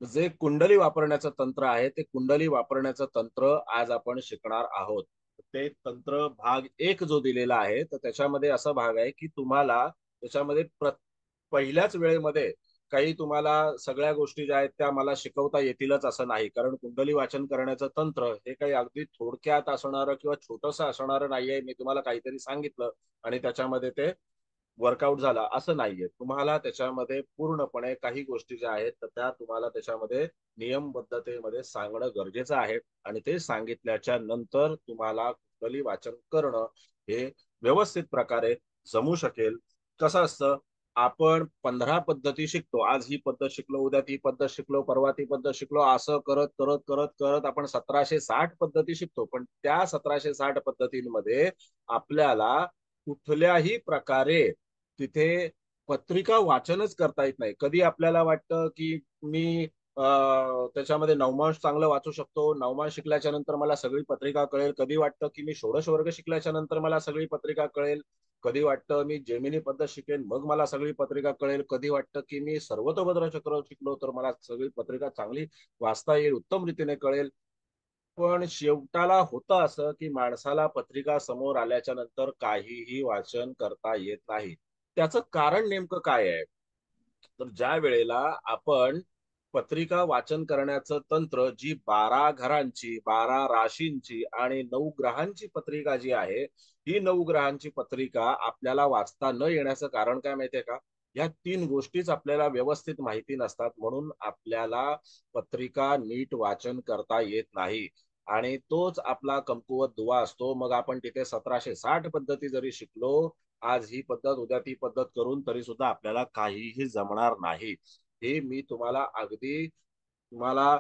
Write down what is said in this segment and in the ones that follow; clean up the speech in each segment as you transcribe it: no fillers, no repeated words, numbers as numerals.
जे कुंडली वापरण्याचं तंत्र आहे ते कुंडली वापरण्याचं तंत्र आज आपण शिकणार आहोत. ते तंत्र भाग एक जो दिलेला आहे तर त्याच्यामध्ये असा भाग आहे की तुम्हाला त्याच्यामध्ये पहिल्याच वेळेमध्ये काही तुम्हाला सगळ्या गोष्टी ज्या आहेत त्या मला शिकवता येतीलच असं नाही. कारण कुंडली वाचन करण्याचं तंत्र हे काही अगदी थोडक्यात असणारं किंवा छोटंसं असणारं नाहीये. मी तुम्हाला काहीतरी सांगितलं आणि त्याच्यामध्ये ते वर्कआउट झाला असं नाहीये. तुम्हाला त्याच्यामध्ये पूर्णपणे काही गोष्टी ज्या आहेत तर त्या तुम्हाला त्याच्यामध्ये नियमबद्धतेमध्ये सांगणं गरजेचं आहे आणि ते सांगितल्याच्या नंतर तुम्हाला कुंडली वाचन करणं हे व्यवस्थित प्रकारे जमू शकेल. कसं असतं, आपण 15 पद्धती शिकतो. आज ही पद्धत शिकलो, उद्या ती पद्धत शिकलो, परवा ती पद्धत शिकलो. असं करत, करत, करत, करत आपण 1760 पद्धती शिकतो. पण त्या 1760 पद्धतींमध्ये आपल्याला कुठल्याही प्रकारे तिथे पत्रिका वाचनच करता येत नाही. कधी आपल्याला वाटतं, की मी त्याच्यामध्ये नवमांश चांगलं वाचू शकतो. नवमांश शिकल्याच्या नंतर मला सगळी पत्रिका कळेल. कधी वाटतं, की मी षोडश वर्ग शिकल्याच्या नंतर मला सगळी पत्रिका कळेल. कधी वाटतं, मी जेमिनी पद्धत शिकेन, मग मला सगळी पत्रिका कळेल. कधी वाटतं, की मी सर्वतोभद्र चक्र शिकलो, तर मला सगळी पत्रिका चांगली वाचता येईल, उत्तम रीतीने कळेल. पण शेवटाला होतं असं, की माणसाला पत्रिका समोर आल्याच्या नंतर काहीही वाचन करता येत नाही. त्याचं कारण नेमकं काय आहे? तर ज्या वेळेला आपण पत्रिका वाचन करण्याचं तंत्र जी 12 घरांची, 12 राशींची आणि 9 ग्रहांची पत्रिका जी आहे, ही 9 ग्रहांची पत्रिका आपल्याला वाचता न येण्याचं कारण काय माहितीये का? या 3 गोष्टीच आपल्याला व्यवस्थित माहिती नसतात म्हणून आपल्याला पत्रिका नीट वाचन करता येत नाही. आणि तोच आपला कमकुवत दुवा असतो. मग आपण तिथे 1760 पद्धती जरी शिकलो, आज ही पद्धत, उद्या ती पद्धत करून तरी सुद्धा आपल्याला काहीही जमणार नाही. हे मी तुम्हाला अगदी तुम्हाला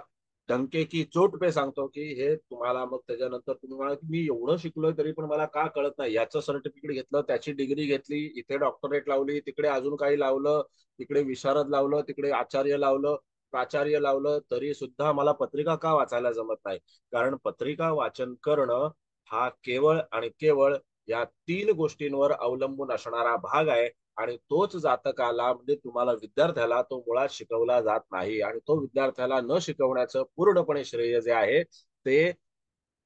डंके की चोट पे सांगतो, की हे तुम्हाला मग त्याच्यानंतर तुम्ही म्हणाल, की मी एवढं शिकलोय तरी पण मला का कळत नाही? याचं सर्टिफिकेट घेतलं, त्याची डिग्री घेतली, इथे डॉक्टरेट लावली, तिकडे अजून काही लावलं, तिकडे विशारद लावलं, तिकडे आचार्य लावलं, प्राचार्य लावलं, तरी सुद्धा मला पत्रिका का वाचायला जमत नाही? कारण पत्रिका वाचन करणं हा केवळ आणि केवळ या 3 गोष्टींवर अवलंबून असणारा भाग आहे. आणि तोच जातकाला म्हणजे तुम्हाला विद्यार्थ्याला तो मुळात शिकवला जात नाही आणि तो विद्यार्थ्याला न शिकवण्याचं पूर्णपणे श्रेय जे आहे ते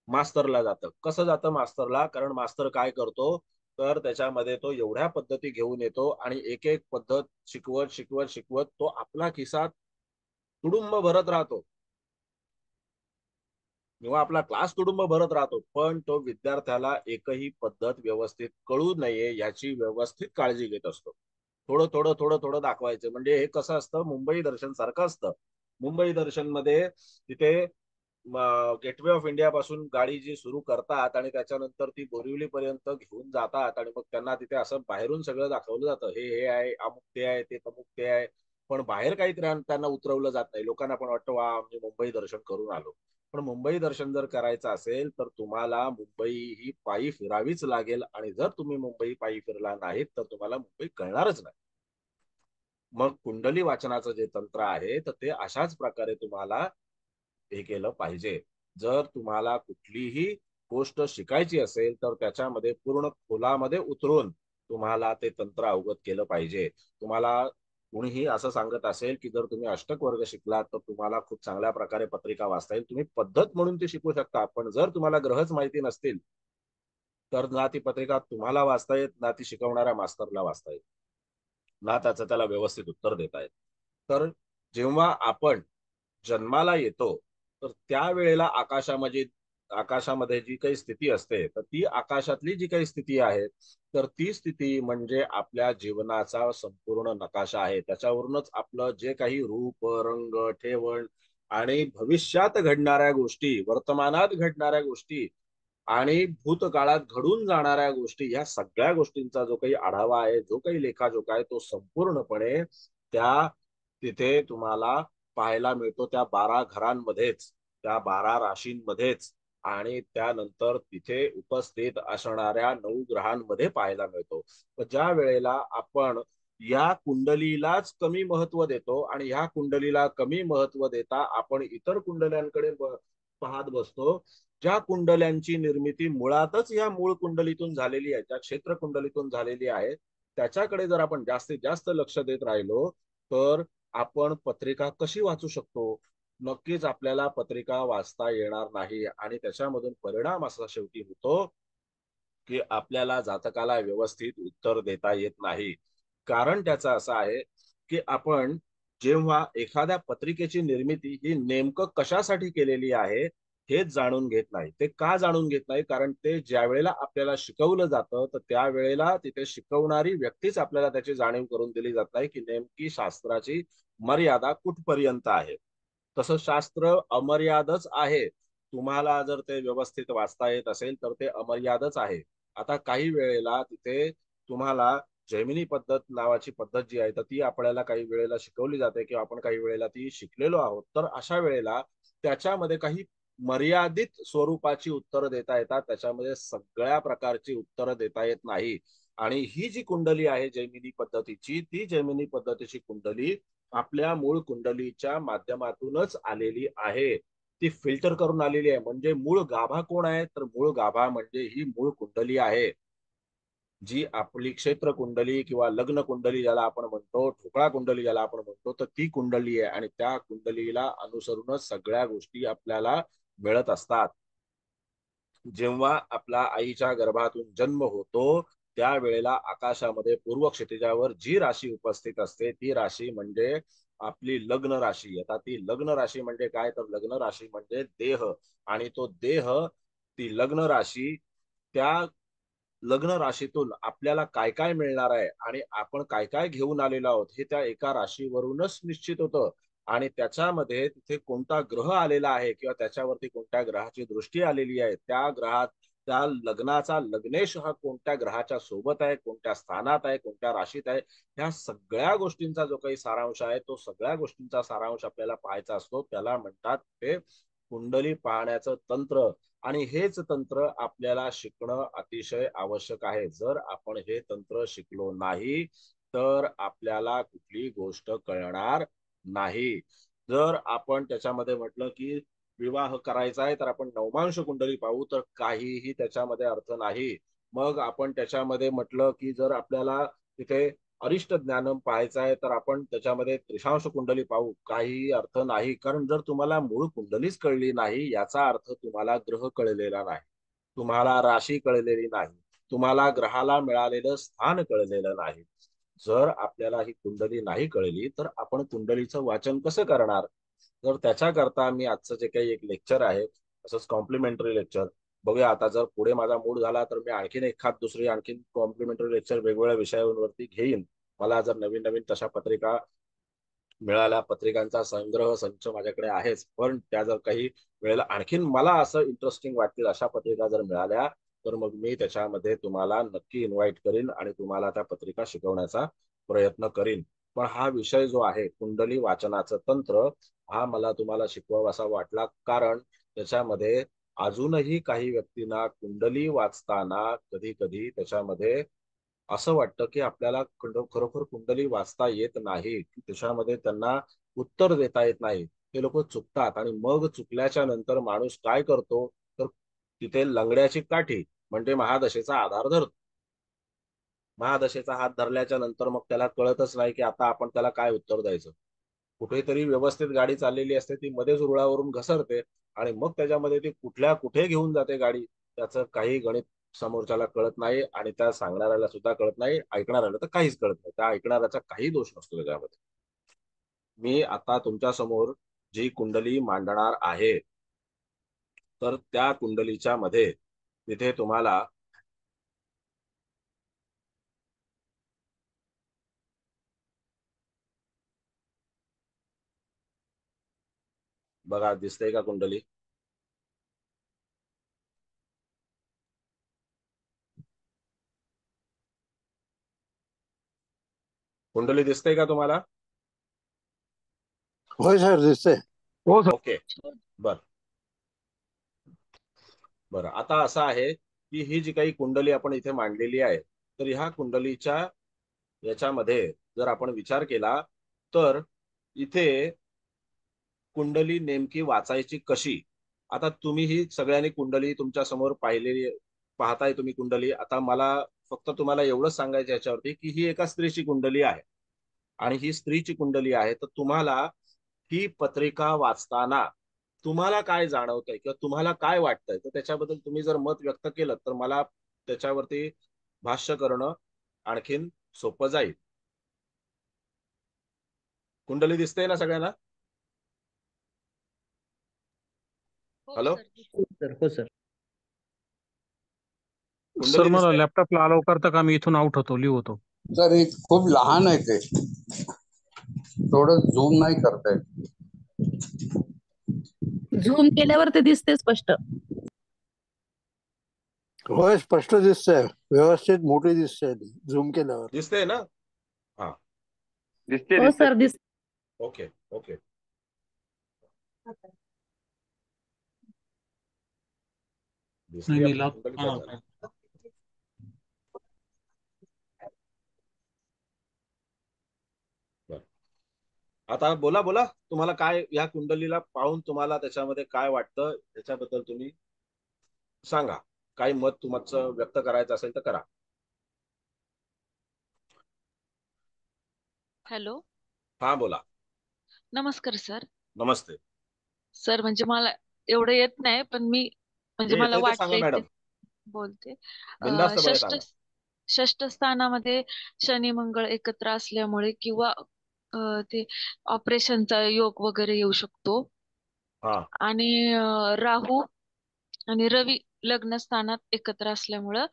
मास्तरला जातं. कसं जातं मास्तरला? कारण मास्तर काय करतो, तर त्याच्यामध्ये तो एवढ्या पद्धती घेऊन येतो आणि एक एक पद्धत शिकवत, शिकवत, शिकवत तो आपला खिसा तुडुंब भरत राहतो. किंवा आपला क्लास तुडुंब भरत राहतो. पण तो विद्यार्थ्याला एकही पद्धत व्यवस्थित कळू नये याची व्यवस्थित काळजी घेत असतो. थोडं, थोडं, थोडं, थोडं दाखवायचं. म्हणजे हे कसं असतं मुंबई दर्शन सारखं असतं. मुंबई दर्शनमध्ये तिथे गेटवे ऑफ इंडिया पासून गाडी जी सुरू करतात आणि त्याच्यानंतर ती बोरिवलीपर्यंत घेऊन जातात आणि मग त्यांना तिथे असं बाहेरून सगळं दाखवलं जातं. हे आहे, अमुक ते आहे, ते तमुक ते आहे. पण बाहेर काही त्यांना उतरवलं जात नाही. लोकांना पण वाटतं, वा म्हणजे मुंबई दर्शन करून आलो. पण मुंबई दर्शन जर करायचं असेल तर तुम्हाला मुंबई ही पायी फिरावीच लागेल आणि जर तुम्ही मुंबई पायी फिरला नाहीत तर तुम्हाला मुंबई कळणारच नाही. मग कुंडली वाचनाचं जे तंत्र आहे तर ते अशाच प्रकारे तुम्हाला हे केलं पाहिजे. जर तुम्हाला कुठलीही गोष्ट शिकायची असेल तर त्याच्यामध्ये पूर्ण खोलामध्ये उतरून तुम्हाला ते तंत्र अवगत केलं पाहिजे. तुम्हाला कुणीही असं सांगत असेल की जर तुम्ही अष्टक वर्ग शिकलात तर तुम्हाला खूप चांगल्या प्रकारे पत्रिका वाचता येईल. तुम्ही पद्धत म्हणून ती शिकू शकता. पण जर तुम्हाला ग्रहच माहिती नसतील तर ना ती पत्रिका तुम्हाला वाचता येत, ना ती शिकवणाऱ्या मास्तरला वाचता येत, ना त्याचं त्याला व्यवस्थित उत्तर देता येत. तर जेव्हा आपण जन्माला येतो तर त्यावेळेला आकाशामध्ये जी काही स्थिती असते तर ती आकाशातली जी काही स्थिती आहे तर ती स्थिती म्हणजे आपल्या जीवनाचा संपूर्ण नकाशा आहे. त्याच्यावरूनच आपलं जे काही रूप, रंग, ठेवण आणि भविष्यात घडणाऱ्या गोष्टी, वर्तमानात घडणाऱ्या गोष्टी आणि भूतकाळात घडून जाणाऱ्या गोष्टी या सगळ्या गोष्टींचा जो काही आढावा आहे, जो काही लेखाजोखा आहे तो संपूर्णपणे त्या तिथे तुम्हाला पाहायला मिळतो त्या 12 घरांमध्येच, त्या 12 राशींमध्येच आणि त्यानंतर तिथे उपस्थित असणाऱ्या 9 ग्रहांमध्ये पाहायला मिळतो. तर ज्या वेळेला आपण या कुंडलीलाच कमी महत्व देतो आणि ह्या कुंडलीला कमी महत्व देता आपण इतर कुंडल्यांकडे पाहत बसतो, ज्या कुंडल्यांची निर्मिती मुळातच या मूळ कुंडलीतून झालेली आहे, त्या क्षेत्र कुंडलीतून झालेली आहे, त्याच्याकडे जर आपण जास्तीत जास्त लक्ष देत राहिलो तर आपण पत्रिका कशी वाचू शकतो? नक्कीच आपल्याला पत्रिका वाचता येणार नाही आणि त्याच्यामधून परिणाम असा शेवटी होतो की आपल्याला जातकाला व्यवस्थित उत्तर देता येत नाही. कारण त्याचं असं आहे, की आपण जेव्हा एखाद्या पत्रिकेची निर्मिती ही नेमकं कशासाठी केलेली आहे, हेच जाणून घेत नाही. ते का जाणून घेत नाही? कारण ते ज्यावेळेला आपल्याला शिकवलं जातं, तर त्यावेळेला तिथे शिकवणारी व्यक्तीच आपल्याला त्याची जाणीव करून दिली जात नाही, की नेमकी शास्त्राची मर्यादा कुठपर्यंत आहे. तसं शास्त्र अमर्यादच आहे. तुम्हाला जर ते व्यवस्थित वाचता येत असेल, तर ते अमर्यादच आहे. आता काही वेळेला तिथे तुम्हाला जैमिनी पद्धत नावाची पद्धत जी आहे, तर ती आपल्याला काही वेळेला शिकवली जाते किंवा आपण काही वेळेला ती शिकलेलो आहोत. तर अशा वेळेला त्याच्यामध्ये काही मर्यादित स्वरूपाची उत्तरं देता येतात. त्याच्यामध्ये सगळ्या प्रकारची उत्तरं देता येत नाही. आणि ही जी कुंडली आहे जैमिनी पद्धतीची, ती जैमिनी पद्धतीची कुंडली आपल्या मूळ कुंडलीच्या माध्यमातूनच आलेली आहे. ती फिल्टर करून आलेली आहे. म्हणजे मूळ गाभा कोण आहे? तर मूळ गाभा म्हणजे ही मूळ कुंडली आहे. जी आपली क्षेत्र कुंडली किंवा लग्न कुंडली ज्याला आपण म्हणतो, ठोकळा कुंडली ज्याला आपण म्हणतो, तर ती कुंडली आहे आणि त्या कुंडलीला अनुसरूनच सगळ्या गोष्टी आपल्याला मिळत असतात. जेव्हा आपला आईच्या गर्भातून जन्म होतो, त्यावेळेला आकाशामध्ये पूर्व क्षितिजावर जी राशी उपस्थित असते, ती राशी म्हणजे आपली लग्न राशी. आता ती लग्न राशी म्हणजे काय? तर लग्न राशी म्हणजे देह आणि तो देह, ती लग्न राशी, त्या लग्न राशीतून आपल्याला काय काय मिळणार आहे आणि आपण काय काय घेऊन आलेलो आहोत हे त्या एका राशीवरूनच निश्चित होतं. आणि त्याच्यामध्ये तिथे कोणता ग्रह आलेला आहे किंवा त्याच्यावरती कोणत्या ग्रहाची दृष्टी आलेली आहे, त्या ग्रहात त्या लग्नाचा लग्नेश हा कोणत्या ग्रहाच्या सोबत आहे, कोणत्या स्थानात आहे, कोणत्या राशीत आहे, ह्या सगळ्या गोष्टींचा जो काही सारांश आहे, तो सगळ्या गोष्टींचा सारांश आपल्याला पाहायचा असतो. त्याला म्हणतात ते कुंडली पाहण्याचं तंत्र. आणि हेच तंत्र आपल्याला शिकणं अतिशय आवश्यक आहे. जर आपण हे तंत्र शिकलो नाही, तर आपल्याला कुठली गोष्ट कळणार नाही. जर आपण त्याच्यामध्ये म्हटलं, की विवाह करायचा आहे, तर आपण नवमांश कुंडली पाहू, तर काहीही त्याच्यामध्ये अर्थ नाही. मग आपण त्याच्यामध्ये म्हटलं, की जर आपल्याला तिथे अरिष्ट ज्ञानम पाहायचं आहे, तर आपण त्याच्यामध्ये त्रिशांश कुंडली पाहू. काहीही अर्थ नाही. कारण जर तुम्हाला मूळ कुंडलीच कळली नाही, याचा अर्थ तुम्हाला ग्रह कळलेला नाही. तुम्हाला राशी कळलेली नाही. तुम्हाला ग्रहाला मिळालेलं स्थान कळलेलं नाही. जर आपल्याला ही कुंडली नाही कळली, तर आपण कुंडलीचं वाचन कसं करणार? तर त्याच्याकरता मी आजचं जे काही एक लेक्चर आहे, असंच कॉम्प्लिमेंटरी लेक्चर, बघूया आता जर पुढे माझा मूड झाला तर मी आणखीन एखाद दुसरी आणखीन कॉम्प्लिमेंटरी लेक्चर वेगवेगळ्या विषयांवरती घेईन. मला जर नवीन नवीन तशा पत्रिका मिळाल्या, पत्रिकांचा संग्रह संच माझ्याकडे आहेच, पण त्या जर काही वेळेला आणखीन मला असं इंटरेस्टिंग वाटतील अशा पत्रिका जर मिळाल्या, तर मग मी त्याच्यामध्ये तुम्हाला नक्की इन्व्हाइट करीन आणि तुम्हाला त्या पत्रिका शिकवण्याचा प्रयत्न करीन. पण हा विषय जो आहे कुंडली वाचनाचं तंत्र, हा मला तुम्हाला शिकवावासा वाटला कारण त्याच्यामध्ये अजूनही काही व्यक्तींना कुंडली वाचताना कधी कधी त्याच्यामध्ये असं वाटतं की आपल्याला खरोखर कुंडली वाचता येत नाही, की त्याच्यामध्ये त्यांना उत्तर देता येत नाही. ते लोक चुकतात आणि मग चुकल्याच्या नंतर माणूस काय करतो, तर तिथे लंगड्याची काठी म्हणजे महादशेचा आधार धरतो. महादशेचा हात धरल्याच्या नंतर मग त्याला कळतच नाही की आता आपण त्याला काय उत्तर द्यायचं. कुठेतरी व्यवस्थित गाडी चाललेली असते, ती मध्येच रुळावरून घसरते आणि मग त्याच्यामध्ये ती कुठल्या कुठे घेऊन जाते गाडी, त्याचं काही गणित समोरच्याला कळत नाही आणि त्या सांगणाऱ्याला सुद्धा कळत नाही, ऐकणाऱ्याला तर काहीच कळत नाही. त्या ऐकणाऱ्याचा काही दोष नसतो त्याच्यामध्ये. मी आता तुमच्या समोर जी कुंडली मांडणार आहे, तर त्या कुंडलीच्या मध्ये तिथे तुम्हाला बघा दिसते का कुंडली? कुंडली दिसते का तुम्हाला? होय सर, दिसतंय. हो सर. ओके. बर. बरं, आता असं आहे की ही जी काही कुंडली आपण इथे मांडलेली आहे, तर ह्या कुंडलीच्या याच्यामध्ये जर आपण विचार केला, तर इथे कुंडली नेमकी वाचायची कशी? आता तुम्ही ही सगळ्यांनी कुंडली तुमच्या समोर पाहिलेली पाहताय तुम्ही कुंडली. आता मला फक्त तुम्हाला एवढंच सांगायचं याच्यावरती की ही एका स्त्रीची कुंडली आहे. आणि ही स्त्रीची कुंडली आहे, तर तुम्हाला ही पत्रिका वाचताना तुम्हाला काय जाणवतंय किंवा तुम्हाला काय वाटतंय, तर त्याच्याबद्दल तुम्ही जर मत व्यक्त केलं तर मला त्याच्यावरती भाष्य करणं आणखीन सोपं जाईल. कुंडली दिसते ना सगळ्यांना? हो हॅलो, सर. हो सर, हो सर. सर कुंडली मला दिसते ना? लॅपटॉपला अलाव करता का? मी इथून आउट होतो, लिव्ह होतो. सर हे खूप लहान आहे ते, थोडं झूम नाही करता येत. झूम केल्यावर ते दिसते स्पष्ट. होय, स्पष्ट दिसतंय, व्यवस्थित मोठी दिसते झूम केल्यावर. दिसते ना? हा, दिसते हो दिसते सर, दिसते. Okay okay. दिसते मी आपली लॉक कुंडली काय झालं? बरं. आता बोला बोला, तुम्हाला काय या कुंडलीला पाहून तुम्हाला त्याच्यामध्ये काय वाटतं त्याच्याबद्दल तुम्ही सांगा. काही मत तुमचं व्यक्त करायचं असेल तर करा. हॅलो, हा बोला. नमस्कार सर. नमस्ते. सर म्हणजे मला एवढं येत नाही, पण मी म्हणजे जे मला येतंय ते सांगा वाटतंय ते मॅडम, बोलते. बिनधास्तपणे षष्ठ सांगा. षष्ठ स्थानामध्ये शनी मंगळ एकत्र असल्यामुळे किंवा ते ऑपरेशनचा योग वगैरे येऊ शकतो. हा आणि राहू आणि रवी लग्न स्थानात एकत्र असल्यामुळं,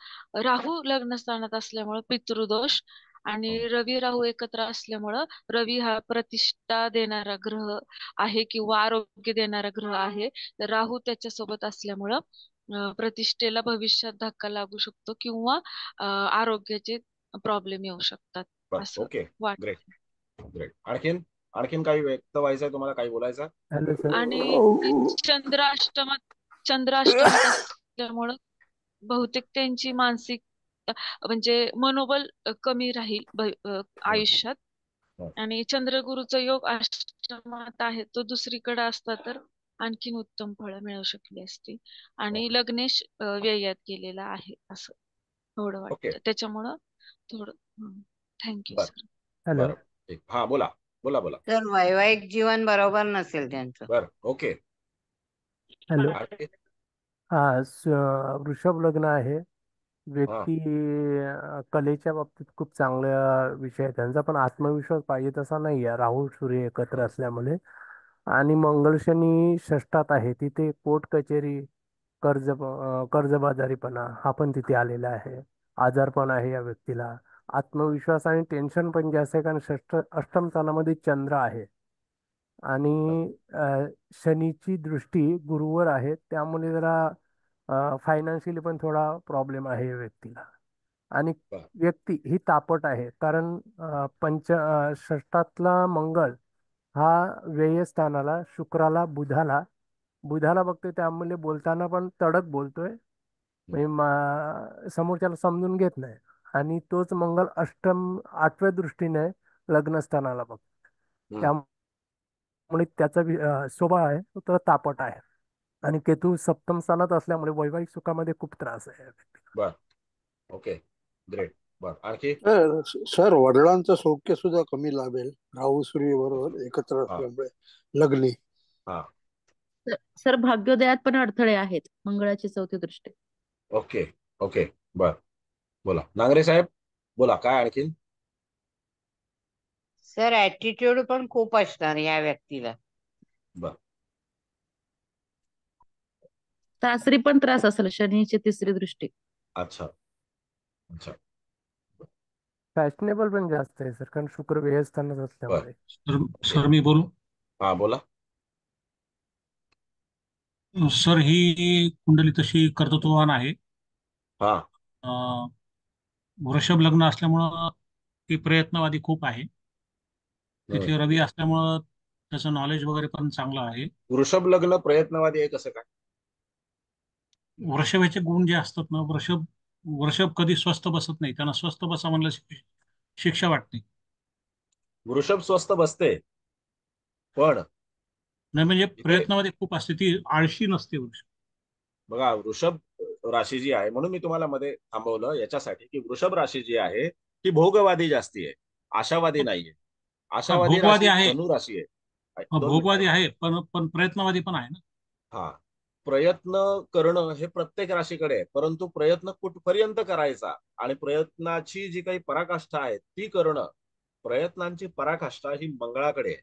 राहू लग्न स्थानात असल्यामुळं पितृदोष, आणि रवी राहू एकत्र असल्यामुळं रवी हा प्रतिष्ठा देणारा ग्रह आहे किंवा आरोग्य देणारा ग्रह आहे. तर राहू त्याच्यासोबत असल्यामुळं प्रतिष्ठेला भविष्यात धक्का लागू शकतो किंवा आरोग्याचे प्रॉब्लेम येऊ शकतात बर, असं ओके. ग्रेट वाटतं. ग्रेट. आणखीन आणखीन काही व्यक्त व्हायचंय तुम्हाला? काही बोलायचं? Hello sir. आणि चंद्र अष्टमात असल्यामुळं बहुतेक त्यांची मानसिक म्हणजे मनोबल कमी राहील आयुष्यात. हं. आणि चंद्रगुरूचा योग अष्टमात आहे, तो दुसरीकडे असता तर आणखीन उत्तम फळं मिळू शकली असती. आणि ओके लग्नेश व्ययात गेलेला आहे असं थोडं ओके. वाटतं, त्याच्यामुळं थोडं. थँक्यू बर सर. हॅलो. बर, ठीक. हा बोला बोला बोला. तर वैवाहिक जीवन बरोबर नसेल त्यांचं. बर, ओके. हॅलो. आणखी? हा, वृषभ लग्न आहे. हा व्यक्ती कलेच्या बाबतीत खूप चांगला विषय आहे त्यांचा, पण आत्मविश्वास पाहिजे तसा नाही आहे, राहू सूर्य एकत्र असल्यामुळे. आणि मंगळ शनी षष्ठात आहे, तिथे कोर्ट कचेरी, कर्जबाजारीपणा हा पण तिथे आलेला आहे. आजारपण आहे या व्यक्तीला. आत्मविश्वास आणि टेन्शन पण जास्त आहे, कारण अष्टम स्थानामध्ये चंद्र आहे. आणि बर शनीची दृष्टी गुरुवर आहे, त्यामुळे जरा फायनान्शियली पण थोडा प्रॉब्लेम आहे या व्यक्तीला. आणि बर व्यक्ती ही तापट आहे, कारण षष्ठातला मंगळ हा व्ययस्थानाला, शुक्राला, बुधाला बघतोय, त्यामुळे बोलताना पण तडक बोलतोय. हं, म्हणजे समोरच्याला समजून घेत नाही. आणि तोच मंगळ आठव्या दृष्टीने लग्नस्थानाला बघतो, हं. त्यामुळे त्याचा स्वभाव आहे तो थोडा तापट आहे. आणि केतू सप्तम स्थानात असल्यामुळे वैवाहिक सुखामध्ये खूप त्रास आहे या व्यक्तीला. बर, ओके. ग्रेट. बर, आणखी? सर वडिलांचं सौख्य सुद्धा कमी लाभेल, राहू सूर्य बरोबर एकत्र हा असल्यामुळे लग्नी. हा सर, भाग्योदयात पण अडथळे आहेत मंगळाची चौथी दृष्टी. Okay okay. बर, बोला नांगरे साहेब, बोला काय आणखीन? सर ऍटिट्यूड पण खूप असणार या व्यक्तीला. बर सासरी पण त्रास असेल, शनीची तिसरी दृष्टी. अच्छा अच्छा. फॅशनेबल पण जास्त आहे सर, कारण शुक्र व्ययस्थानात बर असल्यामुळे. सर मी बोलू? हा बोला. सर ही कुंडली तशी कर्तृत्ववान आहे. हा अं, वृषभ लग्न असल्यामुळं ती प्रयत्नवादी खूप आहे. हं. तिथे रवी असल्यामुळं त्याचं नॉलेज वगैरे पण चांगलं आहे. वृषभ लग्न प्रयत्नवादी आहे कसं काय? वृषभाचे गुण जे असतात ना, वृषभ कधी स्वस्थ बसत नाही, त्यांना स्वस्थ बसा म्हणलं शिक्षा वाटते. वृषभ स्वस्त बसते, पण नाही म्हणजे इथे प्रयत्नामध्ये खूप असते, ती आळशी नसते वृषभ. बघा, वृषभ राशी जी आहे, म्हणून मी तुम्हाला मध्ये थांबवलं याच्यासाठी की वृषभ राशी जी आहे ती भोगवादी जास्ती आहे, आशावादी नाहीये. आशावादी भोगवादी राशी आहे. धनु राशी आहे. 2 भोगवादी मिनिटं. आहे, पण प्रयत्नवादी पण आहे ना. हा, प्रयत्न करणं हे प्रत्येक राशीकडे आहे, परंतु प्रयत्न कुठपर्यंत करायचा आणि प्रयत्नाची जी काही पराकाष्ठा आहे ती करणं, प्रयत्नांची पराकाष्ठा ही मंगळाकडे आहे.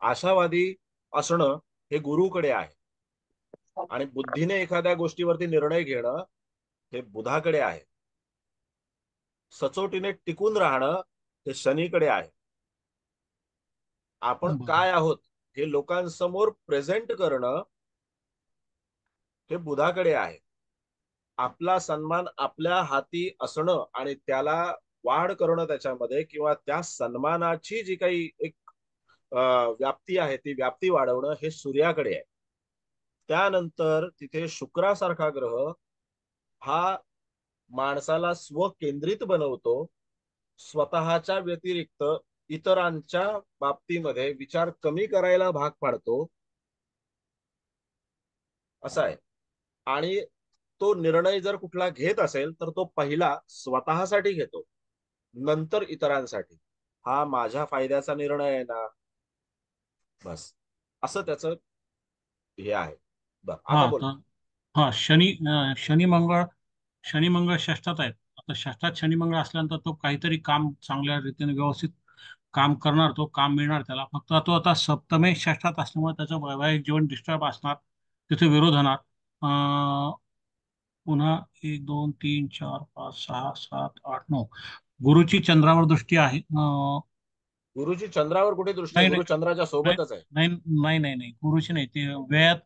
आशावादी असणं हे गुरुकडे आहे आणि बुद्धीने एखाद्या गोष्टीवरती निर्णय घेणं हे बुधाकडे आहे. सचोटीने टिकून राहणं हे शनीकडे आहे. आपण बरं. काय आहोत हे लोकांसमोर प्रेझेंट करणं हे बुधाकडे आहे. आपला सन्मान आपल्या हाती असणं आणि त्याला वाढ करणं त्याच्यामध्ये, किंवा त्या सन्मानाची जी काही एक व्याप्ती आहे ती व्याप्ती वाढवणं हे सूर्याकडे आहे. त्यानंतर तिथे शुक्रासारखा ग्रह हा माणसाला स्वकेंद्रित बनवतो, स्वतःच्या व्यतिरिक्त इतरांच्या बाबतीमध्ये विचार कमी करायला भाग पाडतो, असा आहे. आणि तो निर्णय जर कुठला घेत असेल तर तो पहिला स्वतःसाठी घेतो, नंतर इतरांसाठी. हा माझ्या फायद्याचा निर्णय आहे ना, बस असं त्याचं हे आहे. बर, हा आता बोल. शनी मंगळ षष्ठात आहेत. आता षष्ठात शनी मंगळ असल्यानंतर तो काहीतरी काम चांगल्या रीतीने व्यवस्थित काम करणार, तो काम मिळणार त्याला. फक्त तो आता सप्तमे षष्ठात असल्यामुळे त्याचं वैवाहिक जीवन डिस्टर्ब असणार, तिथे विरोध होणार. पुन्हा 1 2 3 4 5 6 7 8 9 गुरुची चंद्रावर दृष्टी आहे. गुरुची चंद्रावर कुठे दृष्टी आहे? नाही गुरु नाही चंद्राच्या नाही सोबतच आहे. नाही नाही नाही नाही, गुरुची नाही, ते व्ययात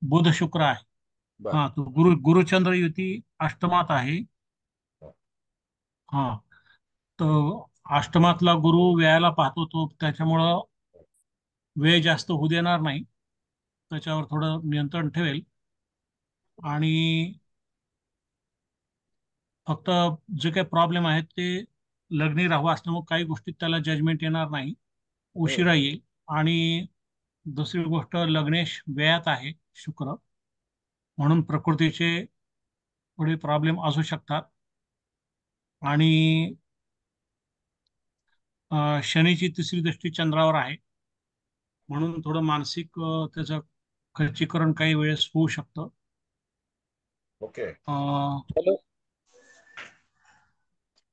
बुध शुक्र आहे. बर. हा, तो गुरुचंद्र युती अष्टमात आहे. हा, तर अष्टमातला गुरु व्ययाला पाहतो, तो त्याच्यामुळं व्यय जास्त होऊ देणार नाही, त्याच्यावर थोडं नियंत्रण ठेवेल. आणि फक्त जे काही प्रॉब्लेम आहेत ते लग्नी राहू असल्यामुळे काही गोष्टीत त्याला जजमेंट येणार नाही, उशिरा येईल. आणि दुसरी गोष्ट, लग्नेश व्ययात आहे शुक्र, म्हणून प्रकृतीचे थोडे प्रॉब्लेम असू शकतात. आणि शनीची तिसरी दृष्टी चंद्रावर आहे, म्हणून थोडं मानसिक त्याचं खच्चीकरण काही वेळेस होऊ शकतं. ओके.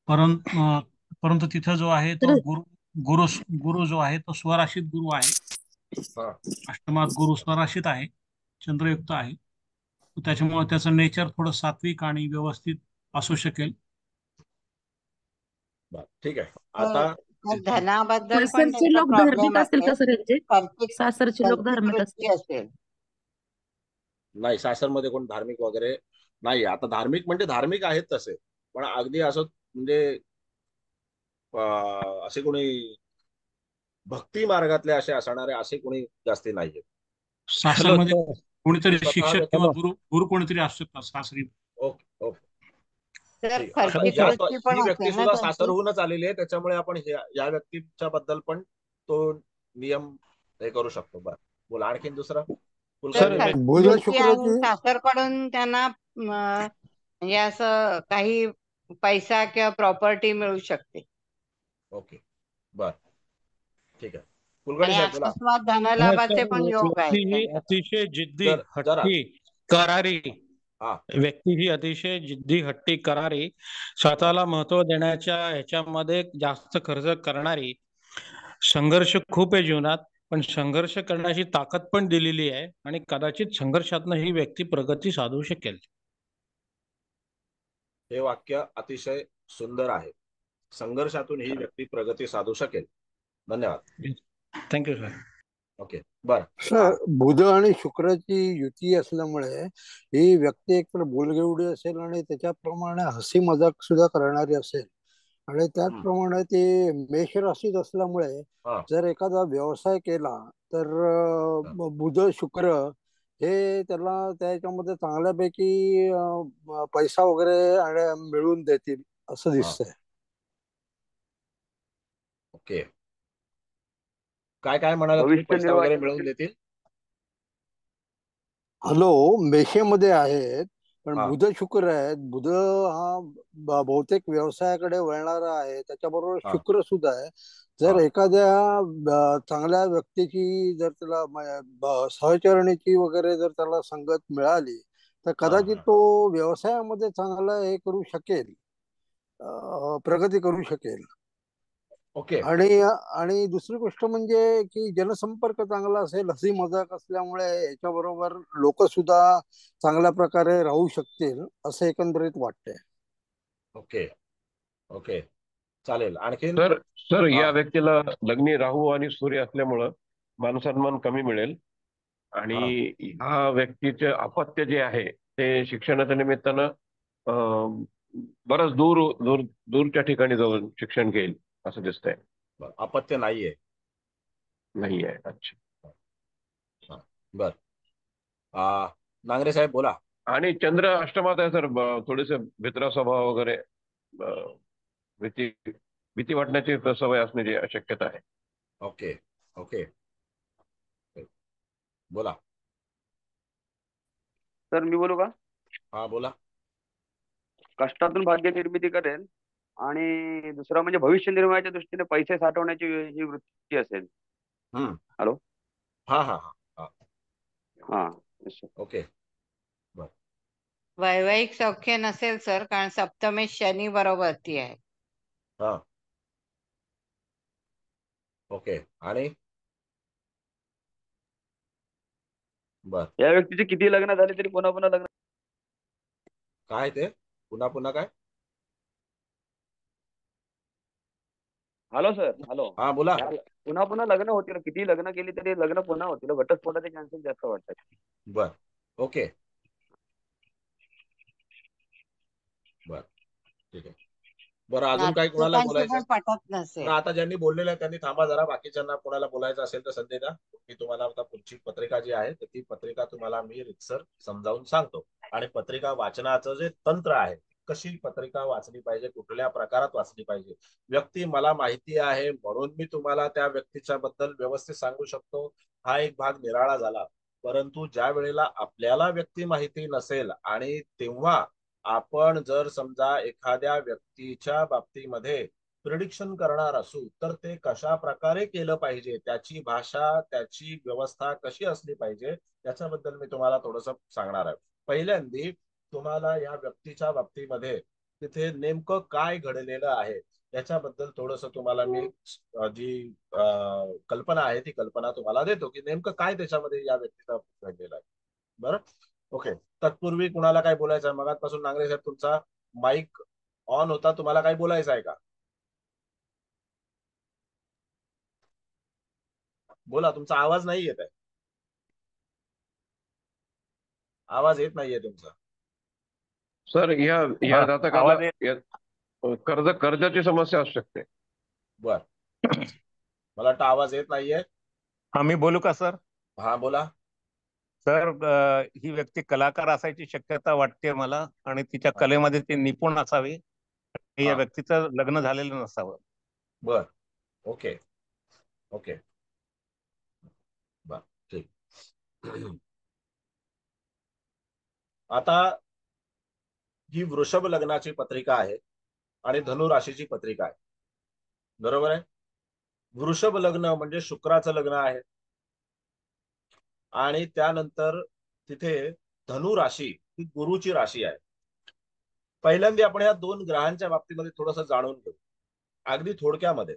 परंतु तिथं जो आहे तो गुरु जो आहे तो स्वराशीत गुरु आहे. अष्टमात गुरु स्वराशीत आहे, चंद्रयुक्त आहे, त्याच्यामुळे त्याचं नेचर थोडं सात्विक आणि व्यवस्थित असू शकेल. ठीक आहे. आता धनाबद्दल पण सासरचे त्यांचा लोक धार्मिक प्रॉब्लेम असतील असेल. का सर यांचे? सासरचे लोक कर्किक धार्मिक वृत्ती असतील? असेल. नाही, सासरमध्ये कोण धार्मिक वगैरे नाही. आता धार्मिक म्हणजे धार्मिक आहेत तसे, पण अगदी असं म्हणजे असे कोणी भक्ती मार्गातले असे असणारे असे कोणी जास्ती नाहीये. सासरमध्ये कोणीतरी स्वतः शिक्षक त्याच्या- किंवा गुरु कोणीतरी असू शकतात सासरी. Okay okay. तर ठीक आहे. कर्किक आता वृत्ती पण ही व्यक्ती असेल ना सुद्धा त्यांची. सासरहूनच आलेली आहे, त्याच्यामुळे आपण या व्यक्तीच्या बद्दल पण तो नियम हे करू शकतो. बरं, बोला आणखीन दुसरा. तर कुलकर्णी. बुध वृत्ती शुक्र आणि सासरकडून त्यांना म्हणजे असं काही पैसा किंवा प्रॉपर्टी मिळू शकते. ओके, बर, ठीक आहे. कुलकर्णी आणि साहेब बोला. अकस्मात धनलाभाचे पण योग आहेत व्यक्ती ही त्यांच्यात. अतिशय जिद्दी, जरा हट्टी, करारी. हा. व्यक्ती ही अतिशय जिद्दी, हट्टी, करारी, स्वतःला महत्व देण्याच्या ह्याच्यामध्ये जास्त खर्च करणारी, संघर्ष खूप आहे जीवनात, पण संघर्ष करण्याची ताकद पण दिलेली आहे आणि कदाचित संघर्षातनं ही व्यक्ती प्रगती साधू शकेल. हे वाक्य अतिशय सुंदर आहे. संघर्षातून ही व्यक्ती प्रगती साधू शकेल. धन्यवाद. Thank you sir. ओके, बर. सर, बुध आणि शुक्राची युती असल्यामुळे ही व्यक्ती एकतर बोलगेवडी असेल आणि त्याच्याप्रमाणे हसी मजाक सुद्धा करणारी असेल. आणि त्याचप्रमाणे ते मेष राशीत असल्यामुळे जर एखादा व्यवसाय केला तर बुध शुक्र हे त्याला त्याच्यामध्ये चांगल्यापैकी पैसा वगैरे मिळवून देतील असं दिसतंय. ओके, काय काय म्हणाला तुम्ही? पैसा वगैरे मिळवून देतील? हॅलो, मेषेमध्ये आहेत पण हा बुध शुक्र आहेत. बुध हा बहुतेक व्यवसायाकडे वळणारा आहे. त्याच्याबरोबर हा शुक्र सुद्धा आहे. जर हा एखाद्या चांगल्या व्यक्तीची जर त्याला सहचरणीची वगैरे जर त्याला संगत मिळाली तर हा कदाचित हा तो व्यवसायामध्ये चांगला हे करू शकेल, प्रगती करू शकेल. ओके. आणि आणि दुसरी गोष्ट म्हणजे की जनसंपर्क चांगला असेल, हसी मजाक असल्यामुळे याच्याबरोबर लोक सुद्धा चांगल्या प्रकारे राहू शकतील असं एकंदरीत वाटतंय. ओके. ओके, चालेल. आणखीन? सर सर हा या व्यक्तीला लग्नी राहू आणि सूर्य असल्यामुळं मानसन्मान कमी मिळेल. आणि हा ह्या व्यक्तीचे अपत्य जे आहे ते शिक्षणाच्या निमित्तानं अं, बरंच दूर दूर दूरच्या ठिकाणी जाऊन शिक्षण घेईल असं दिसतंय. अपत्य नाहीये. नाही आहे. अच्छा. हा, बर. नांगरे साहेब बोला. आणि चंद्र अष्टमात आहे सर, थोडेसे भित्रा स्वभाव वगैरे, अं, भीती भीती वाटण्याची सवय असण्याची शक्यता आहे. ओके. ओके, बोला. सर मी बोलू का? हा बोला. कष्टातून भाग्य निर्मिती करेल आणि दुसरं म्हणजे भविष्य निर्माणाच्या दृष्टीने पैसे साठवण्याची ही वृत्ती असेल. हम्म. हॅलो. हा हा हा हा. हा yes, sir. ओके, बर. वैवाहिक सौख्य नसेल सर, कारण सप्तमेश शनी बरोबरती आहे. हा ओके. आणि बर, या व्यक्तीचे किती लग्न झाले तरी पुन्हा पुन्हा लग्न. काय ते पुन्हा पुन्हा काय? Hello sir. हॅलो. हा बोला. पुन्हा पुन्हा लग्न होतील, किती लग्न केली तरी लग्न पुन्हा होतील, घटस्फोटाचे चान्सेस जास्त वाटतात. बर. ओके, बर, ठीक आहे. बरं, अजून काही कोणाला नातेवाईकांशी बोलायचं पण आहे? पटत बरं, नसेल. आता ज्यांनी बोललेलं आहे त्यांनी थांबा जरा. बाकीच्यांना कोणाला बोलायचं असेल तर संधी द्या. मी तुम्हाला आता पुढची पत्रिका जी आहे तर ती पत्रिका तुम्हाला मी रितसर समजावून सांगतो. आणि पत्रिका वाचनाचं जे तंत्र आहे, कशी पत्रिका वाचली पाहिजे, कुठल्या प्रकारात वाचली पाहिजे. व्यक्ती मला माहिती आहे म्हणून मी तुम्हाला त्या व्यक्तीच्या बद्दल व्यवस्थित सांगू शकतो, हा एक भाग निराळा झाला. परंतु ज्या वेळेला आपल्याला व्यक्ती माहिती नसेल आणि तेव्हा आपण जर समजा एखाद्या व्यक्तीच्या बाबतीमध्ये प्रिडिक्शन करणार असू तर ते कशा प्रकारे केलं पाहिजे, त्याची भाषा, त्याची व्यवस्था कशी असली पाहिजे, त्याच्याबद्दल मी तुम्हाला थोडंसं सांगणार आहे. पहिल्यांदी तुम्हाला या व्यक्तीच्या बाबतीमध्ये तिथे नेमकं काय घडलेलं आहे याच्याबद्दल थोडंसं तुम्हाला मी जी कल्पना आहे ती कल्पना तुम्हाला देतो की नेमकं काय त्याच्यामध्ये या व्यक्तीचा घडलेलं आहे. बरं, ओके. तत्पूर्वी कुणाला काय बोलायचं आहे? मगाचपासून नांगरे साहेब तुमचा माईक ऑन होता, तुम्हाला काय बोलायचं आहे का? बोला, तुमचा आवाज नाही येत आहे. आवाज येत नाहीये तुमचा. सर या हा, जातकाला आवाज कर्जाची समस्या असू शकते. बर, मला वाटतं आवाज येत नाहीये. हा, मी बोलू का सर? हा बोला. सर ही व्यक्ती कलाकार असायची शक्यता वाटते मला, आणि तिच्या कलेमध्ये ती निपुण असावी. या हा व्यक्तीचं लग्न झालेलं नसावं. बर, ओके. ओके, बर, ठीक. आता ही वृषभ लग्नाची पत्रिका आहे आणि धनु राशीची पत्रिका आहे, बरोबर आहे. वृषभ लग्न म्हणजे शुक्राचं लग्न आहे आणि त्यानंतर तिथे धनु राशी ही गुरुची राशी आहे. पहिल्यांदा आपण या दोन ग्रहांच्या बाबतीमध्ये थोडंसं जाणून घेऊ अगदी थोडक्यामध्ये.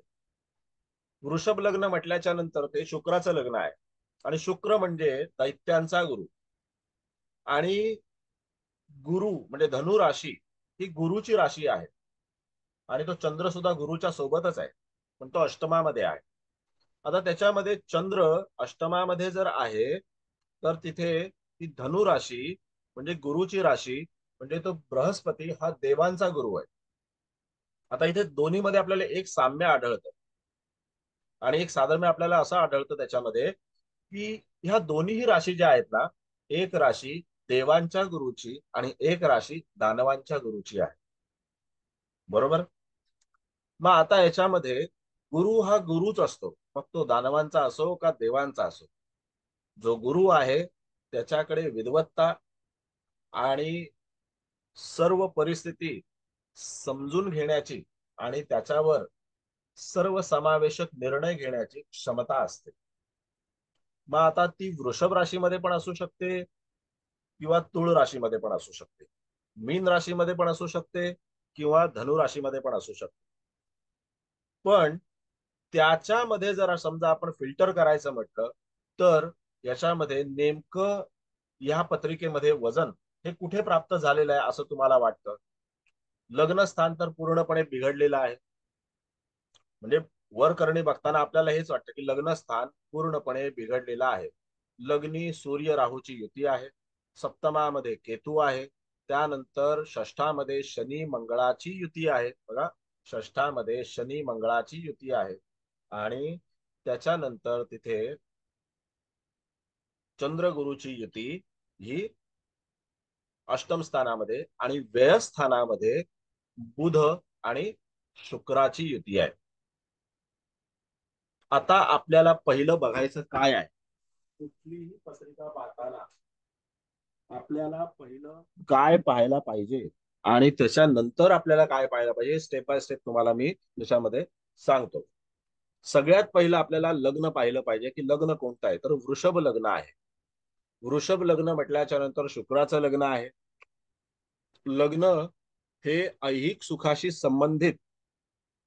वृषभ लग्न म्हटल्याच्या नंतर ते शुक्राचं लग्न आहे आणि शुक्र म्हणजे दैत्यांचा गुरु, आणि गुरु म्हणजे धनु राशी ही गुरुची राशी आहे आणि तो चंद्र सुद्धा गुरुच्या सोबतच आहे, पण तो अष्टमामध्ये आहे. आता त्याच्यामध्ये चंद्र अष्टमामध्ये जर आहे तर तिथे ती धनु राशी म्हणजे गुरुची राशी, म्हणजे तो बृहस्पती हा देवांचा गुरु आहे. आता इथे दोन्ही मध्ये आपल्याला एक साम्य आढळतं आणि एक साधर्म्य आपल्याला असं आढळतं त्याच्यामध्ये की ह्या दोन्हीही राशी ज्या आहेत ना, एक राशी देवांच्या गुरुची आणि एक राशी दानवांच्या गुरुची आहे, बरोबर. मग आता याच्यामध्ये गुरु हा गुरुच असतो, मग तो दानवांचा असो का देवांचा असो. जो गुरु आहे त्याच्याकडे विद्वत्ता आणि सर्व परिस्थिती समजून घेण्याची आणि त्याच्यावर सर्वसमावेशक निर्णय घेण्याची क्षमता असते. मग आता ती वृषभ राशीमध्ये पण असू शकते किंवा तुळ राशीमध्ये पण असू शकते, मीन राशीमध्ये पण असू शकते किंवा धनु राशीमध्ये पण असू शकते. पण त्याच्यामध्ये जर समजा आपण फिल्टर करायचं म्हटलं तर याच्यामध्ये नेमकं या पत्रिकेमध्ये वजन हे कुठे प्राप्त झालेलं आहे असं तुम्हाला वाटतं? लग्न स्थान तर पूर्णपणे बिघडलेलं आहे. म्हणजे वर करणी बघताना आपल्याला हेच वाटतं की लग्न स्थान पूर्णपणे बिघडलेलं आहे. लग्नी सूर्य राहूची युती आहे, सप्तमामध्ये केतू आहे, त्यानंतर षष्ठामध्ये शनी मंगळाची युती आहे. बघा, षष्ठामध्ये शनी मंगळाची युती आहे आणि त्याच्यानंतर तिथे चंद्र गुरुची युती ही अष्टम स्थानामध्ये आणि व्ययस्थानामध्ये बुध आणि शुक्राची युती आहे. आता आपल्याला पहिलं बघायचं काय आहे, कुठलीही पत्रिका पाहताना आपल्याला पहिलं काय पाहायला पाहिजे आणि त्याच्यानंतर आपल्याला काय पाहायला पाहिजे, स्टेप बाय स्टेप तुम्हाला मी त्याच्यामध्ये सांगतो. सगळ्यात पहिलं आपल्याला लग्न पाहिलं पाहिजे की लग्न कोणतं आहे, तर वृषभ लग्न आहे. वृषभ लग्न म्हटल्याच्या नंतर शुक्राचं लग्न आहे. लग्न हे ऐहिक सुखाशी संबंधित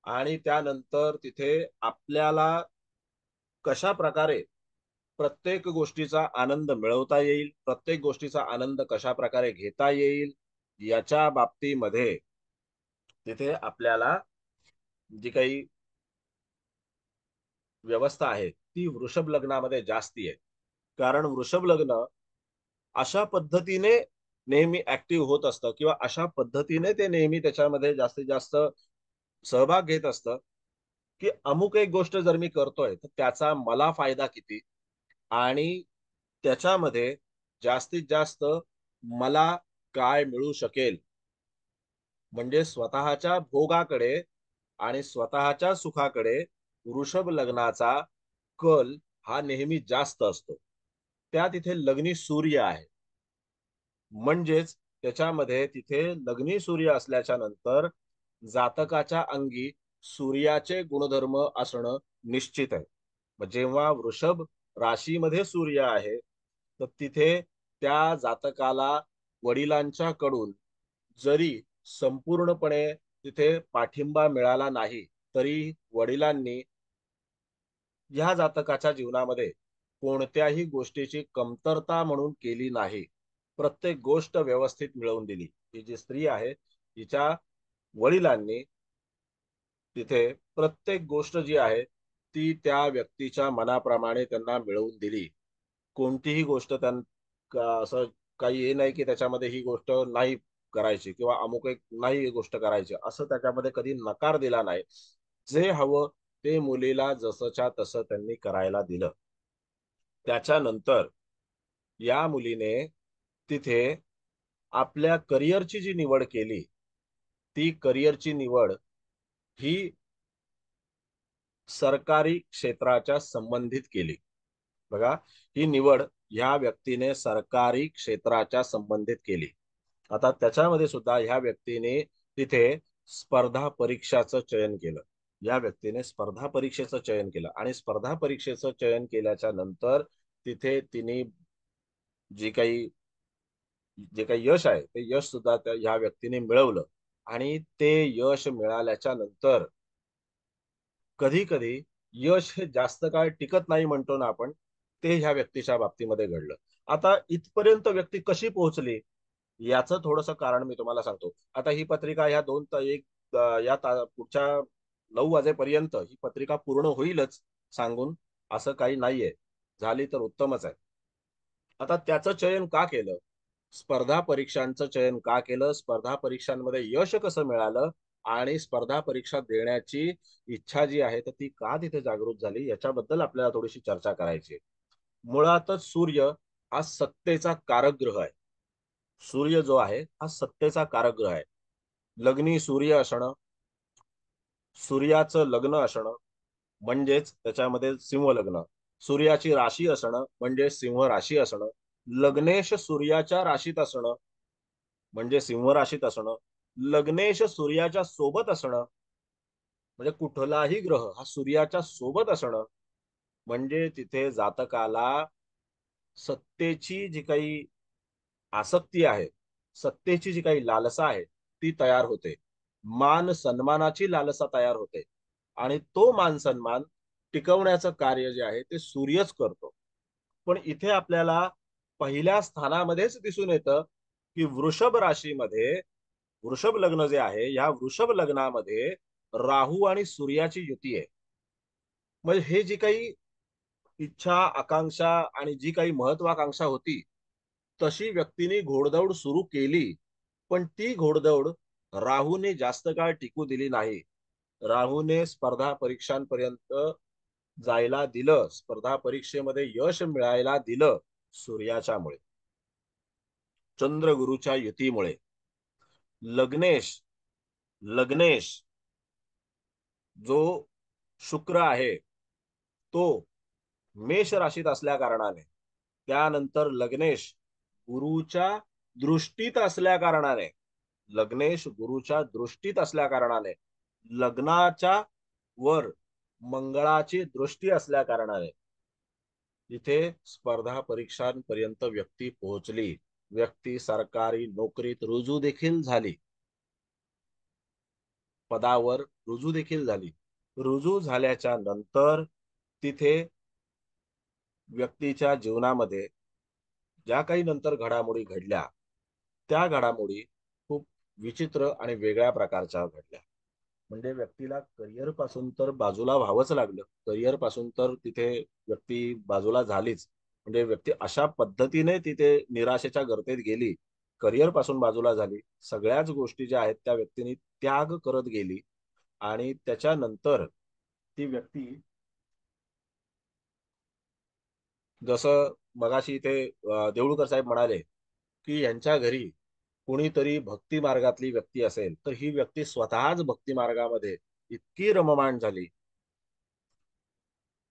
आणि त्यानंतर तिथे आपल्याला कशा प्रकारे प्रत्येक गोष्टीचा आनंद मिळवता येईल, प्रत्येक गोष्टीचा आनंद कशा प्रकारे घेता येईल याच्या बाबतीमध्ये तिथे आपल्याला जी काही व्यवस्था आहे ती वृषभ लग्नामध्ये जास्ती आहे. कारण वृषभ लग्न अशा पद्धतीने नेहमी ऍक्टिव्ह होत असतं किंवा अशा पद्धतीने ते नेहमी त्याच्यामध्ये जास्तीत जास्त सहभाग घेत असतं की अमुक एक गोष्ट जर मी करतोय तर त्याचा मला फायदा किती आणि त्याच्यामध्ये जास्तीत जास्त मला काय मिळू शकेल. म्हणजे स्वतःच्या भोगाकडे आणि स्वतःच्या सुखाकडे वृषभ लग्नाचा कल हा नेहमी जास्त असतो. त्या तिथे लग्नी सूर्य आहे, म्हणजेच त्याच्यामध्ये तिथे लग्नी सूर्य असल्याच्या नंतर जातकाच्या अंगी सूर्याचे गुणधर्म असणं निश्चित आहे. जेव्हा वृषभ राशीमध्ये सूर्य आहे तर तिथे त्या जातकाला वडिलांच्या कडून जरी संपूर्णपणे तिथे पाठिंबा मिळाला नाही तरी वडिलांनी या जातकाच्या जीवनामध्ये कोणत्याही गोष्टीची कमतरता म्हणून केली नाही. प्रत्येक गोष्ट व्यवस्थित मिळवून दिली. ही जी स्त्री आहे तिच्या वडिलांनी तिथे प्रत्येक गोष्ट जी आहे ती त्या व्यक्तीच्या मनाप्रमाणे त्यांना मिळवून दिली. कोणतीही गोष्ट असं काही हे नाही की त्याच्यामध्ये ही गोष्ट नाही करायची किंवा अमुक एक नाही गोष्ट करायची असं त्याच्यामध्ये कधी नकार दिला नाही. जे हवं ते मुलीला जसंच्या तसं त्यांनी करायला दिलं. त्याच्यानंतर या मुलीने तिथे आपल्या करिअरची जी निवड केली ती करिअरची निवड ही सरकारी क्षेत्राच्या संबंधित केली. बघा, ही निवड ह्या व्यक्तीने सरकारी क्षेत्राच्या संबंधित केली. आता त्याच्यामध्ये सुद्धा ह्या व्यक्तीने तिथे स्पर्धा परीक्षाचं चयन केलं. या व्यक्तीने स्पर्धा परीक्षेचं चयन केलं आणि स्पर्धा परीक्षेचं चयन केल्याच्या नंतर तिथे तिने जे काही यश आहे ते यश सुद्धा ह्या व्यक्तीने मिळवलं आणि ते यश मिळाल्याच्या नंतर कधी कधी यश हे जास्त काळ टिकत नाही म्हणतो ना आपण, ते ह्या व्यक्तीच्या बाबतीमध्ये घडलं. आता इथपर्यंत व्यक्ती कशी पोहोचली याचं थोडंसं कारण मी तुम्हाला सांगतो. आता ही पत्रिका ह्या पुढच्या 9 वाजेपर्यंत ही पत्रिका पूर्ण होईलच सांगून असं काही नाहीये. झाली तर उत्तमच आहे. आता त्याचं चयन का केलं, स्पर्धा परीक्षांचं चयन का केलं, स्पर्धा परीक्षांमध्ये यश कसं मिळालं आणि स्पर्धा परीक्षा देण्याची इच्छा जी आहे तर ती का तिथे जागृत झाली याच्याबद्दल आपल्याला थोडीशी चर्चा करायची. मुळातच सूर्य हा सत्तेचा कारक ग्रह आहे. सूर्य जो आहे हा सत्तेचा कारक ग्रह आहे. लग्नी सूर्य असणं, सूर्याचं लग्न असणं म्हणजेच त्याच्यामध्ये सिंह लग्न, सूर्याची राशी असणं म्हणजे सिंह राशी असणं, लग्नेश सूर्याच्या राशीत असणं म्हणजे सिंह राशीत असणं, लग्नेश सूर्याच्या सोबत असणं, म्हणजे कुठलाही ग्रह हा सूर्याच्या सोबत असणं, म्हणजे तिथे जातकाला सत्तेची जी काही आसक्ती आहे, सत्तेची जी काही लालसा आहे ती तयार होते, मान सन्मानाची लालसा तयार होते, आणि तो मान सन्मान टिकवण्याचं कार्य जे आहे ते सूर्यच करतो. पण इथे आपल्याला पहिल्या स्थानामध्येच दिसून येतं की वृषभ राशीमध्ये, वृषभ लग्न जे आहे या वृषभ लग्नामध्ये राहू आणि सूर्याची युती आहे. म्हणजे हे जी काही इच्छा, आकांक्षा आणि जी काही महत्वाकांक्षा होती, तशी व्यक्तीने घोडदौड सुरू केली, पण ती घोडदौड राहूने जास्त काळ टिकू दिली नाही. राहूने स्पर्धा परीक्षांपर्यंत जायला दिलं, स्पर्धा परीक्षेमध्ये यश मिळायला दिलं सूर्याच्यामुळे, चंद्रगुरूच्या युतीमुळे. लग्नेश लग्नेश जो शुक्र आहे तो मेष राशीत असल्या कारणाने, त्यानंतर लग्नेश गुरुच्या दृष्टीत असल्या कारणाने, लग्नेश गुरुच्या दृष्टीत असल्या कारणाने, लग्नाच्या वर मंगळाची दृष्टी असल्या कारणाने तिथे स्पर्धा परीक्षांपर्यंत व्यक्ती पोहोचली, व्यक्ती सरकारी नोकरीत रुजू देखील झाली, पदावर रुजू देखील झाली. रुजू झाल्याच्या नंतर तिथे व्यक्तीच्या जीवनामध्ये ज्या काही नंतर घडामोडी घडल्या, त्या घडामोडी खूप विचित्र आणि वेगळ्या प्रकारच्या घडल्या. म्हणजे व्यक्तीला करिअर पासून तर बाजूला व्हावंच लागलं, करिअर पासून तर तिथे व्यक्ती बाजूला झालीच. म्हणजे व्यक्ती अशा पद्धतीने तिथे निराशेच्या गर्तेत गेली, करिअर पासून बाजूला झाली, सगळ्याच गोष्टी ज्या आहेत त्या व्यक्तीने त्याग करत गेली. आणि त्याच्यानंतर ती व्यक्ती, जसं मगाशी इथे देऊळकर साहेब म्हणाले की यांच्या घरी कोणीतरी भक्ती मार्गातली व्यक्ती असेल, तर ही व्यक्ती स्वतःच भक्ती मार्गामध्ये इतकी रममाण झाली,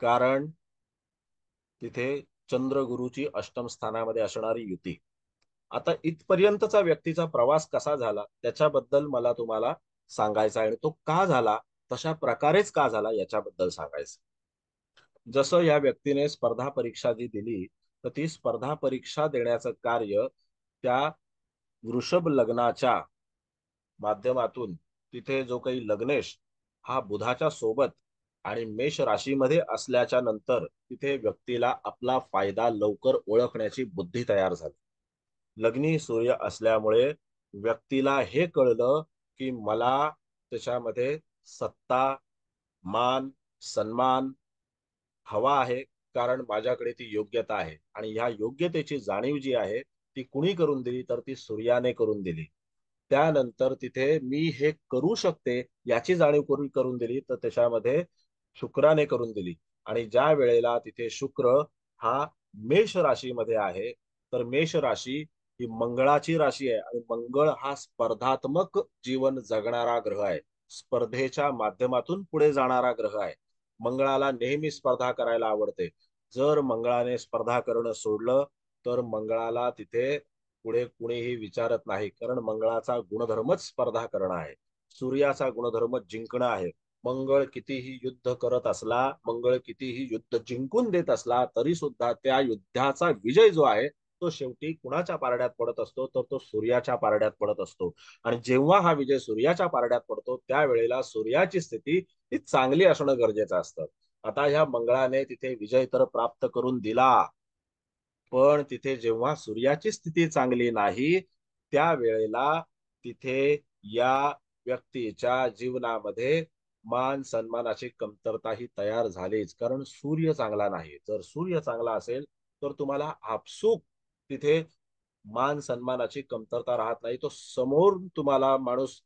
कारण तिथे चंद्रगुरूची अष्टम स्थानामध्ये असणारी युती. आता इथपर्यंतचा व्यक्तीचा प्रवास कसा झाला त्याच्याबद्दल मला तुम्हाला सांगायचं आहे, आणि तो का झाला, तशा प्रकारेच का झाला याच्याबद्दल सांगायचं. जसं या व्यक्तीने स्पर्धा परीक्षा जी दिली, तर ती स्पर्धा परीक्षा देण्याचं कार्य त्या वृषभ लग्नाच्या माध्यमातून तिथे जो काही लग्नेश हा बुधाच्या सोबत आणि मेष राशीमध्ये असल्याच्या नंतर तिथे व्यक्तीला आपला फायदा लवकर ओळखण्याची बुद्धी तयार झाली. लग्नी सूर्य असल्यामुळे व्यक्तीला हे कळलं की मला त्याच्यामध्ये सत्ता, मान, सन्मान हवा आहे, कारण माझ्याकडे ती योग्यता आहे, आणि ह्या योग्यतेची जाणीव जी आहे ती कुणी करून दिली, तर ती सूर्याने करून दिली. त्यानंतर तिथे मी हे करू शकते याची जाणीव करून दिली, तर त्याच्यामध्ये शुक्राने करून दिली. आणि ज्या वेळेला तिथे शुक्र हा मेष राशीमध्ये आहे, तर मेष राशी ही मंगळाची राशी आहे, आणि मंगळ हा स्पर्धात्मक जीवन जगणारा ग्रह आहे, स्पर्धेच्या माध्यमातून पुढे जाणारा ग्रह आहे. मंगळाला नेहमी स्पर्धा करायला आवडते. जर मंगळाने स्पर्धा करणं सोडलं तर मंगळाला तिथे पुढे कुणीही विचारत नाही, कारण मंगळाचा गुणधर्मच स्पर्धा करणं आहे, सूर्याचा गुणधर्म जिंकणं आहे. मंगळ कितीही युद्ध करत असला, मंगळ कितीही युद्ध जिंकून देत असला, तरी सुद्धा त्या युद्धाचा विजय जो आहे तो शेवटी कुणाच्या पारड्यात पडत असतो, तर तो सूर्याच्या पारड्यात पडत असतो. आणि जेव्हा हा विजय सूर्याच्या पारड्यात पडतो त्यावेळेला सूर्याची स्थिती ही चांगली असणं गरजेचं असतं. आता ह्या मंगळाने तिथे विजय तर प्राप्त करून दिला, पण तिथे जेव्हा सूर्याची स्थिती चांगली नाही त्यावेळेला तिथे या व्यक्तीच्या जीवनामध्ये मान सन्मानाची कमतरता ही तयार झालीच, कारण सूर्य चांगला नाही. जर सूर्य चांगला असेल तर तुम्हाला आपसूक तिथे मान सन्मानाची कमतरता राहत नाही, तो समोर तुम्हाला माणूस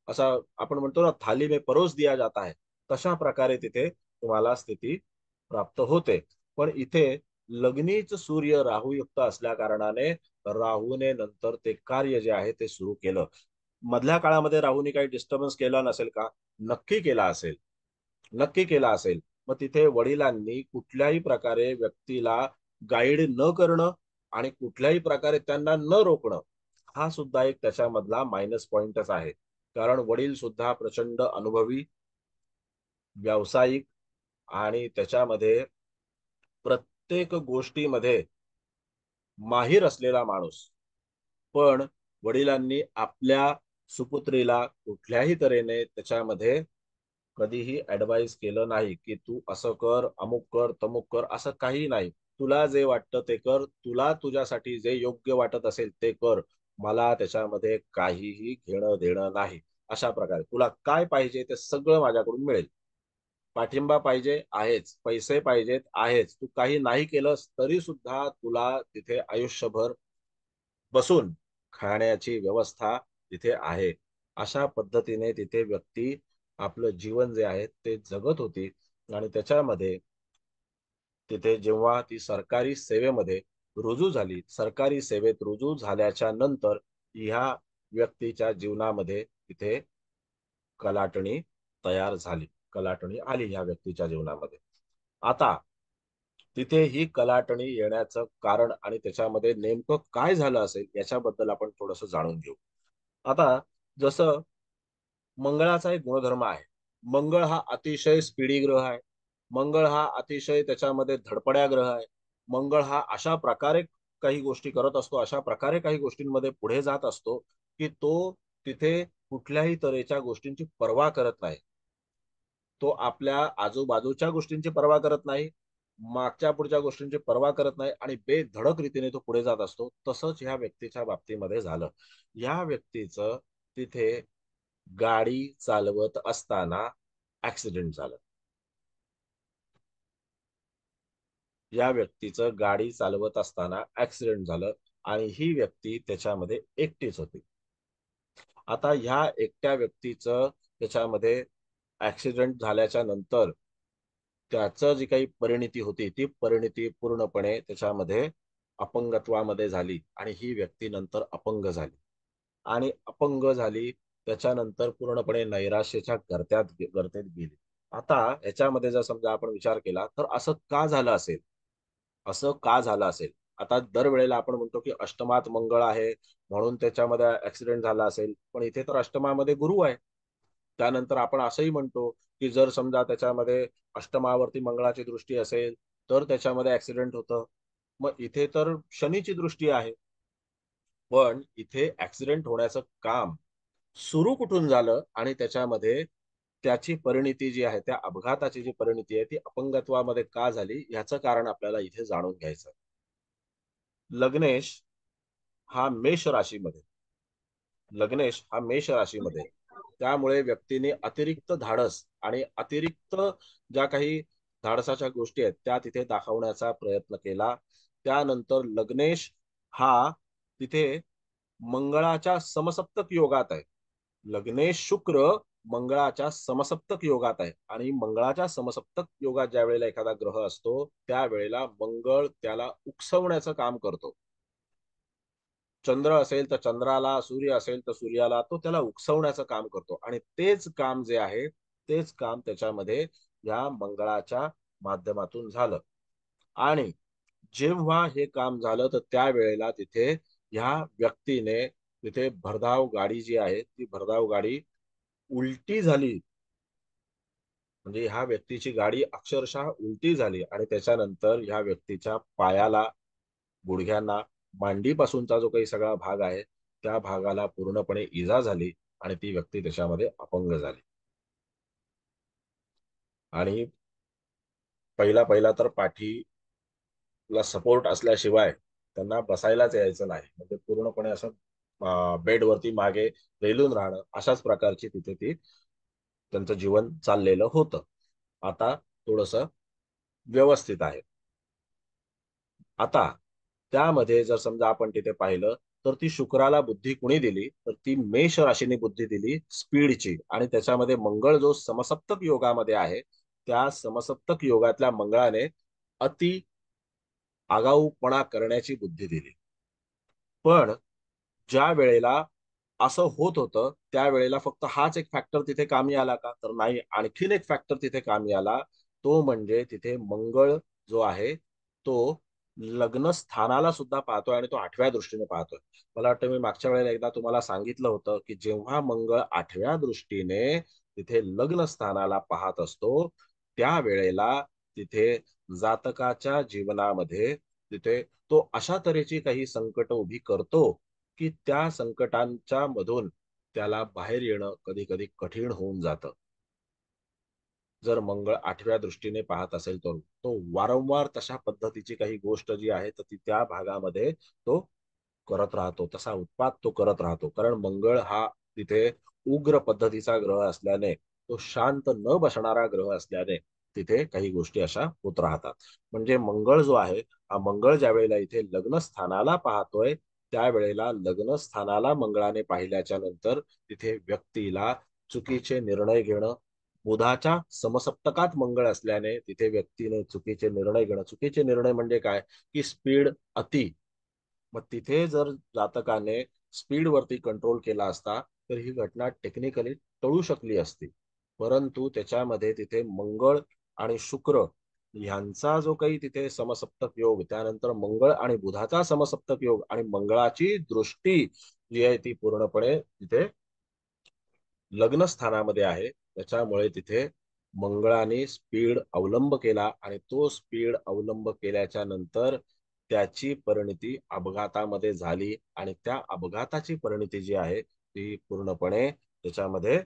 असा, आपण म्हणतो ना थाली में परोस दिया जाता है, तशा प्रकारे तिथे तुम्हाला स्थिती प्राप्त होते. पण इथे लग्नीच सूर्य राहूयुक्त असल्या कारणाने राहूने नंतर ते कार्य जे आहे ते सुरू केलं. मधल्या काळामध्ये राहूने काही डिस्टर्बन्स केला नसेल का? नक्की केला असेल, नक्की केला असेल. मग तिथे वडिलांनी कुठल्याही प्रकारे व्यक्तीला गाईड न करणं आणि कुठल्याही प्रकारे त्यांना न रोखणं, हा सुद्धा एक त्याच्यामधला मायनस पॉइंटच आहे. कारण वडील सुद्धा प्रचंड अनुभवी, व्यावसायिक आणि त्याच्यामध्ये प्रत्येक गोष्टीमध्ये माहीर असलेला माणूस. पण वडिलांनी आपल्या सुपुत्रीला कुठल्याही तऱ्हेने त्याच्यामध्ये कधीही ऍडवाइस केलं नाही की तू असं कर, अमुक कर, तमुक कर, असं काही नाही. तुला जे वाटतं ते कर, तुला तुझ्यासाठी जे योग्य वाटत असेल ते कर, मला त्याच्यामध्ये काहीही घेणं देणं नाही. अशा प्रकारे तुला काय पाहिजे ते सगळं माझ्याकडून मिळेल. पाठिंबा पाहिजे आहेच, पैसे पाहिजेत आहेच, तू काही नाही केलंस तरी सुद्धा तुला तिथे आयुष्यभर बसून खाण्याची व्यवस्था तिथे आहे. अशा पद्धतीने तिथे व्यक्ती आपलं जीवन जे आहे ते जगत होती. आणि त्याच्यामध्ये तिथे जेव्हा ती सरकारी सेवेमध्ये रुजू झाली, सरकारी सेवेत रुजू झाल्याच्या नंतर ह्या व्यक्तीच्या जीवनामध्ये तिथे कलाटणी तयार झाली, कलाटणी आली ह्या व्यक्तीच्या जीवनामध्ये. आता तिथे ही कलाटणी येण्याचं कारण आणि त्याच्यामध्ये नेमकं काय झालं असेल याच्याबद्दल आपण थोडंसं जाणून घेऊ. आता जसं मंगळाचा एक गुणधर्म आहे, मंगळ हा अतिशय स्पीडी ग्रह आहे, मंगळ हा अतिशय त्याच्यामध्ये धडपड्या ग्रह आहे, मंगळ हा अशा प्रकारे काही गोष्टी करत असतो, अशा प्रकारे काही गोष्टींमध्ये पुढे जात असतो की तो तिथे कुठल्याही तऱ्हेच्या गोष्टींची पर्वा करत नाही. तो आपल्या आजूबाजूच्या गोष्टींची पर्वा करत नाही, मागच्या पुढच्या गोष्टींची पर्वा करत नाही आणि बेधडक रीतीने तो पुढे जात असतो. तसंच ह्या व्यक्तीच्या बाबतीमध्ये झालं. या व्यक्तीचं तिथे गाडी चालवत असताना ऍक्सिडेंट झालं. या व्यक्तीचं गाडी चालवत असताना ऍक्सिडेंट झालं आणि ही व्यक्ती त्याच्यामध्ये एकटीच होती. आता ह्या एकट्या व्यक्तीचं त्याच्यामध्ये ऍक्सिडेंट झाल्याच्या नंतर त्याचं जी काही परिणिती होती ती परिणिती पूर्णपणे त्याच्यामध्ये अपंगत्वामध्ये झाली आणि ही व्यक्ती नंतर अपंग झाली. आणि अपंग झाली त्याच्यानंतर पूर्णपणे नैराश्याच्या गर्तेत गेली. आता ह्याच्यामध्ये जर समजा आपण विचार केला तर असं का झालं असेल, असं का झालं असेल. आता दरवेळेला आपण म्हणतो की अष्टमात मंगळ आहे म्हणून त्याच्यामध्ये ऍक्सिडेंट झाला असेल, पण इथे तर अष्टमामध्ये गुरु आहे. त्यानंतर आपण असंही म्हणतो की जर समजा त्याच्यामध्ये अष्टमावरती मंगळाची दृष्टी असेल तर त्याच्यामध्ये ऍक्सिडेंट होतं. मग इथे तर शनीची दृष्टी आहे. पण इथे ऍक्सिडेंट होण्याचं काम सुरू कुठून झालं आणि त्याच्यामध्ये त्याची परिणिती जी आहे, त्या अपघाताची जी परिणिती आहे ती अपंगत्वामध्ये का झाली याचं कारण आपल्याला इथे जाणून घ्यायचं. लग्नेश हा मेष राशीमध्ये, लग्नेश हा मेष राशीमध्ये, त्यामुळे व्यक्तीने अतिरिक्त धाडस आणि अतिरिक्त ज्या काही धाडसाच्या गोष्टी आहेत त्या तिथे दाखवण्याचा प्रयत्न केला. त्यानंतर लग्नेश हा तिथे मंगळाच्या समसप्तक योगात आहे. लग्नेश शुक्र मंगळाच्या समसप्तक योगात आहे आणि मंगळाच्या समसप्तक योगात ज्या वेळेला एखादा ग्रह असतो त्यावेळेला मंगळ त्याला उकसवण्याचं काम करतो. चंद्र असेल तर चंद्राला, सूर्य असेल तर सूर्याला तो त्याला उकसवण्याचं काम करतो आणि तेच काम जे आहे तेच काम त्याच्यामध्ये या मंगळाच्या माध्यमातून झालं. आणि जेव्हा हे काम झालं तर त्यावेळेला तिथे ह्या व्यक्तीने तिथे भरधाव गाडी जी आहे ती भरधाव गाडी उलटी झाली. म्हणजे ह्या व्यक्तीची गाडी अक्षरशः उलटी झाली आणि त्याच्यानंतर ह्या व्यक्तीच्या पायाला, गुडघ्यांना, मांडीपासूनचा जो काही सगळा भाग आहे त्या भागाला पूर्णपणे इजा झाली आणि ती व्यक्ती त्याच्यामध्ये अपंग झाली. आणि पहिला पहिला तर पाठीला सपोर्ट असल्याशिवाय त्यांना बसायलाच यायचं नाही. म्हणजे पूर्णपणे असं बेडवरती मागे रेलून राहणं अशाच प्रकारची तिथे ती त्यांचं जीवन चाललेलं होतं. आता थोडस व्यवस्थित आहे. आता त्यामध्ये जर समजा आपण तिथे पाहिलं तर ती शुक्राला बुद्धी कुणी दिली तर ती मेष राशीने बुद्धी दिली स्पीडची. आणि त्याच्यामध्ये मंगळ जो समसप्तक योगामध्ये आहे त्या समसप्तक योगातल्या मंगळाने अति आगाऊपणा करण्याची बुद्धी दिली. पण ज्या वेळेला असं होत होतं त्यावेळेला फक्त हाच एक फॅक्टर तिथे कामी आला का तर नाही, आणखीन एक फॅक्टर तिथे कामी आला. तो म्हणजे तिथे मंगळ जो आहे तो लग्न स्थानाला सुद्धा पाहतोय आणि तो 8व्या दृष्टीने पाहतोय. मला वाटतं मी मागच्या वेळेला एकदा तुम्हाला सांगितलं होतं की जेव्हा मंगळ 8व्या दृष्टीने तिथे लग्न स्थानाला पाहत असतो, त्या वेळेला तिथे जातकाच्या जीवनामध्ये तिथे तो अशा तऱ्हेची काही संकट उभी करतो की त्या संकटांच्या मधून त्याला बाहेर येणं कधी कधी कठीण होऊन जातं. जर मंगळ 8व्या दृष्टीने पाहत असेल तर तो वारंवार तशा पद्धतीची काही गोष्ट जी आहे तर ती त्या भागामध्ये तो करत राहतो, तसा उत्पात तो करत राहतो. कारण मंगळ हा तिथे उग्र पद्धतीचा ग्रह असल्याने, तो शांत न बसणारा ग्रह असल्याने तिथे काही गोष्टी अशा होत राहतात. म्हणजे मंगळ जो आहे, हा मंगळ ज्या वेळेला इथे लग्न स्थानाला पाहतोय, त्यावेळेला लग्न स्थानाला मंगळाने पाहिल्याच्या नंतर तिथे व्यक्तीला चुकीचे निर्णय घेणं, बुधाच्या समसप्तकात मंगळ असल्याने तिथे व्यक्तीने चुकीचे निर्णय घेणं, चुकीचे निर्णय म्हणजे काय की स्पीड अति. मग तिथे जर जातकाने स्पीड वरती कंट्रोल केला असता तर ही घटना टेक्निकली टळू शकली असती. परंतु त्याच्यामध्ये तिथे मंगळ आणि शुक्र ह्यांचा जो काही तिथे समसप्तक योग, त्यानंतर मंगळ आणि बुधाचा समसप्तक योग आणि मंगळाची दृष्टी जी आहे ती पूर्णपणे तिथे लग्न स्थानामध्ये आहे. त्याच्यामुळे तिथे मंगळाने स्पीड अवलंब केला आणि तो स्पीड अवलंब केल्याच्या नंतर त्याची परिणती अपघातामध्ये झाली आणि त्या अपघाताची परिणती जी आहे ती पूर्णपणे त्याच्यामध्ये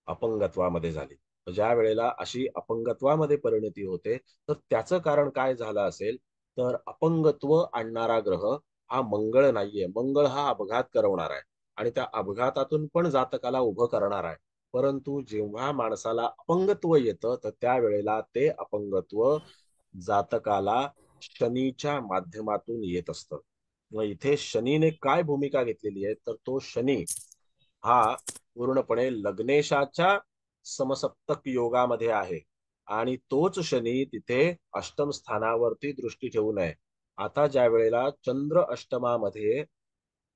अपंगत्वामध्ये झाली. ज्या वेळेला अशी अपंगत्वामध्ये परिणती होते तर त्याचं कारण काय झालं असेल तर अपंगत्व आणणारा ग्रह हा मंगळ नाहीये. मंगळ हा अपघात करवणार आहे आणि त्या अपघातातून पण जातकाला उभं करणार आहे. परंतु जेव्हा माणसाला अपंगत्व येतं तर त्यावेळेला ते अपंगत्व जातकाला शनीच्या माध्यमातून येत असतं. मग इथे शनीने काय भूमिका घेतलेली आहे तर तो शनी हा पूर्णपणे लग्नेशाच्या समसप्तक योगामध्ये आहे आणि तोच शनी तिथे अष्टम स्थानावरती दृष्टी ठेवून आहे. आता ज्या वेळेला चंद्र अष्टमामध्ये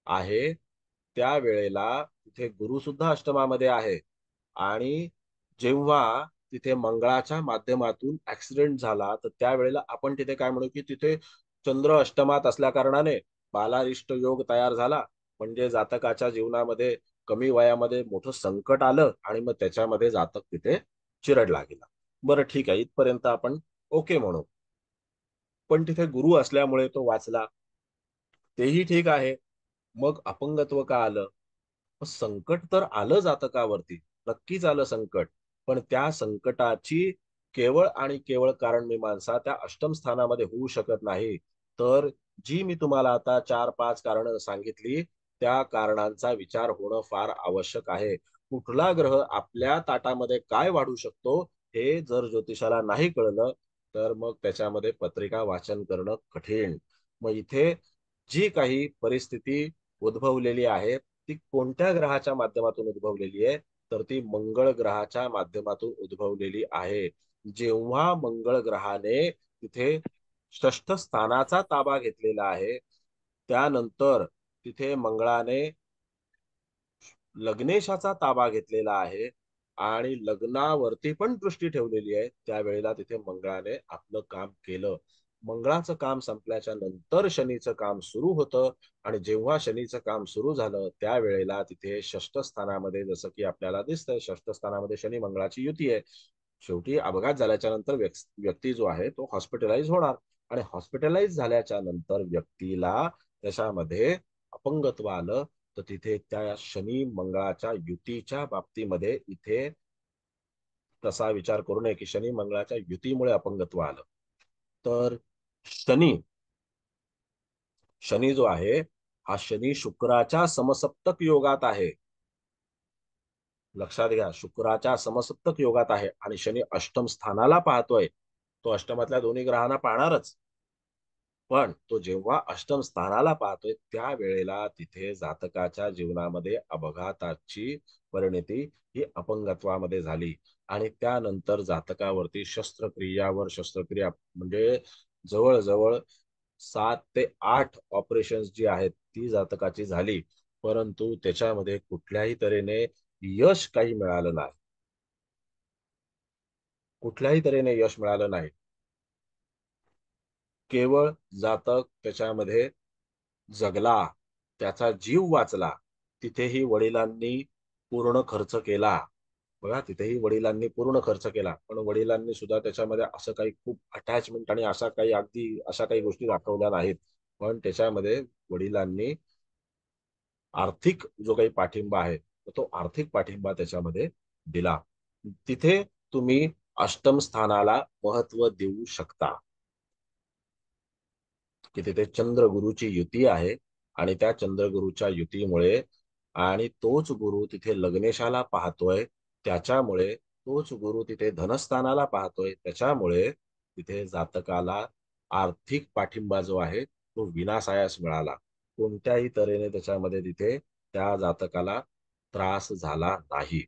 आहे त्या वेळेला तिथे गुरु सुद्धा अष्टमामध्ये आहे आणि जेव्हा तिथे मंगळाच्या माध्यमातून ऍक्सिडेंट झाला तर त्यावेळेला आपण तिथे काय म्हणू की तिथे चंद्र अष्टमात असल्या कारणाने बालारिष्ट योग तयार झाला. म्हणजे जातकाच्या जीवनामध्ये कमी वयामध्ये मोठं संकट आलं आणि मग त्याच्यामध्ये जातक तिथे चिरडला गेला. बरं ठीक आहे, इथपर्यंत आपण ओके म्हणू. पण तिथे गुरु असल्यामुळे तो वाचला, तेही ठीक आहे. मग अपंगत्व का आलं? संकट तर आलं जातकावरती, नक्कीच आलं संकट. पण त्या संकटाची केवळ आणि केवळ कारण मीमांसा त्या अष्टम स्थानामध्ये होऊ शकत नाही. तर जी मी तुम्हाला आता 4-5 कारणं सांगितली, त्या कारणांचा विचार होणं फार आवश्यक आहे. कुठला ग्रह आपल्या ताटामध्ये काय वाढू शकतो, हे जर ज्योतिषाला नाही कळलं, तर मग त्याच्यामध्ये पत्रिका वाचन करणं कठीण. मग इथे जी काही परिस्थिती उद्भवलेली आहे, ती कोणत्या ग्रहाच्या माध्यमातून उद्भवलेली आहे तर ती मंगळ ग्रहाच्या माध्यमातून उद्भवलेली आहे. जेव्हा मंगळ ग्रहाने तिथे षष्ठ स्थानाचा ताबा घेतलेला आहे, त्यानंतर तिथे मंगळाने लग्नेशाचा ताबा घेतलेला आहे आणि लग्नावरती पण दृष्टी ठेवलेली आहे, त्यावेळेला तिथे मंगळाने आपलं काम केलं. मंगळाचं काम संपल्याच्या नंतर शनीचं काम सुरू होतं आणि जेव्हा शनीचं काम सुरू झालं त्यावेळेला तिथे षष्ठ स्थानामध्ये जसं की आपल्याला दिसतंय षष्ठ स्थानामध्ये शनी मंगळाची युती आहे. शेवटी अपघात झाल्याच्या नंतर व्यक्ती जो आहे तो हॉस्पिटलाइज होणार आणि हॉस्पिटलाइज झाल्याच्या नंतर व्यक्तीला त्याच्यामध्ये अपंगत्व आलं तर तिथे त्या शनी मंगळाच्या युतीच्या बाबतीमध्ये इथे तसा विचार करू नये की शनी मंगळाच्या युतीमुळे अपंगत्व आलं. तर शनी शनी जो आहे हा शनी शुक्राच्या समसप्तक योगात आहे. लक्षात घ्या, शुक्राच्या समसप्तक योगात आहे आणि शनी अष्टम स्थानाला पाहतोय. तो अष्टमातल्या दोन्ही ग्रहांना पाहणारच, पण तो जेव्हा अष्टम स्थानाला पाहतोय त्या वेळेला तिथे जातकाच्या जीवनामध्ये अपघाताची परिणती ही अपंगत्वामध्ये झाली आणि त्यानंतर जातकावरती शस्त्रक्रिया म्हणजे जवळजवळ 7 ते 8 ऑपरेशन्स जी आहेत ती जातकाची झाली. परंतु त्याच्यामध्ये कुठल्याही तऱ्हेने यश काही मिळालं नाही. कुठल्याही तऱ्हेने यश मिळालं नाही. केवळ जातक त्याच्यामध्ये जगला, त्याचा जीव वाचला, तिथेही वडिलांनी पूर्ण खर्च केला. बघा, तिथेही वडिलांनी पूर्ण खर्च केला, पण वडिलांनी सुद्धा त्याच्यामध्ये असं काही खूप अटॅचमेंट आणि अशा काही गोष्टी दाखवल्या नाहीत. पण त्याच्यामध्ये वडिलांनी आर्थिक जो काही पाठिंबा आहे तो आर्थिक पाठिंबा त्याच्यामध्ये दिला. तिथे तुम्ही अष्टम स्थानाला महत्व देऊ शकता, की तिथे चंद्रगुरुची युती आहे आणि त्या चंद्रगुरुच्या युतीमुळे आणि तोच गुरु तिथे लग्नेशाला पाहतोय, त्याच्यामुळे तोच गुरु तिथे धनस्थानाला पाहतोय, त्याच्यामुळे तिथे जातकाला आर्थिक पाठिंबा जो आहे तो विनासायास मिळाला. कोणत्याही तऱ्हेने त्याच्यामध्ये तिथे त्या जातकाला त्रास झाला नाही.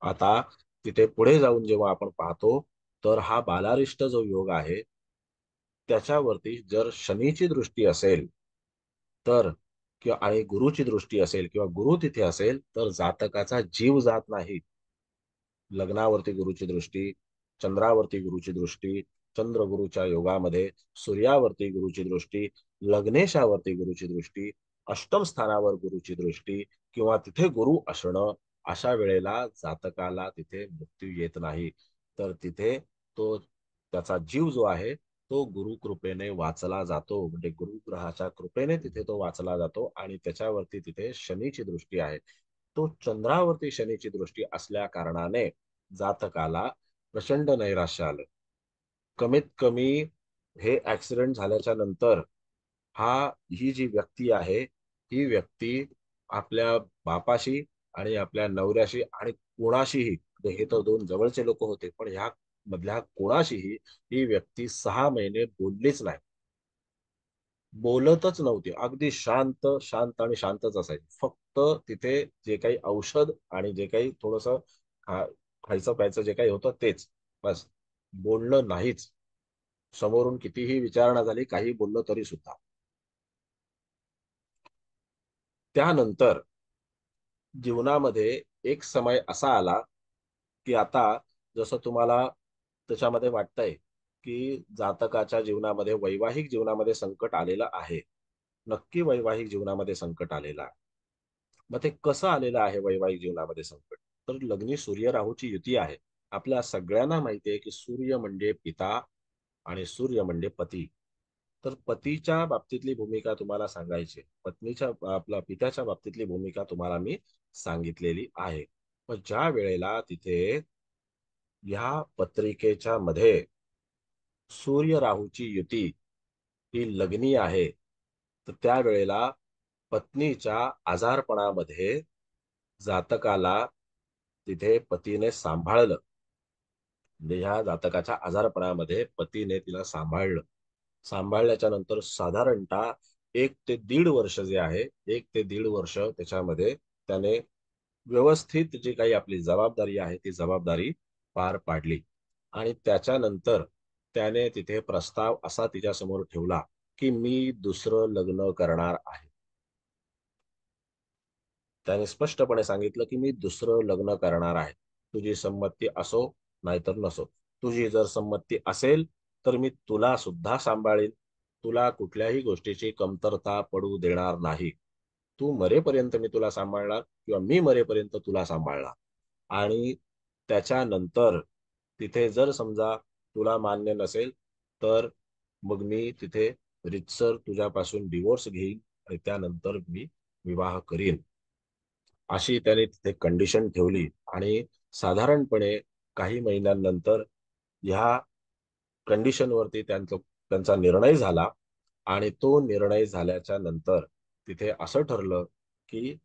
आता तिथे पुढे जाऊन जेव्हा आपण पाहतो तर हा बालारिष्ट जो योग आहे त्याच्यावरती जर शनीची दृष्टी असेल तर किंवा आणि गुरुची दृष्टी असेल किंवा गुरु तिथे असेल तर जातकाचा जीव जात नाही. लग्नावरती गुरुची दृष्टी, चंद्रावरती गुरुची दृष्टी, चंद्रगुरुच्या योगामध्ये सूर्यावरती गुरुची दृष्टी, लग्नेशावरती गुरुची दृष्टी, अष्टम स्थानावर गुरुची दृष्टी किंवा तिथे गुरु असणं, अशा वेळेला जातकाला तिथे मृत्यू येत नाही. तर तिथे तो त्याचा जीव जो आहे तो गुरु कृपेने वाचला जातो, म्हणजे गुरुग्रहाच्या कृपेने तिथे तो वाचला जातो आणि त्याच्यावरती तिथे शनीची दृष्टी आहे. तो चंद्रावरती शनीची दृष्टी असल्या कारणाने जातकाला प्रचंड नैराश्य आलं. कमीत कमी हे ऍक्सिडेंट झाल्याच्या नंतर ही जी व्यक्ती आहे ही व्यक्ती आपल्या बापाशी आणि आपल्या नवऱ्याशी आणि कोणाशीही, म्हणजे हे तर दोन जवळचे लोक होते, पण ह्या मधल्या कोणाशीही ही व्यक्ती 6 महिने बोललीच नाही, बोलतच नव्हती. अगदी शांत शांत आणि शांतच असायची. फक्त तिथे जे काही औषध आणि जे काही थोडस खायचं प्यायचं जे काही होतं तेच, बस. बोलणं नाहीच. समोरून कितीही विचारणा झाली, काही बोललं तरी सुद्धा. त्यानंतर जीवनामध्ये एक समय असा आला की आता जसं तुम्हाला त्याच्यामध्ये वाटतंय की जातकाच्या जीवनामध्ये वैवाहिक जीवनामध्ये संकट आलेलं आहे. नक्की वैवाहिक जीवनामध्ये संकट आलेलं आहे. मग ते कसं आलेलं आहे वैवाहिक जीवनामध्ये संकट? तर लग्नी सूर्य राहूची युती आहे. आपल्या सगळ्यांना माहिती आहे की सूर्य म्हणजे पिता आणि सूर्य म्हणजे पती. तर पतीच्या बाबतीतली भूमिका तुम्हाला सांगायची, आपल्या पित्याच्या बाबतीतली भूमिका तुम्हाला मी सांगितलेली आहे. मग ज्या वेळेला तिथे या पत्रिकेच्या मध्ये सूर्य राहूची युती ही लग्नी आहे, तर त्यावेळेला पत्नीच्या आजारपणामध्ये जातकाला तिथे पतीने सांभाळलं. म्हणजे ह्या जातकाच्या आजारपणामध्ये पतीने तिला सांभाळलं. सांभाळल्याच्या नंतर साधारणतः 1 ते 1.5 वर्ष जे आहे, 1 ते 1.5 वर्ष त्याच्यामध्ये त्याने व्यवस्थित जी काही आपली जबाबदारी आहे ती जबाबदारी पार पाडली. आणि त्याच्यानंतर त्याने तिथे प्रस्ताव असा तिच्यासमोर ठेवला की मी दुसरं लग्न करणार आहे. त्याने स्पष्टपणे सांगितलं की मी दुसरं लग्न करणार आहे. तुझी संमती असो नाहीतर नसो. तुझी जर संमती असेल तर मी तुला सुद्धा सांभाळेन. तुला कुठल्याही गोष्टीची कमतरता पडू देणार नाही. तू मरेपर्यंत मी तुला सांभाळणार किंवा मी मरेपर्यंत तुला सांभाळणार. आणि त्याच्यानंतर तिथे जर समजा तुला मान्य नसेल तर मग मी तिथे रीतसर तुझ्यापासून डिवोर्स घेईन आणि त्यानंतर मी विवाह करीन, अशी त्याने तिथे कंडिशन ठेवली. आणि साधारणपणे काही महिन्यांनंतर ह्या कंडिशनवरती त्यांचा निर्णय झाला. आणि तो निर्णय झाल्याच्या नंतर तिथे असं ठरलं की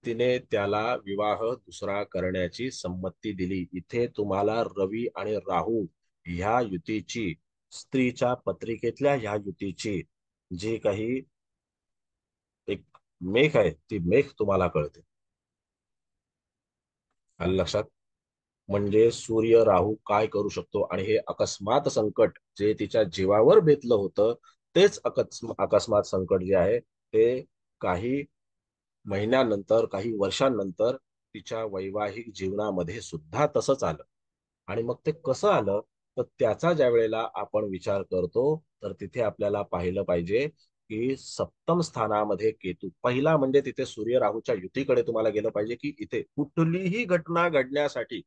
तिने त्याला विवाह दुसरा करण्याची संमती दिली. इथे तुम्हाला रवी आणि राहू ह्या युतीची, स्त्रीच्या पत्रिकेतल्या ह्या युतीची जी काही एक मेख आहे ती मेख तुम्हाला कळते. आलं लक्षात? म्हणजे सूर्य राहू काय करू शकतो आणि हे अकस्मात संकट जे तिच्या जीवावर बेतलं होतं तेच अकस्मात संकट जे आहे ते काही महिन्यानंतर, काही वर्षांनंतर तिच्या वैवाहिक जीवनामध्ये सुद्धा तसंच आलं. आणि मग ते कसं आलं तर त्याचा ज्या वेळेला आपण विचार करतो तर तिथे आपल्याला पाहिलं पाहिजे की सप्तम स्थानामध्ये केतू, पहिला म्हणजे तिथे सूर्य राहूच्या युतीकडे तुम्हाला गेलं पाहिजे की इथे कुठलीही घटना घडण्यासाठी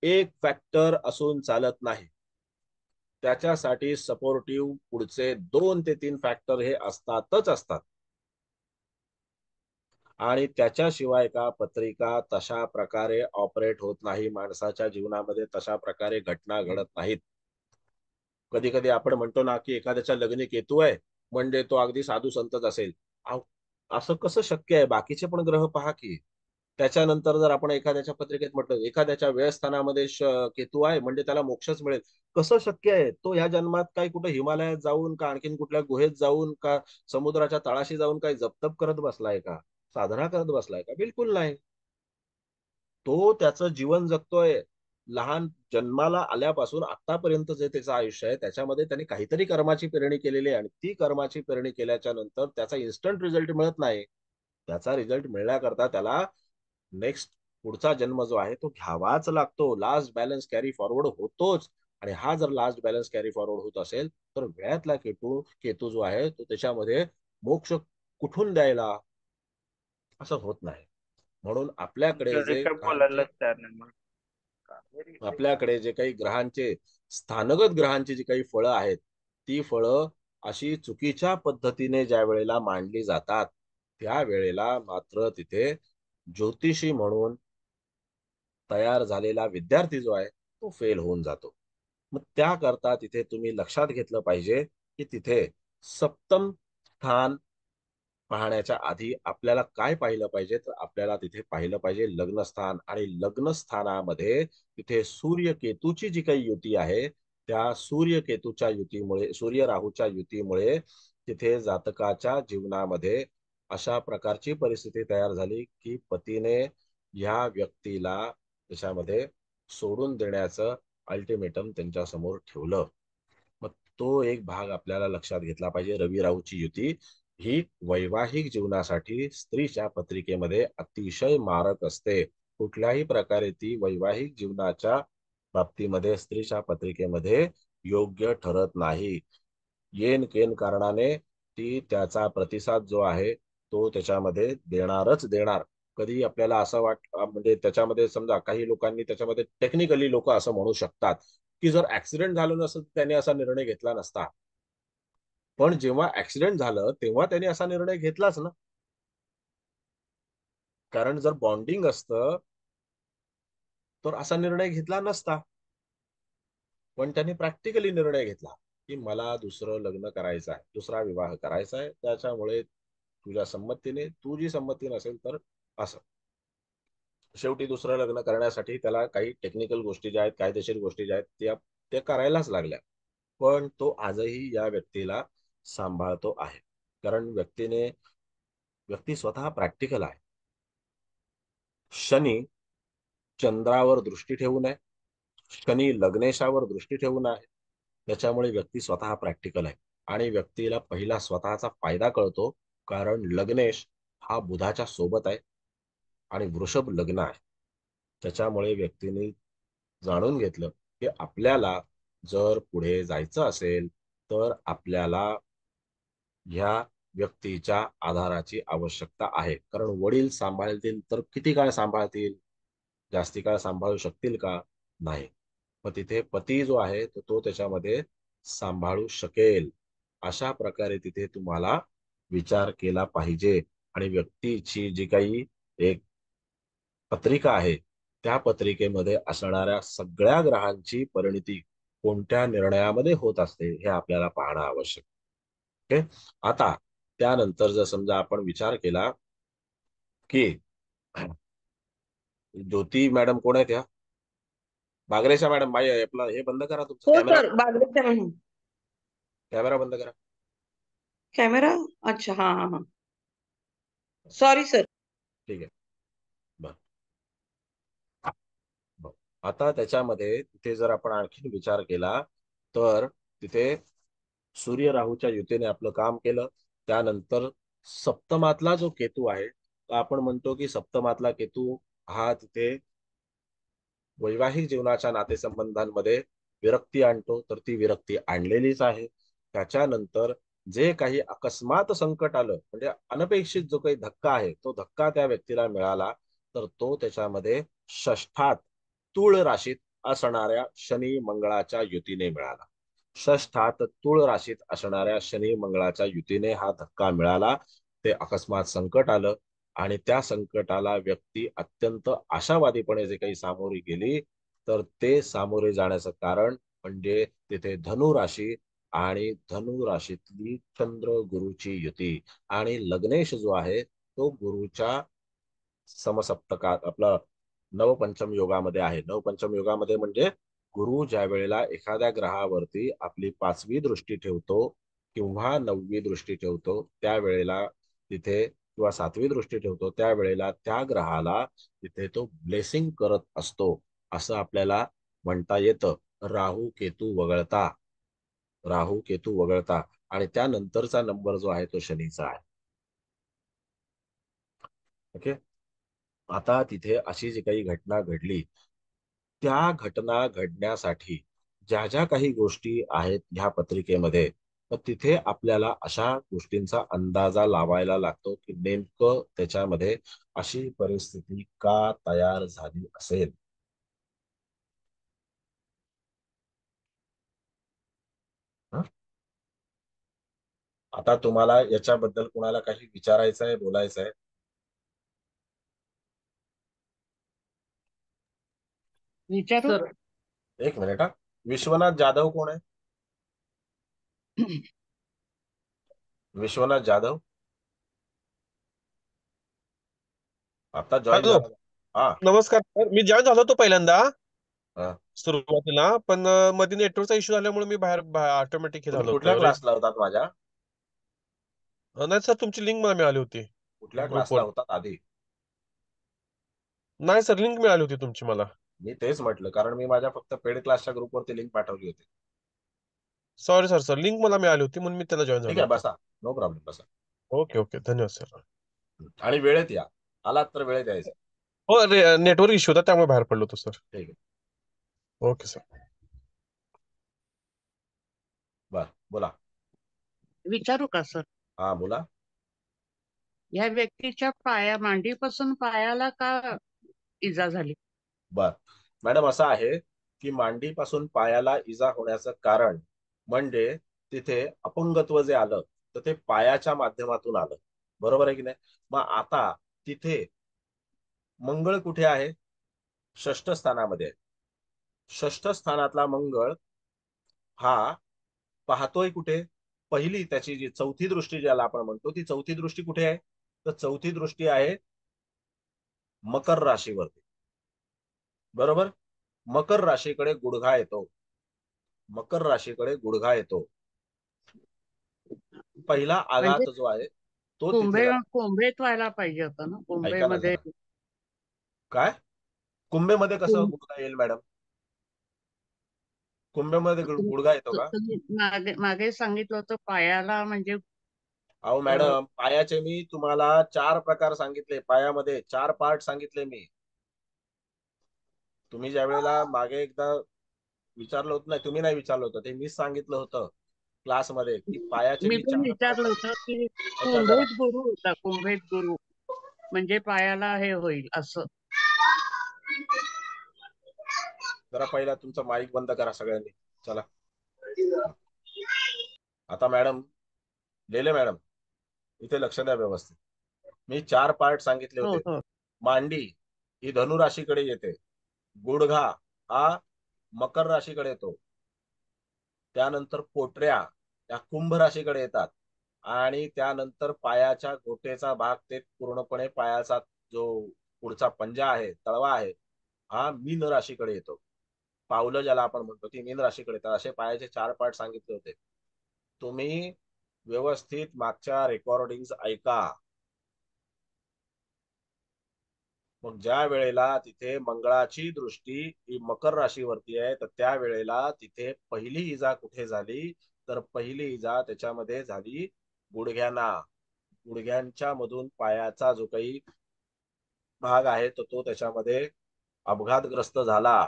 एक फॅक्टर असून चालत नाही, त्याच्यासाठी सपोर्टिव्ह पुढचे 2 ते 3 फॅक्टर हे असतातच असतात. आणि त्याच्याशिवाय का पत्रिका तशा प्रकारे ऑपरेट होत नाही, माणसाच्या जीवनामध्ये तशा प्रकारे घटना घडत नाहीत. कधी कधी आपण म्हणतो ना की एखाद्याच्या लग्नी केतू आहे म्हणजे तो अगदी साधू संतच असेल. असं कसं शक्य आहे? बाकीचे पण ग्रह पहा की. त्याच्यानंतर जर आपण एखाद्याच्या पत्रिकेत म्हटलं एखाद्याच्या व्ययस्थानामध्ये केतू आहे म्हणजे त्याला मोक्षच मिळेल, कसं शक्य आहे? तो ह्या जन्मात काही कुठे हिमालयात जाऊन का आणखीन कुठल्या गुहेत जाऊन का समुद्राच्या तळाशी जाऊन काही जपतप करत बसलाय का, साधना करत बसलाय का? बिलकुल नाही. तो त्याचं जीवन जगतोय. लहान जन्माला आल्यापासून आतापर्यंत जे त्याचं आयुष्य आहे त्याच्यामध्ये त्याने काहीतरी कर्माची पेरणी केलेली आहे आणि ती कर्माची पेरणी केल्याच्या नंतर त्याचा इन्स्टंट रिझल्ट मिळत नाही. त्याचा रिझल्ट मिळण्याकरता त्याला नेक्स्ट पुढचा जन्म जो आहे तो घ्यावाच लागतो. लास्ट बॅलन्स कॅरी फॉरवर्ड होतोच. आणि हा जर लास्ट बॅलन्स कॅरी फॉरवर्ड होत असेल तर व्ययातला केतू केतू जो आहे तो त्याच्यामध्ये मोक्ष कुठून द्यायला, असं होत नाही. म्हणून आपल्याकडे जे काय ग्रहांचे बोलायलाच तयार नाही मग. आपल्याकडे जे काही ग्रहांचे स्थानगत ग्रहांची जी काही फळं आहेत ती फळं अशी चुकीच्या पद्धतीने ज्या वेळेला मांडली जातात त्या वेळेला मात्र तिथे ज्योतिषी म्हणून तयार झालेला विद्यार्थी जो आहे तो फेल होऊन जातो. मग त्याकरता तिथे तुम्ही लक्षात घेतलं पाहिजे की तिथे सप्तम स्थान पाहण्याच्या आधी आपल्याला काय पाहिलं पाहिजे, तर आपल्याला तिथे पाहिलं पाहिजे लग्नस्थान. आणि लग्नस्थानामध्ये तिथे सूर्य केतूची जी काही युती आहे त्या सूर्य केतूच्या युतीमुळे, सूर्य राहूच्या युतीमुळे तिथे जातकाच्या जीवनामध्ये अशा प्रकारची परिस्थिती तयार झाली की पतीने या व्यक्तीला त्याच्यामध्ये सोडून देण्याचं अल्टिमेटम त्यांच्या समोर ठेवलं. मग तो एक भाग आपल्याला लक्षात घेतला पाहिजे. रवी राहूची युती ही वैवाहिक जीवनासाठी स्त्रीच्या पत्रिकेमध्ये अतिशय मारक असते. कुठल्याही प्रकारे ती वैवाहिक जीवनाच्या बाबतीमध्ये स्त्रीच्या पत्रिकेमध्ये योग्य ठरत नाही. येन केन कारणाने ती त्याचा प्रतिसाद जो आहे तो त्याच्यामध्ये देणारच देणार. कधी आपल्याला असं म्हणजे त्याच्यामध्ये समजा काही लोकांनी त्याच्यामध्ये टेक्निकली लोक असं म्हणू शकतात की जर ऍक्सिडेंट झालं नसतं त्याने असा निर्णय घेतला नसता. पण जेव्हा ऍक्सिडेंट झालं तेव्हा त्याने असा निर्णय घेतलाच ना. कारण जर बॉन्डिंग असतं तर असा निर्णय घेतला नसता. पण त्यांनी प्रॅक्टिकली निर्णय घेतला की मला दुसरं लग्न करायचं आहे, दुसरा विवाह करायचा आहे, त्याच्यामुळे तुझ्या संमतीने, तुझी संमती नसेल तर असं. शेवटी दुसरं लग्न करण्यासाठी त्याला काही टेक्निकल गोष्टी ज्या आहेत, कायदेशीर गोष्टी ज्या आहेत त्या करायलाच लागल्या. पण तो आजही या व्यक्तीला सांभाळतो आहे. कारण व्यक्ती स्वतः प्रॅक्टिकल आहे. शनी चंद्रावर दृष्टी ठेवून आहे, शनी लग्नेशावर दृष्टी ठेवून आहे. त्याच्यामुळे व्यक्ती स्वतः प्रॅक्टिकल आहे आणि व्यक्तीला पहिला स्वतःचा फायदा कळतो. कारण लग्नेश हा बुधाच्या सोबत आहे आणि वृषभ लग्न आहे. त्याच्यामुळे व्यक्तीने जाणून घेतलं की आपल्याला जर पुढे जायचं असेल तर आपल्याला ह्या व्यक्तीच्या आधाराची आवश्यकता आहे. कारण वडील सांभाळतील तर किती काळ सांभाळतील, जास्ती काळ सांभाळू शकतील का? नाही. मग तिथे पती जो आहे तो त्याच्यामध्ये सांभाळू शकेल. अशा प्रकारे तिथे तुम्हाला विचार केला पाहिजे. आणि व्यक्तीची जी काही एक पत्रिका आहे त्या पत्रिकेमध्ये असणाऱ्या सगळ्या ग्रहांची परिणिती कोणत्या निर्णयामध्ये होत असते हे आपल्याला पाहणं आवश्यक. ओके. आता त्यानंतर जर समजा आपण विचार केला की ज्योती मॅडम कोण आहेत या बागरेशा मॅडम, बाई आपला हे बंद करा, तुमचा हो कॅमेरा सर, बागरेच्या मॅडम. कॅमेरा बंद करा. कॅमेरा, अच्छा, हा हा हा, सॉरी सर. ठीक आहे. बर. आता त्याच्यामध्ये तिथे जर आपण आणखी विचार केला तर तिथे सूर्य राहूच्या युतीने आपलं काम केलं. त्यानंतर सप्तमातला जो केतू आहे तो आपण म्हणतो की सप्तमातला केतू हा तिथे वैवाहिक जीवनाच्या नातेसंबंधांमध्ये विरक्ती आणतो, तर ती विरक्ती आणलेलीच आहे. त्याच्यानंतर जे काही अकस्मात संकट आलं, म्हणजे अनपेक्षित जो काही धक्का आहे, तो धक्का त्या व्यक्तीला मिळाला, तर तो त्याच्यामध्ये षष्ठात तूळ राशीत असणाऱ्या शनी मंगळाच्या युतीने मिळाला. षष्ठात तूळ राशीत असणाऱ्या शनी मंगळाच्या युतीने हा धक्का मिळाला. ते अकस्मात संकट आलं आणि त्या संकटाला व्यक्ती अत्यंत आशावादीपणे जे काही सामोरी गेली, तर ते सामोरे जाण्याचं कारण म्हणजे तिथे धनु राशी आणि धनु राशीतली चंद्र गुरुची युती आणि लग्नेश जो आहे तो गुरुच्या समसप्तकात आपला नवपंचम योगामध्ये आहे. नवपंचम योगामध्ये म्हणजे गुरु ज्या वेळेला एखाद्या ग्रहावरती आपली 5वी दृष्टी ठेवतो किंवा 9वी दृष्टी ठेवतो, त्यावेळेला तिथे किंवा 7वी दृष्टी ठेवतो, त्यावेळेला त्या ग्रहाला तिथे तो ब्लेसिंग करत असतो, असं आपल्याला म्हणता येतं. राहू केतू वगळता, राहू केतू वगळता आणि त्यानंतरचा नंबर जो आहे तो शनीचा आहे. ओके. आता तिथे अशी जी काही घटना घडली, त्या घटना घडण्यासाठी ज्या ज्या काही गोष्टी आहेत ह्या पत्रिकेमध्ये, तर तिथे आपल्याला अशा गोष्टींचा अंदाजा लावायला लागतो की नेमकं त्याच्यामध्ये अशी परिस्थिती का तयार झाली असेल. हं? आता तुम्हाला याच्याबद्दल कुणाला काही विचारायचं आहे, बोलायचं आहे? विचारू सर एक मिनिट हा. विश्वनाथ जाधव कोण आहे? विश्वनाथ जाधव आता जॉईन हॅलो, झाला. हा नमस्कार सर. मी जॉईन झालो होतो पहिल्यांदा हा. सुरुवातीला, पण मध्ये नेटवर्कचा इश्यू झाल्यामुळे मी बाहेर ऑटोमॅटिक हे तुम्ही झालं कुठल्या होतं क्लासला होतात माझ्या? नाही सर, तुमची लिंक मला मिळाली होती कुठल्या क्लासला ग्रुपवर. होतात आधी? नाही सर, लिंक मिळाली होती तुमची मला. मी तेच म्हटलं, कारण मी माझ्या फक्त पेड क्लासच्या ग्रुपवरती लिंक पाठवली होती. सॉरी सर, सर लिंक मला मिळाली होती म्हणून मी त्याला जॉईन ठीक झालो आहे, होतो. बसा. नो प्रॉब्लेम, बसा. ओके ओके, धन्यवाद सर. आणि वेळेत या. आलात तर वेळेत यायचं. हो, नेटवर्क इश्यू होता त्यामुळे बाहेर पडलो होतो सर. ठीक आहे, ओके सर. बर बोला. विचारू का सर? हा बोला. या व्यक्तीच्या मांडीपासून पायाला का इजा झाली? बर मॅडम, असं आहे की मांडीपासून पायाला इजा होण्याचं कारण म्हणजे तिथे अपंगत्व जे आलं, तर ते पायाच्या माध्यमातून आलं. बरोबर आहे की नाही? मग आता तिथे मंगळ कुठे आहे? षष्ठ स्थानामध्ये आहे. षष्ठ स्थानातला मंगळ हा पाहतोय कुठे? पहिली त्याची जी चौथी दृष्टी ज्याला आपण म्हणतो, ती चौथी दृष्टी कुठे आहे? तर चौथी दृष्टी आहे मकर राशीवरती. बरोबर. मकर राशीकडे गुडघा येतो. मकर राशीकडे गुडघा येतो. पहिला म्हणजे आघात जो आहे तो तिथे झाला. कोंबेत व्हायला पाहिजे होतं ना, ऐका ना कोंबेमध्ये. जरा. काय? कुंभेमध्ये कसं कुं- गुडघा येईल मॅडम? कुंभेमध्ये गुडघा येतो का? तुम्ही मागे मागे सांगितलं होतं पायाला, म्हणजे अहो मॅडम, पायाचे मी तुम्हाला 4 प्रकार सांगितले. पायामध्ये 4 पार्ट सांगितले मी. तुम्ही ज्या वेळेला मागे एकदा विचारलं होतं, नाही तुम्ही नाही विचारलं होतं, ते मीच सांगितलं होतं क्लासमध्ये की पायाचे मी मी पण 4 विचारलं प्रकार. होतं की ऐका जरा. कुंभेत गुरु होता, कुंभेत गुरु म्हणजे पायाला हे होईल असं. जरा पहिला तुमचा माईक बंद करा सगळ्यांनी. चला आता मॅडम, लेले मॅडम, इथे लक्ष द्या व्यवस्थित. मी 4 पार्ट सांगितले हो होते. हो. मांडी ही धनु राशीकडे येते. गुडघा हा मकर राशीकडे येतो. त्यानंतर पोटऱ्या त्या कुंभ राशीकडे येतात आणि त्यानंतर पायाच्या गोटेचा भाग, ते पूर्णपणे पायाचा जो पुढचा पंजा आहे, तळवा आहे, हा मीन राशीकडे येतो. पावलं ज्याला आपण म्हणतो ती मीन राशीकडे येतात. असे पायाचे 4 पार्ट सांगितले होते. तुम्ही व्यवस्थित मागच्या रेकॉर्डिंग ऐका. मग ज्या वेळेला तिथे मंगळाची दृष्टी ही मकर राशीवरती आहे, तर त्या वेळेला तिथे पहिली इजा कुठे झाली? तर पहिली इजा त्याच्यामध्ये झाली गुडघ्यांना. गुडघ्यांच्या मधून पायाचा जो काही भाग आहे तो त्याच्यामध्ये अपघातग्रस्त झाला.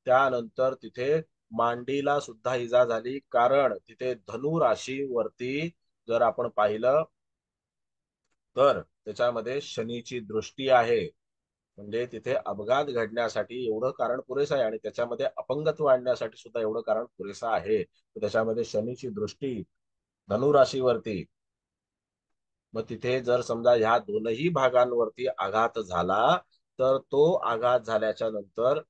त्यानंतर तिथे मांडीला सुद्धा इजा झाली, कारण तिथे धनु राशीवरती जर आपण पाहिलं तर त्याच्यामध्ये शनीची दृष्टी आहे. म्हणजे तिथे अपघात घडण्यासाठी एवढं कारण पुरेसं आहे, आणि त्याच्यामध्ये अपंगत्व आणण्यासाठी सुद्धा एवढं कारण पुरेसं आहे. तर त्याच्यामध्ये शनीची दृष्टी धनुराशीवरती, मग तिथे जर समजा ह्या दोनही भागांवरती आघात झाला, तर तो आघात झाल्याच्या नंतर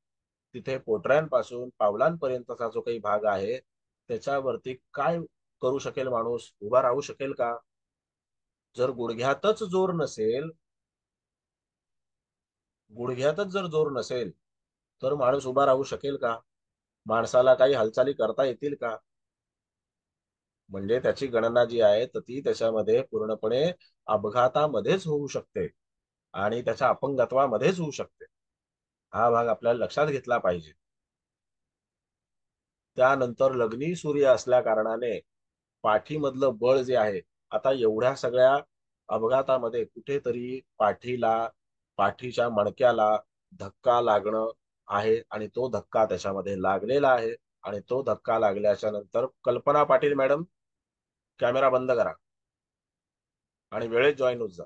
तिथे पोटऱ्यांपासून पावलांपर्यंतचा जो काही भाग आहे त्याच्यावरती काय करू शकेल माणूस? उभा राहू शकेल का? जर गुडघ्यातच जोर नसेल, गुडघ्यातच जर जोर नसेल तर माणूस उभा राहू शकेल का? माणसाला काही हालचाली करता येतील का? म्हणजे त्याची गणना जी आहे तर ती त्याच्यामध्ये पूर्णपणे अपघातामध्येच होऊ शकते आणि त्याच्या अपंगत्वामध्येच होऊ शकते. हा भाग आपल्याला लक्षात घेतला पाहिजे. त्यानंतर लग्नी सूर्य असल्या कारणाने पाठीमधलं बळ जे आहे, आता एवढ्या सगळ्या अपघातामध्ये कुठेतरी पाठीच्या मणक्याला धक्का लागणं आहे, आणि तो धक्का त्याच्यामध्ये लागलेला आहे. आणि तो धक्का लागल्याच्या नंतर कल्पना पाटील मॅडम, कॅमेरा बंद करा आणि वेळेत जॉईन होत जा.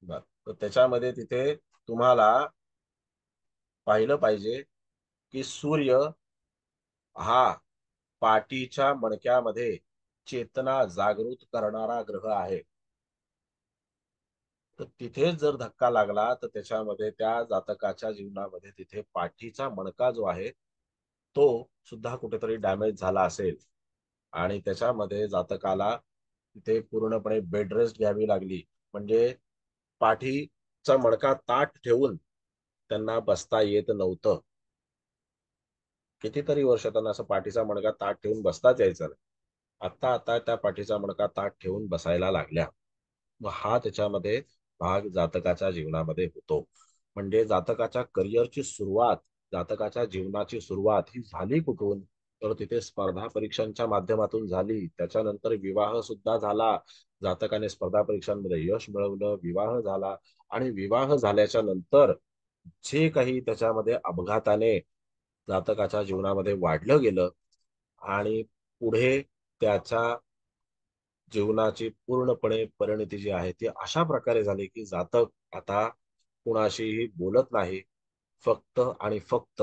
बर, तर त्याच्यामध्ये तिथे तुम्हाला पाहिलं पाहिजे की सूर्य हा पाठीच्या मणक्यामध्ये चेतना जागृत करणारा ग्रह आहे. तर तिथेच जर धक्का लागला तर त्याच्यामध्ये त्या जातकाच्या जीवनामध्ये तिथे पाठीचा मणका जो आहे तो सुद्धा कुठेतरी डॅमेज झाला असेल, आणि त्याच्यामध्ये जातकाला तिथे पूर्णपणे बेड रेस्ट घ्यावी लागली. म्हणजे पाठीचा मणका ताठ ठेवून त्यांना बसता येत नव्हतं. कितीतरी वर्ष त्यांना असं पाठीचा मणका ताठ ठेवून बसताच यायचं नाही. आता त्या पाठीचा मणका ताठ ठेवून बसायला लागल्या. मग हा त्याच्यामध्ये भाग जातकाच्या जीवनामध्ये होतो. म्हणजे जातकाच्या करिअरची सुरुवात, जातकाच्या जीवनाची सुरुवात ही झाली कुठून? तर तिथे स्पर्धा परीक्षांच्या माध्यमातून झाली. त्याच्यानंतर विवाह सुद्धा झाला. जातकाने स्पर्धा परीक्षांमध्ये यश मिळवलं, विवाह झाला, आणि विवाह झाल्याच्या नंतर जे काही त्याच्यामध्ये अपघाताने जातकाच्या जीवनामध्ये वाढलं गेलं, आणि पुढे त्याच्या जीवनाची पूर्णपणे परिणती जी आहे ती अशा प्रकारे झाली की जातक आता कुणाशीही बोलत नाही. फक्त आणि फक्त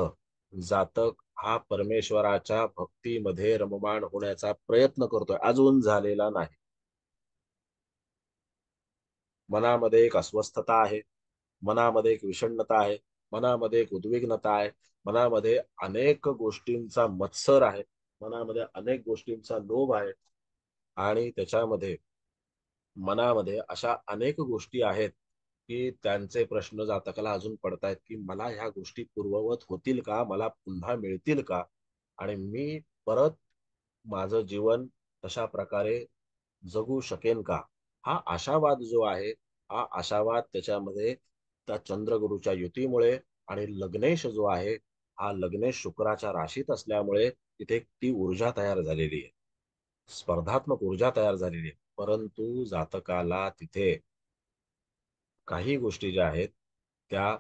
जातक हा परमेश्वराच्या भक्तीमध्ये रममाण होण्याचा प्रयत्न करतोय, अजून झालेला नाही. मनामध्ये एक अस्वस्थता आहे, मनामध्ये एक विषण्णता आहे, मनामध्ये एक उद्विग्नता आहे, मनामध्ये अनेक गोष्टींचा मत्सर आहे, मनामध्ये अनेक गोष्टींचा लोभ आहे, आणि त्याच्यामध्ये मनामध्ये अशा अनेक गोष्टी आहेत की त्यांचे प्रश्न जातकाला अजून पडतायत की मला ह्या गोष्टी पूर्ववत होतील का, मला पुन्हा मिळतील का, आणि मी परत माझं जीवन तशा प्रकारे जगू शकेन का? हा आशावाद जो आहे, हा आशावाद त्याच्यामध्ये त्या चंद्रगुरूच्या युतीमुळे, आणि लग्नेश जो आहे हा लग्नेश शुक्राच्या राशीत असल्यामुळे तिथे ती ऊर्जा तयार झालेली आहे, स्पर्धात्मक ऊर्जा तयार झालेली आहे. परंतु जातकाला तिथे काही गोष्टी ज्या आहेत त्या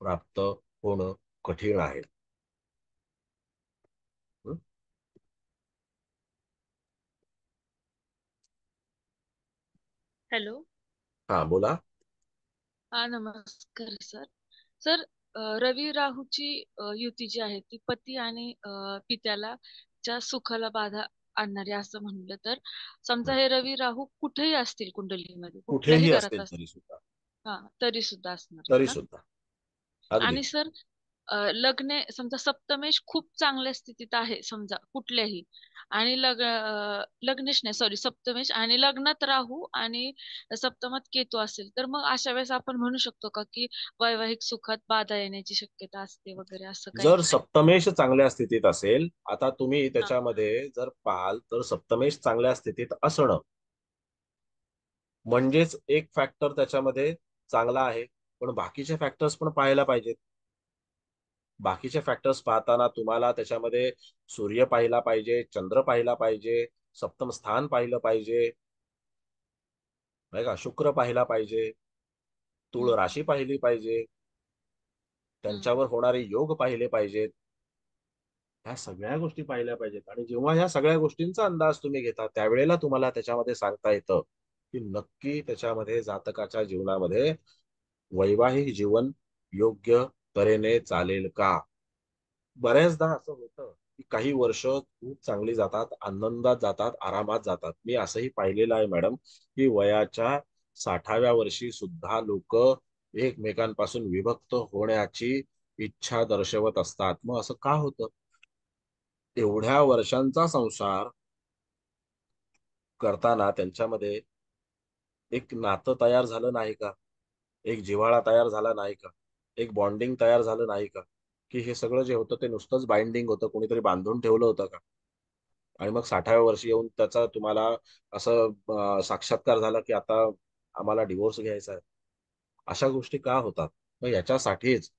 प्राप्त होणं कठीण आहे. हं? हॅलो. हा बोला. हा, नमस्कार सर. सर, रवी राहूची युती जी आहे ती पती आणि पित्याला च्या सुखाला बाधा आणणारी असं म्हणलं तर, समजा हे रवी राहू कुठेही असतील कुंडलीमध्ये, कुठल्याही कुठेही घरात असतील असतील, तरी सुद्धा, हा तरी सुद्धा असणार आहेत तरी ना? सुद्धा अगदी. आणि सर, लग्ने समजा सप्तमेश खूप चांगल्या स्थितीत आहे समजा कुठल्याही, आणि लग्नेश नाही, सॉरी, सप्तमेश आणि लग्नात राहू आणि सप्तमात केतू असेल, तर मग अशा वेळेस आपण म्हणू शकतो का की वैवाहिक सुखात बाधा येण्याची शक्यता असते वगैरे असं काही? जर सप्तमेश चांगल्या स्थितीत असेल, आता तुम्ही हा. त्याच्यामध्ये जर पाहाल तर सप्तमेश चांगल्या स्थितीत असणं म्हणजेच एक फॅक्टर त्याच्यामध्ये चांगला आहे, पण बाकीचे फॅक्टर्स पण पाहायला पाहिजेत. बाकीचे फॅक्टर्स पाहताना तुम्हाला त्याच्यामध्ये सूर्य पाहिला पाहिजे, चंद्र पाहिला पाहिजे, सप्तम स्थान पाहिलं पाहिजे, नाही का, शुक्र पाहिला पाहिजे, तुळ राशी पाहिली पाहिजे, त्यांच्यावर होणारे योग पाहिले पाहिजेत. ह्या सगळ्या गोष्टी पाहिल्या पाहिजेत. आणि जेव्हा ह्या सगळ्या गोष्टींचा अंदाज तुम्ही घेता त्यावेळेला तुम्हाला त्याच्यामध्ये सांगता येतं की नक्की त्याच्यामध्ये जातकाच्या जीवनामध्ये वैवाहिक जीवन योग्य तऱ्हेने चालेल का. बऱ्याचदा असं होतं की काही वर्ष खूप चांगली जातात, आनंदात जातात, आरामात जातात. मी असंही पाहिलेलं आहे मॅडम की वयाच्या 60व्या वर्षी सुद्धा लोक एकमेकांपासून विभक्त होण्याची इच्छा दर्शवत असतात. मग असं का होतं. एवढ्या वर्षांचा संसार करताना त्यांच्यामध्ये एक नातं तयार झालं नाही का, एक जिव्हाळा तयार झाला नाही का, एक बॉन्डिंग तयार झालं नाही का, की हे सगळं जे होतं ते नुसतंच बाइंडिंग होतं, कोणीतरी बांधून ठेवलं होतं का. आणि मग 60व्या वर्षी येऊन त्याचा तुम्हाला असं साक्षात्कार झाला की आता आम्हाला डिवोर्स घ्यायचा आहे. अशा गोष्टी का होतात. मग याच्यासाठीच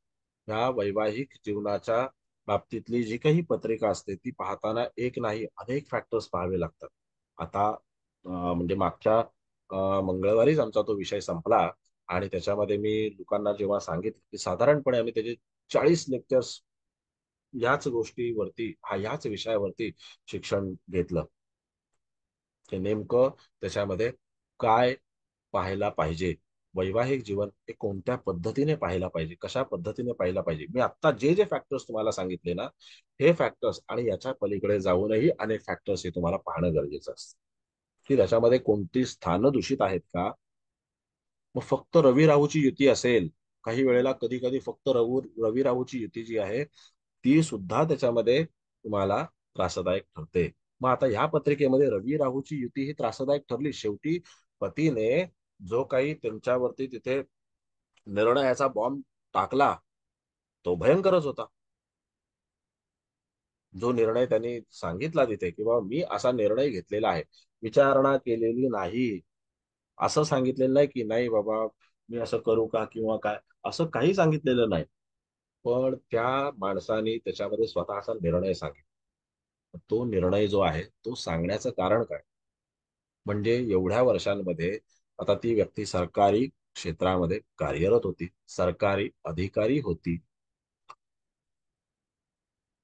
ह्या वैवाहिक जीवनाच्या बाबतीतली जी काही पत्रिका असते ती पाहताना एक नाही अनेक फॅक्टर्स पाहावे लागतात. आता म्हणजे मागच्या मंगळवारीच आमचा तो विषय संपला आणि त्याच्यामध्ये मी लोकांना जेव्हा सांगितलं की साधारणपणे आम्ही त्याचे 40 लेक्चर्स याच गोष्टीवरती याच विषयावरती शिक्षण घेतलं की नेमकं त्याच्यामध्ये काय पाहायला पाहिजे, वैवाहिक जीवन हे कोणत्या पद्धतीने पाहायला पाहिजे, कशा पद्धतीने पाहायला पाहिजे. मी आता जे जे फॅक्टर्स तुम्हाला सांगितले ना हे फॅक्टर्स आणि याच्या पलीकडे जाऊनही अनेक फॅक्टर्स हे तुम्हाला पाहणं गरजेचं असतं की त्याच्यामध्ये कोणती स्थानं दूषित आहेत का. मग फक्त रवी राहूची युती असेल, काही वेळेला कधी कधी फक्त रवी राहूची युती जी आहे ती सुद्धा त्याच्यामध्ये तुम्हाला त्रासदायक ठरते. मग आता ह्या पत्रिकेमध्ये रवी राहूची युती ही त्रासदायक ठरली. शेवटी पतीने जो काही त्यांच्यावरती तिथे निर्णयाचा बॉम्ब टाकला तो भयंकरच होता. जो निर्णय त्यांनी सांगितला तिथे की बाबा मी असा निर्णय घेतलेला आहे, विचारणा केलेली नाही, असं सांगितलेलं नाही की नाही बाबा मी असं करू का किंवा काय, असं काही सांगितलेलं नाही. पण त्या माणसाने त्याच्यामध्ये स्वतःचा निर्णय सांगितला. तो निर्णय जो आहे तो सांगण्याचं कारण काय, म्हणजे एवढ्या वर्षांमध्ये आता ती व्यक्ती सरकारी क्षेत्रामध्ये कार्यरत होती, सरकारी अधिकारी होती,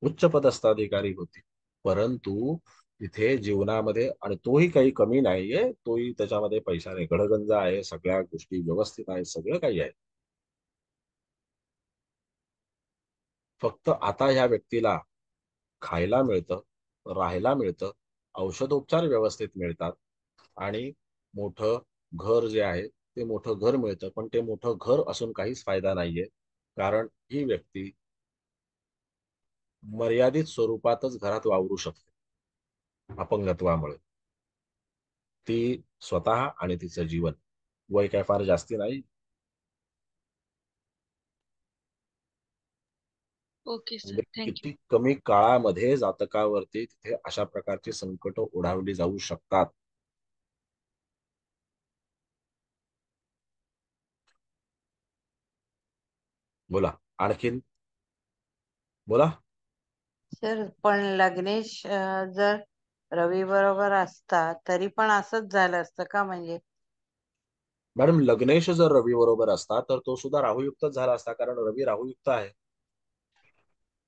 उच्च पदस्थ अधिकारी होती, परंतु तिथे जीवनामध्ये आणि तोही काही कमी नाहीये, तोही त्याच्यामध्ये पैशाने गडगंज आहे, सगळ्या गोष्टी व्यवस्थित आहेत, सगळं काही आहे. फक्त आता ह्या व्यक्तीला खायला मिळतं, राहायला मिळतं, औषधोपचार व्यवस्थित मिळतात आणि मोठं घर जे आहे ते मोठं घर मिळतं. पण ते मोठं घर असून काहीच फायदा नाहीये, कारण ही व्यक्ती मर्यादित स्वरूपातच घरात वावरू शकते अपंगत्वामुळे. ती स्वतः आणि तिचं जीवन, वय काय फार जास्ती नाही. ओके सर, म्हणजे थँक्यू. किती कमी काळामध्ये जातकावरती तिथे अशा प्रकारची संकट ओढावली जाऊ शकतात. बोला आणखीन, बोला. सर पण लग्नेश जर रवी बरोबर असता तरी पण असंच झालं असतं का म्हणजे. मॅडम लग्नेश जर रवी बरोबर असता तर तो सुद्धा राहुयुक्तच झाला असता, कारण रवी राहुयुक्त आहे. हे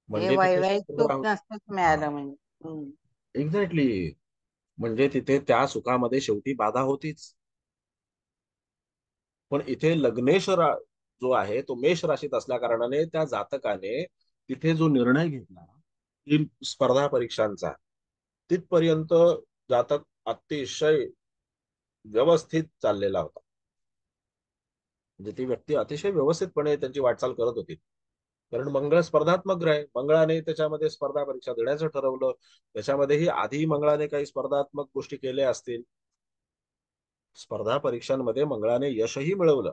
म्हणजे तिथे वैवाहिक शुक्र सुख राहू. नसतंच हा, मिळालं म्हणजे. एक्झॅक्टली. म्हणजे तिथे त्या सुखामध्ये शेवटी बाधा होतीच. पण इथे जो आहे तो मेष राशीत असल्या कारणाने त्या जातकाने तिथे जो निर्णय घेतला की स्पर्धा परीक्षांचा, तिथपर्यंत जातक अतिशय व्यवस्थित चाललेला होता. म्हणजे ती व्यक्ती अतिशय व्यवस्थितपणे त्यांची वाटचाल करत होती, कारण मंगळ स्पर्धात्मक ग्रह आहे. मंगळाने त्याच्यामध्ये स्पर्धा परीक्षा देण्याचं ठरवलं. त्याच्यामध्येही आधी मंगळाने काही स्पर्धात्मक गोष्टी केल्या असतील. स्पर्धा परीक्षांमध्ये मंगळाने यशही मिळवलं.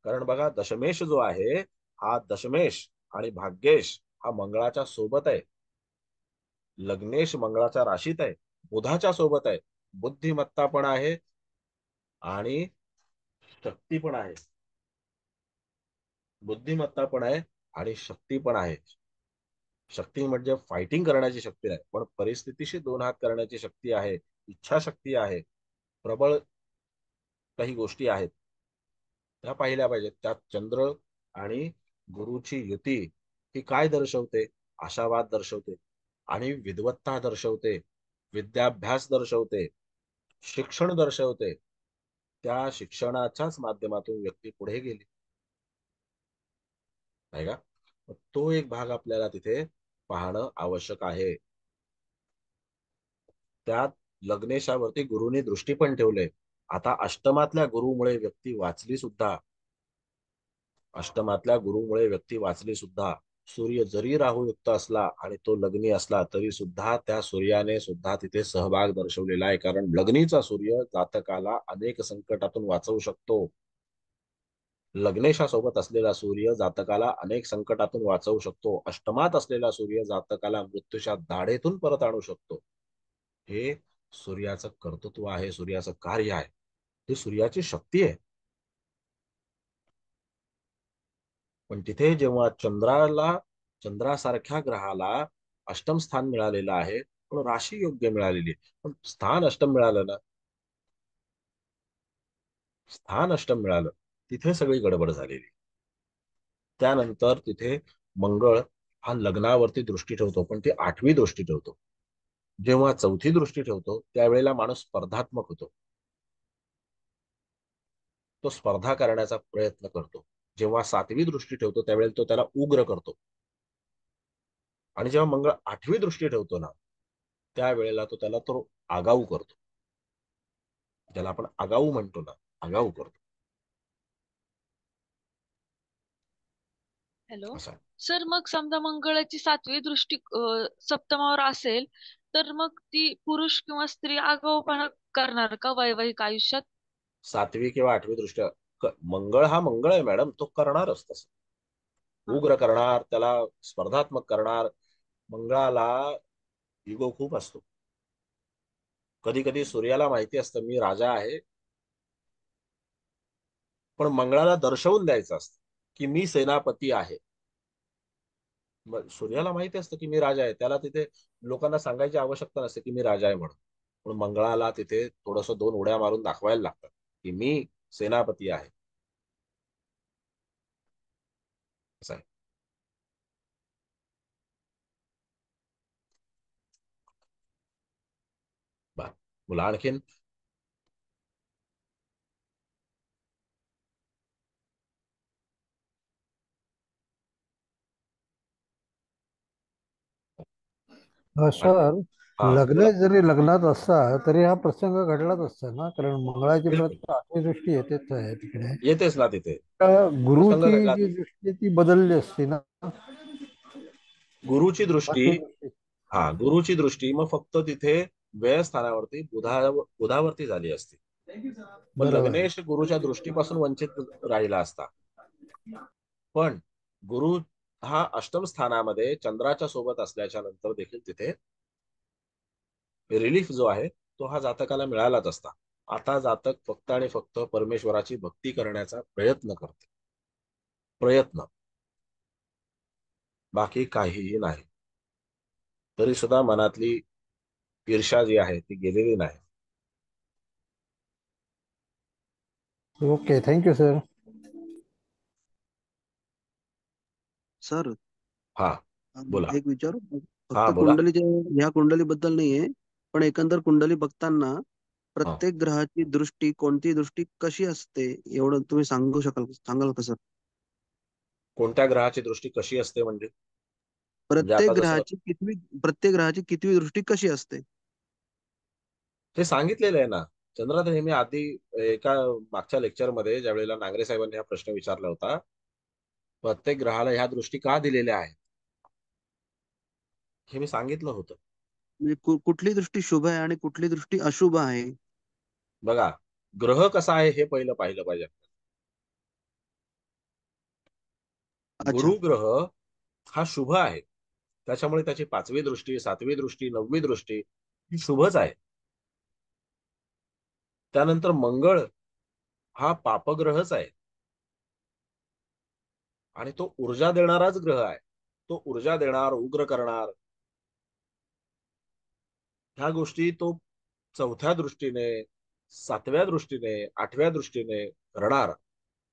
कारण बघा दशमेश जो आहे हा दशमेश आणि भाग्येश हा मंगळाच्या सोबत आहे. लग्नेश मंगळाच्या राशीत आहे, बुधाच्या सोबत आहे, बुद्धिमत्ता पण आहे आणि शक्ती पण आहे. बुद्धिमत्ता पण आहे आणि शक्ती पण आहे. शक्ती म्हणजे फायटिंग करण्याची शक्ती नाही, पण परिस्थितीशी दोन हात करण्याची शक्ती आहे, इच्छाशक्ती आहे, प्रबळ काही गोष्टी आहेत त्या पाहिल्या पाहिजेत. त्यात चंद्र आणि गुरुची युती ही काय दर्शवते? आशावाद दर्शवते आणि विद्वत्ता दर्शवते, विद्याभ्यास दर्शवते, शिक्षण दर्शवते. त्या शिक्षणाच्याच माध्यमातून व्यक्ती पुढे गेली, नाही का? तो एक भाग आपल्याला तिथे पाहणं आवश्यक आहे. त्यात लग्नेशावरती गुरुनी दृष्टी पण ठेवले. आता अष्टमातल्या गुरुमुळे व्यक्ती वाचली सुद्धा. अष्टमातल्या गुरुमुळे व्यक्ती वाचली सुद्धा. सूर्य जरी राहुयुक्त असला आणि तो लग्नी असला तरी सुद्धा त्या सूर्याने सुद्धा तिथे सहभाग दर्शवलेला आहे. कारण लग्नीचा सूर्य जातकाला अनेक संकटातून वाचवू शकतो. लग्नेशासोबत असलेला सूर्य जातकाला अनेक संकटातून वाचवू शकतो. अष्टमात असलेला सूर्य जातकाला मृत्यूच्या दाढेतून परत आणू शकतो. हे सूर्याचं कर्तृत्व आहे, सूर्याचं कार्य आहे, ही सूर्याची शक्ती आहे. पण तिथे जेव्हा चंद्रासारख्या ग्रहाला अष्टम स्थान मिळालेलं आहे, पण राशी योग्य मिळालेली आहे, पण स्थान अष्टम मिळालं ना, स्थान अष्टम मिळालं, तिथे सगळी गडबड झालेली. त्यानंतर तिथे मंगळ हा लग्नावरती दृष्टी ठेवतो, पण ती 8वी दृष्टी ठेवतो. जेव्हा 4थी दृष्टी ठेवतो त्यावेळेला माणूस स्पर्धात्मक होतो, तो स्पर्धा करण्याचा प्रयत्न करतो. जेव्हा 7वी दृष्टी ठेवतो त्यावेळेला तो त्याला उग्र करतो. आणि जेव्हा मंगळ 8वी दृष्टी ठेवतो ना, त्यावेळेला तो त्याला आगाऊ करतो. ज्याला आपण आगाऊ म्हणतो ना, आगाऊ करतो. हॅलो असं आहे. सर, मग समजा मंगळाची 7वी दृष्टी सप्तमावर असेल तर मग ती पुरुष किंवा स्त्री आगाऊपणा करणार का वैवाहिक आयुष्यात? 7वी किंवा 8वी दृष्ट्या मंगळ हा मंगळ आहे मॅडम, तो करणारच तसं. उग्र करणार, त्याला स्पर्धात्मक करणार. मंगळाला इगो खूप असतो. कधी कधी सूर्याला माहिती असतं मी राजा आहे, पण मंगळाला दर्शवून द्यायचं असतं की मी सेनापती आहे. सूर्याला माहिती असतं की मी राजा आहे, त्याला तिथे लोकांना सांगायची आवश्यकता नसते की मी राजा आहे म्हणून. पण मंगळाला तिथे थोडस 2 उड्या मारून दाखवायला लागतात की मी सेनापती आहे. असं आहे. बोला आणखीन. सर, हा लग्न बोला. जरी लग्नात असता तरी हा प्रसंग घडलाच असता ना, कारण मंगळाची बिलकुल प्रत 8वी दृष्टी येतेच आहे तिकडे. येतेच ना तिथे. तर प्रसंग गुरुची घडला. जी दृष्टी आहे ती बदलली असती ना. गुरुची दृष्टी, 8वी दृष्टी. हा गुरुची दृष्टी मग फक्त तिथे व्ययस्थानावरती बुधावरती झाली असती. मग बरोबर आहे. लग्नेश गुरुच्या दृष्टीपासून वंचित राहिला असता. पण गुरु हा अष्टम स्थानामध्ये चंद्राच्या सोबत असल्याच्या नंतर देखील तिथे रिलीफ जो आहे तो हा जातकाला मिळालाच असता. आता जातक फक्त आणि फक्त परमेश्वराची भक्ती करण्याचा प्रयत्न करते, प्रयत्न, बाकी काहीही नाही. तरी सुद्धा मनातली ईर्ष्या जी आहे ती गेलेली नाही. Okay, thank you sir. सर, हा बोला. एक विचारू हा फक्त बोला. कुंडलीच्या ह्या कुंडलीबद्दल नाहीये, पण एकंदर कुंडली बघताना हा. प्रत्येक ग्रहाची दृष्टी, कोणती दृष्टी कशी असते एवढं तुम्ही सांगाल का सर? कोणत्या ग्रहाची दृष्टी कशी असते म्हणजे आता जसं प्रत्येक ग्रहाची कितवी दृष्टी कशी असते? हे सांगितलेलं आहे ना. चंद्रात हे मी आधी एका मागच्या लेक्चरमध्ये ज्या वेळेला नांगरे साहेबांनी हा प्रश्न विचारला होता, प्रत्येक ग्रहाला ह्या दृष्टी का दिलेल्या आहेत हे मी सांगितलं होतं. म्हणजे कुठली दृष्टी शुभ आहे आणि कुठली दृष्टी अशुभ आहे? बघा, ग्रह कसा आहे हे पहिलं पाहिलं पाहिजे. अच्छा. गुरु ग्रह हा शुभ आहे, त्याच्यामुळे त्याची 5वी दृष्टी, 7वी दृष्टी, 9वी दृष्टी ही शुभच आहे. त्यानंतर मंगळ हा पापग्रहच आहे आणि तो ऊर्जा देणाराच ग्रह आहे. तो ऊर्जा देणार, उग्र करणार, ह्या गोष्टी तो 4थ्या दृष्टीने, 7व्या दृष्टीने, 8व्या दृष्टीने करणार,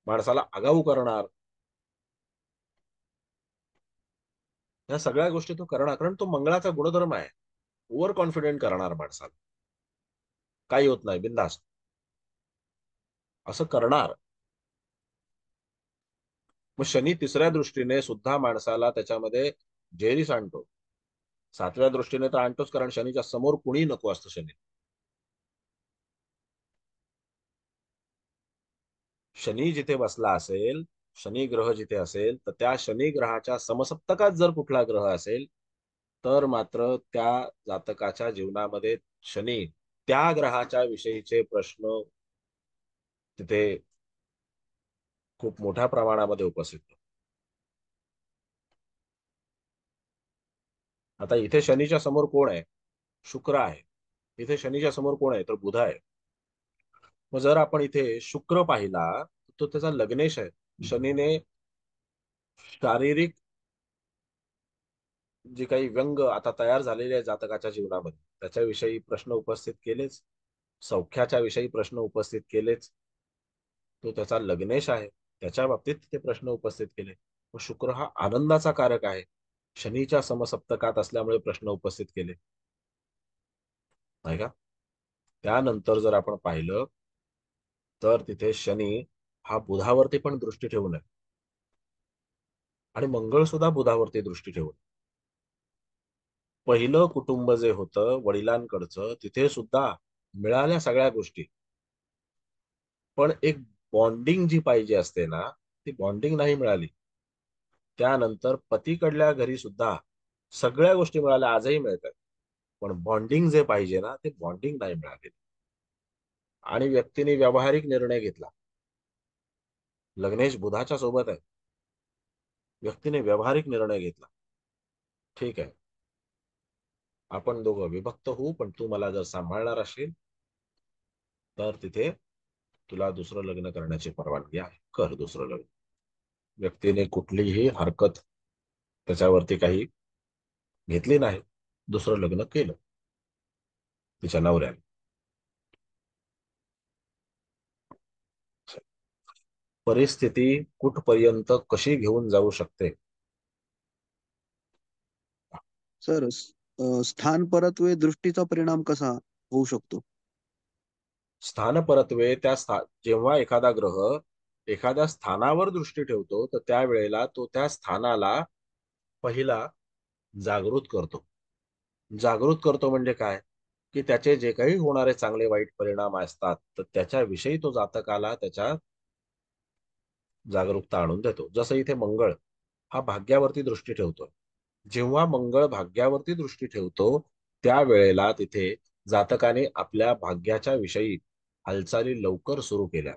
माणसाला आगाऊ करणार. ह्या सगळ्या गोष्टी तो करणार, कारण तो मंगळाचा गुणधर्म आहे. ओव्हर कॉन्फिडेंट करणार माणसाला, काही होत नाही, बिंदास असं करणार. मग शनी तिसऱ्या दृष्टीने सुद्धा माणसाला त्याच्यामध्ये जेरीस आणतो. 7व्या दृष्टीने तर आणतोच, कारण शनीच्या समोर कुणी नको असतं शनी. शनी जिथे बसला असेल, शनी ग्रह जिथे असेल, तर त्या शनी ग्रहाच्या समसप्तकात जर कुठला ग्रह असेल तर मात्र त्या जातकाच्या जीवनामध्ये शनी त्या ग्रहाच्या विषयीचे प्रश्न तिथे खूप मोठ्या प्रमाणामध्ये उपस्थित होतात. आता इथे शनीच्या समोर कोण आहे? शुक्र आहे. इथे शनीच्या समोर कोण आहे? तर बुध आहे. मग जर आपण इथे शुक्र पाहिला तो त्याचा लग्नेश आहे. शनीने शारीरिक जे काही व्यंग आता तयार झालेले आहे जातकाच्या जीवनामध्ये त्याच्याविषयी प्रश्न उपस्थित केलेच, सौख्याच्या विषयी प्रश्न उपस्थित केलेच. तो त्याचा लग्नेश आहे, त्याच्या बाबतीत ते प्रश्न उपस्थित केले. मग शुक्र हा आनंदाचा कारक आहे, शनीच्या समसप्तकात असल्यामुळे प्रश्न उपस्थित केले, नाही का? त्यानंतर जर आपण पाहिलं तर तिथे शनी हा बुधावरती पण दृष्टी ठेवून आहे आणि मंगळ सुद्धा बुधावरती दृष्टी ठेवून. पहिलं कुटुंब जे होतं वडिलांकडचं, तिथे सुद्धा मिळाल्या सगळ्या गोष्टी, पण एक बॉन्डिंग जी पाहिजे असते ना, ती बॉन्डिंग नाही मिळाली. त्यानंतर पतीकडल्या घरी सुद्धा सगळ्या गोष्टी मिळाल्या, आजही मिळतात, पण बॉन्डिंग जे पाहिजे ना, ते बॉन्डिंग नाही मिळाले. आणि व्यक्तीने व्यावहारिक निर्णय घेतला. लग्नेश बुधाच्या सोबत आहे, व्यक्तीने व्यावहारिक निर्णय घेतला, ठीक आहे आपण दोघं विभक्त होऊ, पण तू मला जर सांभाळणार असेल तर तिथे तुला दुसरं लग्न करण्याची परवानगी आहे, कर दुसरं लग्न. व्यक्तीने कुठलीही हरकत त्याच्यावरती काही घेतली नाही, दुसरं लग्न केलं तिच्या नवऱ्याने. परिस्थिती कुठपर्यंत कशी घेऊन जाऊ शकते? सर स्थान परत्वे दृष्टीचा परिणाम कसा होऊ शकतो? स्थान परत्वे जेव्हा एखादा ग्रह एखाद्या स्थानावर दृष्टी ठेवतो तर त्यावेळेला तो त्या स्थानाला पहिला जागृत करतो. जागृत करतो म्हणजे काय? की त्याचे जे काही होणारे चांगले वाईट परिणाम असतात तर त्याच्याविषयी तो जातकाला त्याच्या जागरूकता आणून देतो. जसं इथे मंगळ हा भाग्यावरती दृष्टी ठेवतो. जेव्हा मंगळ भाग्यावरती दृष्टी ठेवतो त्यावेळेला तिथे जातकाने आपल्या भाग्याच्या विषयी हालचाली लवकर सुरू केल्या.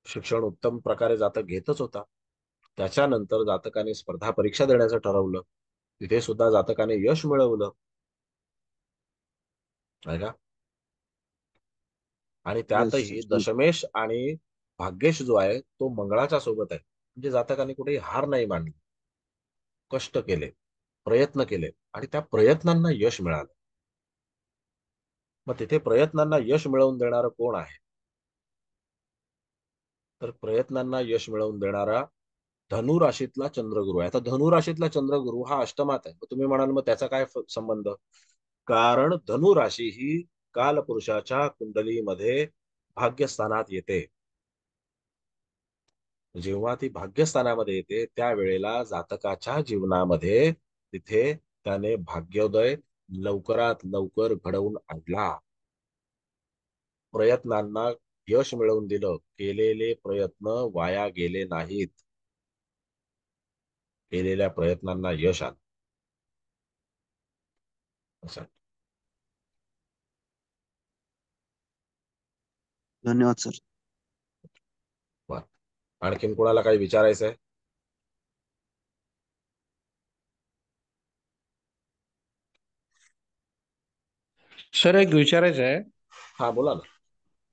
शिक्षण उत्तम प्रकारे जातक घेतच होता, त्याच्यानंतर जातकाने स्पर्धा परीक्षा देण्याचं ठरवलं, तिथे सुद्धा जातकाने यश मिळवलं, नाही का? आणि त्यातही दशमेश आणि भाग्येश जो आहे तो मंगळाच्या सोबत आहे, म्हणजे जातकाने कुठेही हार नाही मानली, कष्ट केले, प्रयत्न केले आणि त्या प्रयत्नांना यश मिळालं. मग तिथे प्रयत्नांना यश मिळवून देणारं कोण आहे? तर प्रयत्नांना यश मिळवून देणारा धनु राशीतला चंद्रगुरु आहे. आता धनु राशीतला चंद्रगुरु हा अष्टमात आहे. मग तुम्ही म्हणाल मग त्याचा काय संबंध? कारण धनु राशी ही कालपुरुषाच्या कुंडलीमध्ये भाग्यस्थानात येते. जेव्हा ती भाग्यस्थानामध्ये येते त्यावेळेला जातकाच्या जीवनामध्ये तिथे त्याने भाग्योदय लवकरात लवकर घडवून आणला, प्रयत्नांना यश मिळवून दिलं, केलेले प्रयत्न वाया गेले नाहीत, केलेल्या प्रयत्नांना यश आलं. धन्यवाद सर. आणखीन कोणाला काही विचारायचं आहे? सर एक विचारायचं आहे. हा बोला ना.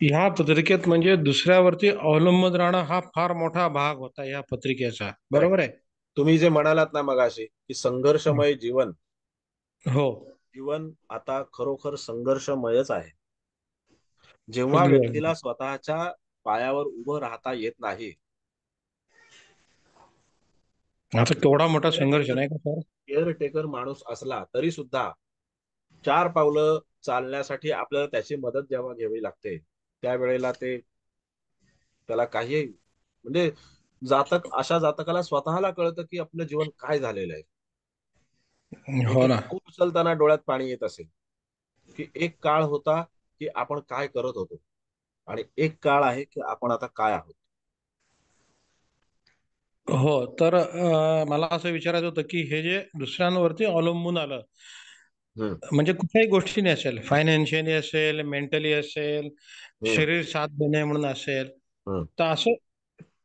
ह्या पत्रिकेत म्हणजे दुसऱ्यावरती अवलंबून राहणं हा फार मोठा भाग होता या पत्रिकेचा, बरोबर आहे? तुम्ही जे म्हणालात ना मगाशी की संघर्षमय जीवन, हो, जीवन आता खरोखर संघर्षमयच आहे. जेव्हा अगदी व्यक्तीला स्वतःच्या पायावर उभं राहता येत नाही आता केवढा मोठा संघर्ष नाही का सर? केअरटेकर माणूस असला तरी सुद्धा 4 पावलं चालण्यासाठी आपल्याला त्याची मदत जेव्हा घ्यावी लागते त्यावेळेला त्याला काही म्हणजे अशा जातकाला स्वतःला कळतं की आपलं जीवन काय झालेलं आहे. हो एक ना. खूप उचलताना डोळ्यात पाणी येत असेल की एक काळ होता की आपण काय करत होतो आणि एक काळ आहे की आपण आता काय आहोत. हो, तर मला असं विचारायचं होतं की हे जे दुसऱ्यांवरती अवलंबून आलं, म्हणजे कुठल्याही गोष्टीने असेल, फायनान्शियली असेल, मेंटली असेल, शरीर साथ देणे म्हणून असेल, तर असं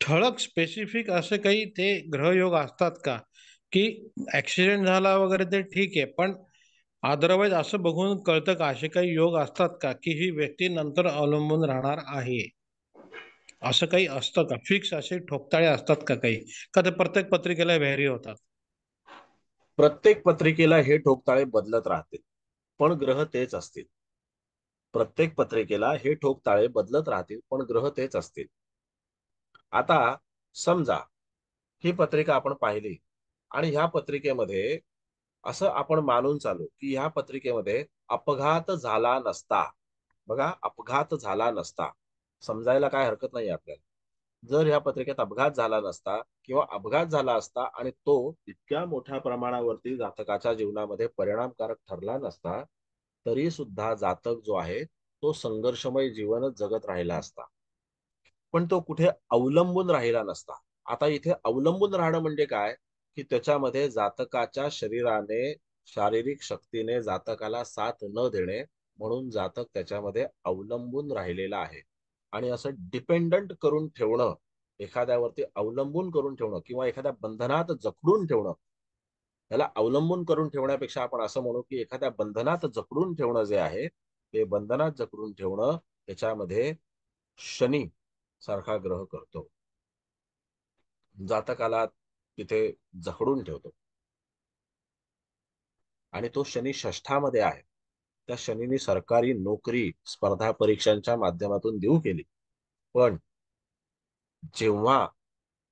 ठळक स्पेसिफिक असे काही ते ग्रहयोग असतात का की ऍक्सिडेंट झाला वगैरे ते ठीक आहे, पण अदरवाईज असं बघून कळतं का, असे काही योग असतात का की ही व्यक्ती नंतर अवलंबून राहणार आहे? असं काही असतं का? फिक्स असे ठोकताळे असतात का काही, का ते प्रत्येक पत्रिकेला व्हॅरी होतात? प्रत्येक पत्रिकेला हे ठोकताळे बदलत राहतील पण ग्रह तेच असतील. प्रत्येक पत्रिकेला हे ठोकताळे बदलत राहतील पण ग्रह तेच असतील. आता समजा ही पत्रिका आपण पाहिली आणि ह्या पत्रिकेमध्ये असं आपण मानून चालू की ह्या पत्रिकेमध्ये अपघात झाला नसता. बघा, अपघात झाला नसता समजायला काय हरकत नाही आपल्याला. जर ह्या पत्रिकेत अपघात झाला नसता किंवा अपघात झाला असता आणि तो इतक्या मोठ्या प्रमाणावरती जातकाच्या जीवनामध्ये परिणामकारक ठरला नसता तरी सुद्धा जातक जो आहे तो संघर्षमय जीवनच जगत राहिला असता, पण तो कुठे अवलंबून राहिला नसता. आता इथे अवलंबून राहणं म्हणजे काय की त्याच्यामध्ये जातकाच्या शरीराने शारीरिक शक्तीने जातकाला साथ न देणे म्हणून जातक त्याच्यामध्ये अवलंबून राहिलेला आहे. आणि असं डिपेंडंट करून ठेवणं, एखाद्यावरती अवलंबून करून ठेवणं किंवा एखाद्या बंधनात जखडून ठेवणं, त्याला अवलंबून करून ठेवण्यापेक्षा आपण असं म्हणू की एखाद्या बंधनात जखडून ठेवणं जे आहे ते बंधनात जखडून ठेवणं त्याच्यामध्ये शनी सारखा ग्रह करतो, जातकाला तिथे जखडून ठेवतो. आणि तो शनी षष्ठामध्ये आहे. त्या शनीने सरकारी नोकरी स्पर्धा परीक्षांच्या माध्यमातून देऊ केली, पण जेव्हा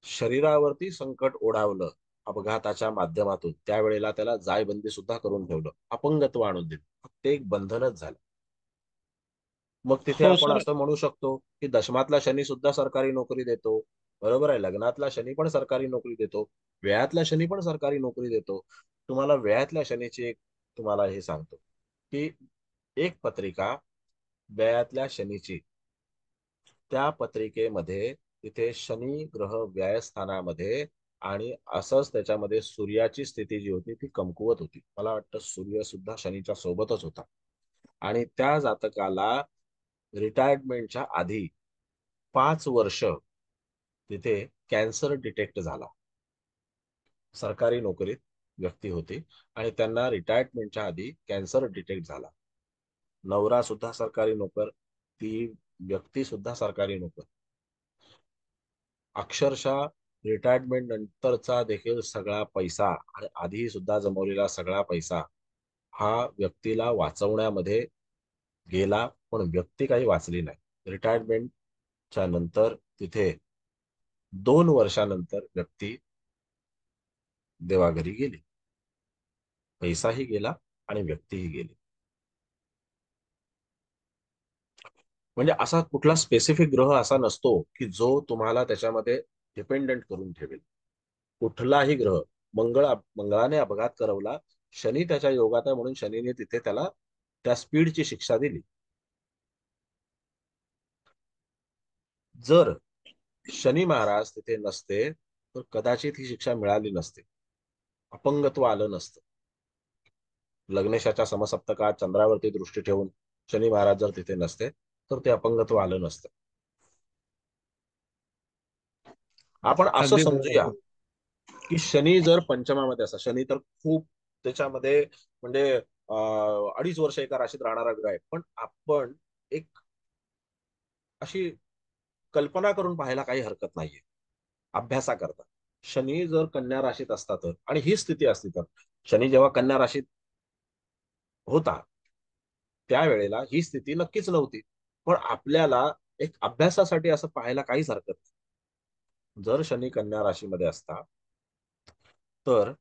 शरीरावरती संकट ओढावलं अपघाताच्या माध्यमातून त्यावेळेला त्याला जायबंदी सुद्धा करून ठेवलं, अपंगत्व आणून दिलं, फक्त एक बंधनच झालं. मग तिथे हो आपण सर. असं म्हणू शकतो की दशमातला शनी सुद्धा सरकारी नोकरी देतो, बरोबर आहे. लग्नातला शनी पण सरकारी नोकरी देतो, व्ययातला शनी पण सरकारी नोकरी देतो. तुम्हाला व्ययातल्या शनीची एक तुम्हाला हे सांगतो की एक पत्रिका व्ययातल्या शनीची, त्या पत्रिकेमध्ये तिथे शनी ग्रह व्ययस्थानामध्ये आणि असंच त्याच्यामध्ये सूर्याची स्थिती जी होती ती कमकुवत होती. मला वाटतं सूर्य सुद्धा शनीच्या सोबतच होता आणि त्या जातकाला रिटायरमेंटच्या आधी 5 वर्ष तिथे कॅन्सर डिटेक्ट झाला. सरकारी नोकरीत व्यक्ती होती आणि त्यांना रिटायरमेंटच्या आधी कॅन्सर डिटेक्ट झाला. नवरा सुद्धा सरकारी नोकर, ती व्यक्ती सुद्धा सरकारी नोकर. अक्षरशः रिटायरमेंट नंतरचा देखील सगळा पैसा आणि आधी सुद्धा जमवलेला सगळा पैसा हा व्यक्तीला वाचवण्यामध्ये गेला, पण व्यक्ती काही वाचली नाही. रिटायरमेंटच्या नंतर तिथे 2 वर्षानंतर व्यक्ती देवाघरी गेली, पैसाही गेला आणि व्यक्तीही गेली. म्हणजे असा कुठला स्पेसिफिक ग्रह असा नसतो की जो तुम्हाला त्याच्यामध्ये डिपेंडंट करून ठेवेल. कुठलाही ग्रह, मंगळाने अपघात करवला, शनी त्याच्या योगात आहे म्हणून शनीने तिथे त्याला त्या स्पीडची शिक्षा दिली. जर शनी महाराज तिथे नसते तर कदाचित ही शिक्षा मिळाली नसते, अपंगत्व आलं नसतं. लग्नेशाच्या समसप्तकात चंद्रावरती दृष्टी ठेवून शनी महाराज जर तिथे नसते तर ते अपंगत्व आलं नसतं. आपण असं अगदी समजूया बरोबर. की शनी जर पंचमामध्ये असा, शनी तर खूप त्याच्यामध्ये म्हणजे 2.5 वर्ष एका राशीत राहणारा ग्रह आहे, पण आपण एक अशी कल्पना करून पाहायला काही हरकत नाहीये अभ्यासाकरता. शनी जर कन्या राशीत असता तर, आणि ही स्थिती असती तर, शनी जेव्हा कन्या राशीत होता त्यावेळेला ही स्थिती नक्कीच नव्हती, पण आपल्याला एक अभ्यासासाठी असं पाहायला काहीच हरकत नाही. जर शनी कन्या राशीमध्ये असता तर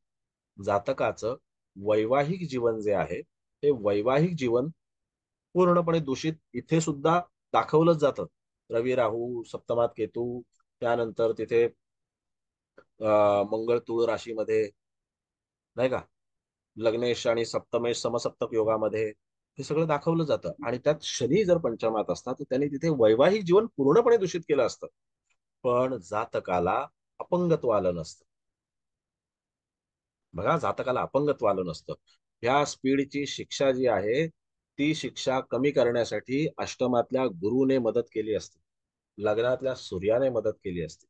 जातकाचं वैवाहिक जीवन जे आहे ते वैवाहिक जीवन पूर्णपणे दूषित इथे सुद्धा दाखवलंच जातं. रवी राहू सप्तमात केतू, त्यानंतर तिथे मंगळ तुळ राशीमध्ये, नाही का, लग्नेश आणि सप्तमेश समसप्तक योगामध्ये हे सगळं दाखवलं जातं. आणि त्यात शनी जर पंचमात असतात तर त्यांनी तिथे वैवाहिक जीवन पूर्णपणे दूषित केलं असतं. पण जातकाला अपंगत्व आलं नसतं. बघा, जातकाला अपंगत्व आलं नसतं. ह्या स्पीडची शिक्षा जी आहे ती शिक्षा कमी करण्यासाठी अष्टमातल्या गुरुने मदत केली असते, लग्नातल्या सूर्याने मदत केली असते.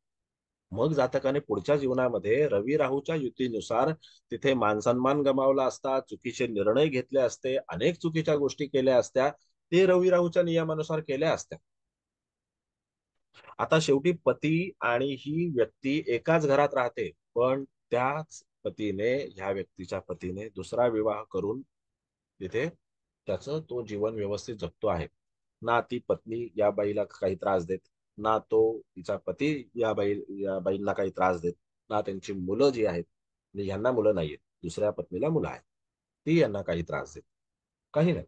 मग जातकाने पुढच्या जीवनामध्ये रवी राहूच्या युतीनुसार तिथे मानसन्मान गमावला असता, चुकीचे निर्णय घेतले असते, अनेक चुकीच्या गोष्टी केल्या असत्या, ते रवी राहूच्या नियमानुसार केल्या असत्या. आता शेवटी पती आणि ही व्यक्ती एकाच घरात राहते, पण त्याच पतीने, ह्या व्यक्तीच्या पतीने दुसरा विवाह करून तिथे त्याचं तो जीवन व्यवस्थित जगतो आहे. ना ती पत्नी या बाईला काही त्रास देत, ना तो तिचा पती या बाईंना काही त्रास देत, ना त्यांची मुलं जी आहेत, म्हणजे यांना मुलं नाहीयेत, दुसऱ्या पत्नीला मुलं आहेत, ती यांना काही त्रास देत, काही नाही.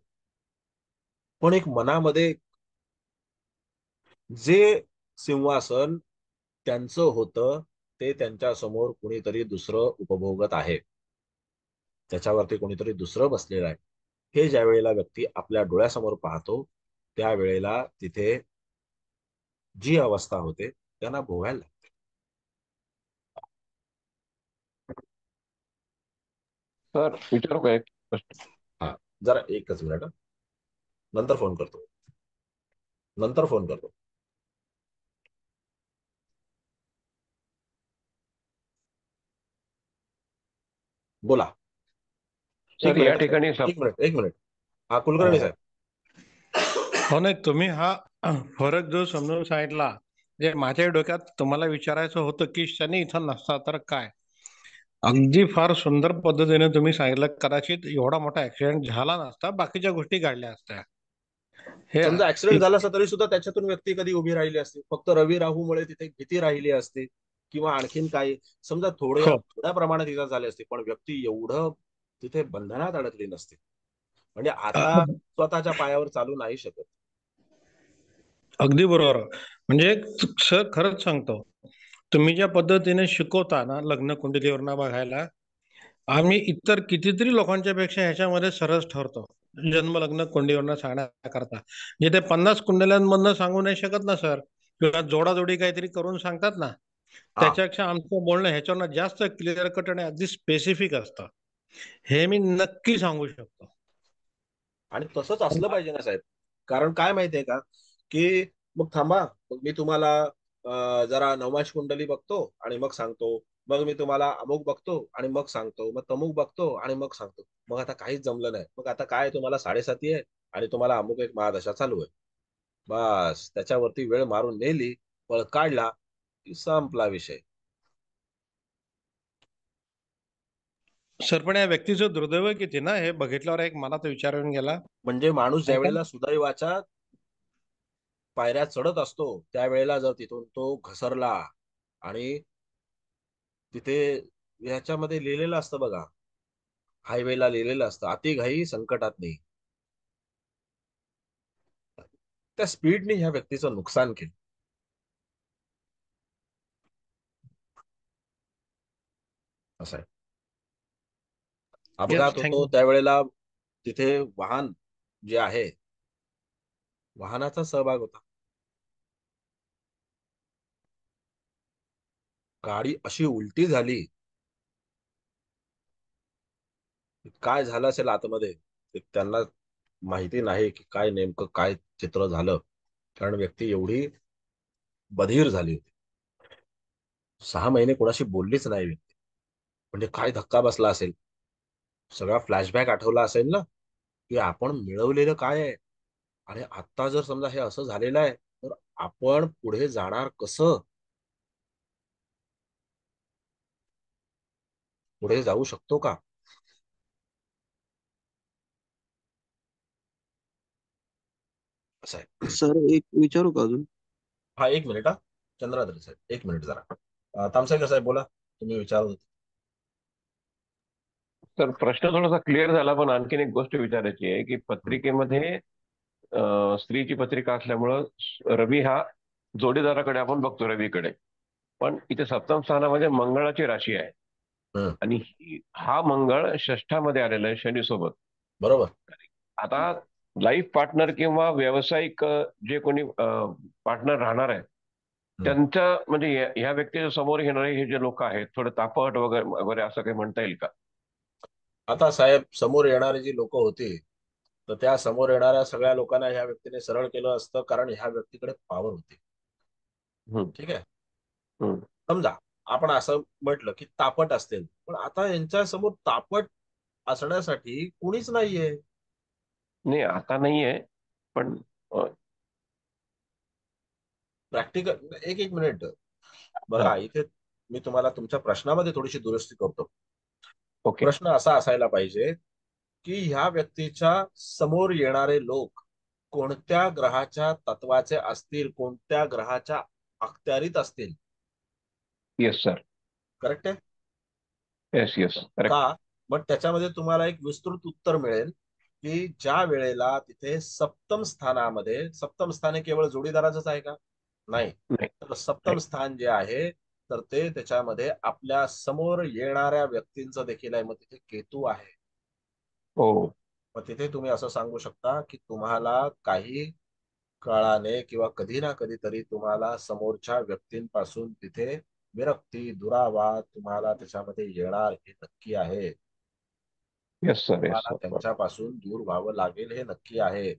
पण एक मनामध्ये जे सिंहासन त्यांचं होतं ते त्यांच्या समोर कुणीतरी दुसरं उपभोगत आहे, त्याच्यावरती कोणीतरी दुसरं बसलेलं आहे, हे ज्या वेळेला व्यक्ती आपल्या डोळ्यासमोर पाहतो त्यावेळेला तिथे जी अवस्था होते त्यांना भोगायला लागते. सर विचारू का एक प्रश्न? हा, जरा एकच मिनिट, नंतर फोन करतो, नंतर फोन करतो. बोला. एक सर या मिनिट ठिकाणी एक मिनिट एक मिनिट. हा, कुलकर्णी साहेब. हो नाही, तुम्ही हा फरक जो समजून सांगितला, जे माझ्या डोक्यात तुम्हाला विचारायचं होतं की शनी इथं नसता तर काय, अगदी फार सुंदर पद्धतीने तुम्ही सांगितलं. कदाचित एवढा मोठा ऍक्सिडेंट झाला नसता, बाकीच्या गोष्टी घडल्या असत्या. हे समजा ऍक्सिडेंट झाला असता तरी सुद्धा त्याच्यातून व्यक्ती कधी उभी राहिली असती, फक्त रवी राहूमुळे तिथे भीती राहिली असती किंवा आणखीन काही, समजा हो, थोड्या प्रमाणात इजा झाली असती, पण व्यक्ती एवढं तिथे बंधनात अडकली नसते. म्हणजे आता स्वतःच्या पायावर चालू नाही शकत. अगदी बरोबर. म्हणजे सर खरंच सांगतो, तुम्ही ज्या पद्धतीने शिकवता ना लग्न कुंडलीवरनं बघायला, आम्ही इतर कितीतरी लोकांच्या पेक्षा ह्याच्यामध्ये सरस ठरतो जन्म लग्न कुंडलीवरनं सांगण्याकरता. जिथे 50 कुंडल्यांमधनं सांगू नाही शकत ना सर, किंवा जोडाजोडी काहीतरी करून सांगतात ना, त्याच्यापेक्षा आमचं बोलणं ह्याच्यावरनं जास्त क्लिअर कट आणि अगदी स्पेसिफिक असतं, हे मी नक्की सांगू शकतो. आणि तसंच असलं पाहिजे ना साहेब. कारण काय माहितीये का, की मग थांबा, मग मी तुम्हाला जरा नवमाश कुंडली बघतो आणि मग सांगतो, मग मी तुम्हाला अमुक बघतो आणि मग सांगतो, मग तमुक बघतो आणि मग सांगतो. मग आता काहीच जमलं नाही. मग आता काय, तुम्हाला 7.5 आहे आणि तुम्हाला अमुक एक महादशा चालू आहे. बस त्याच्यावरती वेळ मारून नेली, पळ काढला की संपला विषय. सर पण या व्यक्तीचं दुर्दैव किती ना, हे बघितल्यावर एक मनात विचार येऊन गेला. म्हणजे माणूस ज्या नाही का? वेळेला सुदैवाच्या पायऱ्या चढत असतो त्यावेळेला जर तिथून तो घसरला, आणि तिथे ह्याच्यामध्ये लिहिलेलं असतं बघा, हायवेला लिहिलेलं असतं, अतिघाई संकटात नाही. त्या स्पीडने ह्या व्यक्तीचं नुकसान केलं, असं आहे. येस, अपघात होतो थँक्यू. त्यावेळेला तिथे वाहन जे आहे, वाहनाचा सहभाग होता. गाडी अशी उलटी झाली, काय झालं असेल आतमध्ये ते त्यांना माहिती नाही की काय नेमकं काय चित्र झालं, कारण व्यक्ती एवढी बधीर झाली होती. 6 महिने कोणाशी बोललीच नाही व्यक्ती. म्हणजे काय धक्का बसला असेल, सगळा फ्लॅशबॅक आठवला असेल ना, की आपण मिळवलेलं काय आहे, आणि आता जर समजा हे असं झालेलं आहे तर आपण पुढे जाणार कसं, पुढे जाऊ शकतो का, असं आहे. सर एक विचारू का अजून? हा, एक मिनिट. हा, चंद्राधर साहेब एक मिनिट जरा. तामसाहेब साहेब बोला, तुम्ही विचारत होते. तर प्रश्न थोडासा क्लिअर झाला, पण आणखीन एक गोष्ट विचारायची आहे की पत्रिकेमध्ये स्त्रीची पत्रिका असल्यामुळं रवी हा जोडीदाराकडे आपण बघतो, रवीकडे. पण इथे सप्तम स्थानामध्ये मंगळाची राशी आहे आणि हा मंगळ षष्ठामध्ये आलेला आहे शनी सोबत. बरोबर. आता लाईफ पार्टनर किंवा व्यावसायिक जे कोणी पार्टनर राहणार आहे त्यांच्या म्हणजे ह्या व्यक्तीच्या समोर येणारे हे जे लोक आहेत थोडे तापट वगैरे वगैरे असं काही म्हणता येईल का? आता साहेब, समोर येणारी जी लोक होती, तर त्या समोर येणाऱ्या सगळ्या लोकांना ह्या व्यक्तीने सरळ केलं असतं, कारण ह्या व्यक्तीकडे पॉवर होती. ठीक आहे. समजा आपण असं म्हटलं की तापट असतील, पण आता यांच्या समोर तापट असण्यासाठी कुणीच नाहीये. नाही, आता नाहीये, पण प्रॅक्टिकल एक मिनिट बघा, इथे मी तुम्हाला तुमच्या प्रश्नामध्ये थोडीशी दुरुस्ती करतो. प्रश्न असा असायला पाहिजे की ह्या व्यक्तीच्या समोर येणारे लोक कोणत्या ग्रहाच्या तत्वाचे असतील, कोणत्या ग्रहाच्या अखत्यारीत असतील. Yes sir. करेक्ट आहे. Yes yes correct. का? पण त्याच्यामध्ये तुम्हाला एक विस्तृत उत्तर मिळेल की ज्या वेळेला तिथे सप्तम स्थानामध्ये, सप्तम स्थान हे केवळ जोडीदाराचंच आहे का? नाही. तर सप्तम स्थान जे आहे तर ते त्याच्यामध्ये आपल्या समोर येणाऱ्या व्यक्तींचं देखील आहे. मग तिथे केतू आहे. हो. मग तिथे तुम्ही असं सांगू शकता की तुम्हाला काही काळाने किंवा कधी ना कधीतरी तुम्हाला समोरच्या व्यक्तींपासून तिथे विरक्ती, दुरावा तुम्हाला त्याच्यामध्ये येणार हे नक्की आहे. Yes sir. येस तुम्हाला सर. त्यांच्यापासून दूर व्हावं लागेल हे नक्की आहे.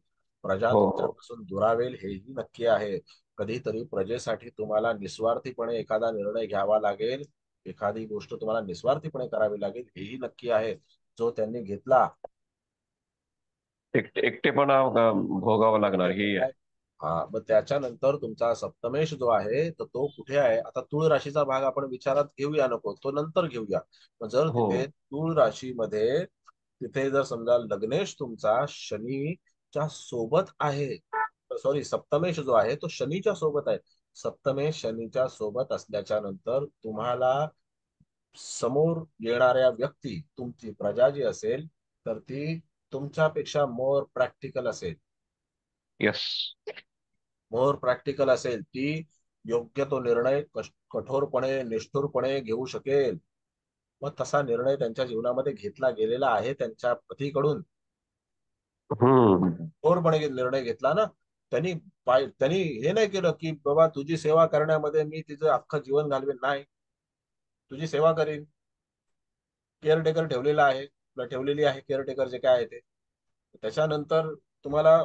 प्रजा हो. तुमच्यापासून दुरावेल हेही नक्की आहे. कधीतरी प्रजेसाठी तुम्हाला निस्वार्थीपणे एखादा निर्णय घ्यावा लागेल, एखादी गोष्ट तुम्हाला निस्वार्थीपणे करावी लागेल हेही नक्की आहे. जो त्यांनी घेतला एकटेपणा भोगावा लागणार हे आहे. हा, मग त्याच्यानंतर तुमचा सप्तमेश जो आहे तर तो कुठे आहे? आता तुळ राशीचा भाग आपण विचारात घेऊया, नको तो नंतर घेऊया. मग जर तिथे तुळ राशीमध्ये तिथे जर समजा लग्नेश तुमचा शनीच्या सोबत आहे, सॉरी सप्तमेश जो आहे तो शनीच्या सोबत आहे. सप्तमेश शनीच्या सोबत असल्याच्या नंतर तुम्हाला समोर येणाऱ्या व्यक्ती, तुमची प्रजा जी असेल तर ती तुमच्यापेक्षा मोर प्रॅक्टिकल असेल. येस. मोर प्रॅक्टिकल असेल. ती योग्य तो निर्णय कठोरपणे, निष्ठुरपणे घेऊ शकेल. मग तसा निर्णय त्यांच्या जीवनामध्ये घेतला गेलेला आहे त्यांच्या पतीकडून. कठोरपणे निर्णय घेतला ना त्यांनी. त्यांनी हे नाही केलं की बाबा तुझी सेवा करण्यामध्ये मी तिचं अख्खं जीवन घालवेन. नाही, तुझी सेवा करीन. केअरटेकर ठेवलेला आहे, ठेवलेली आहे केअरटेकर जे काय आहे ते. त्याच्यानंतर तुम्हाला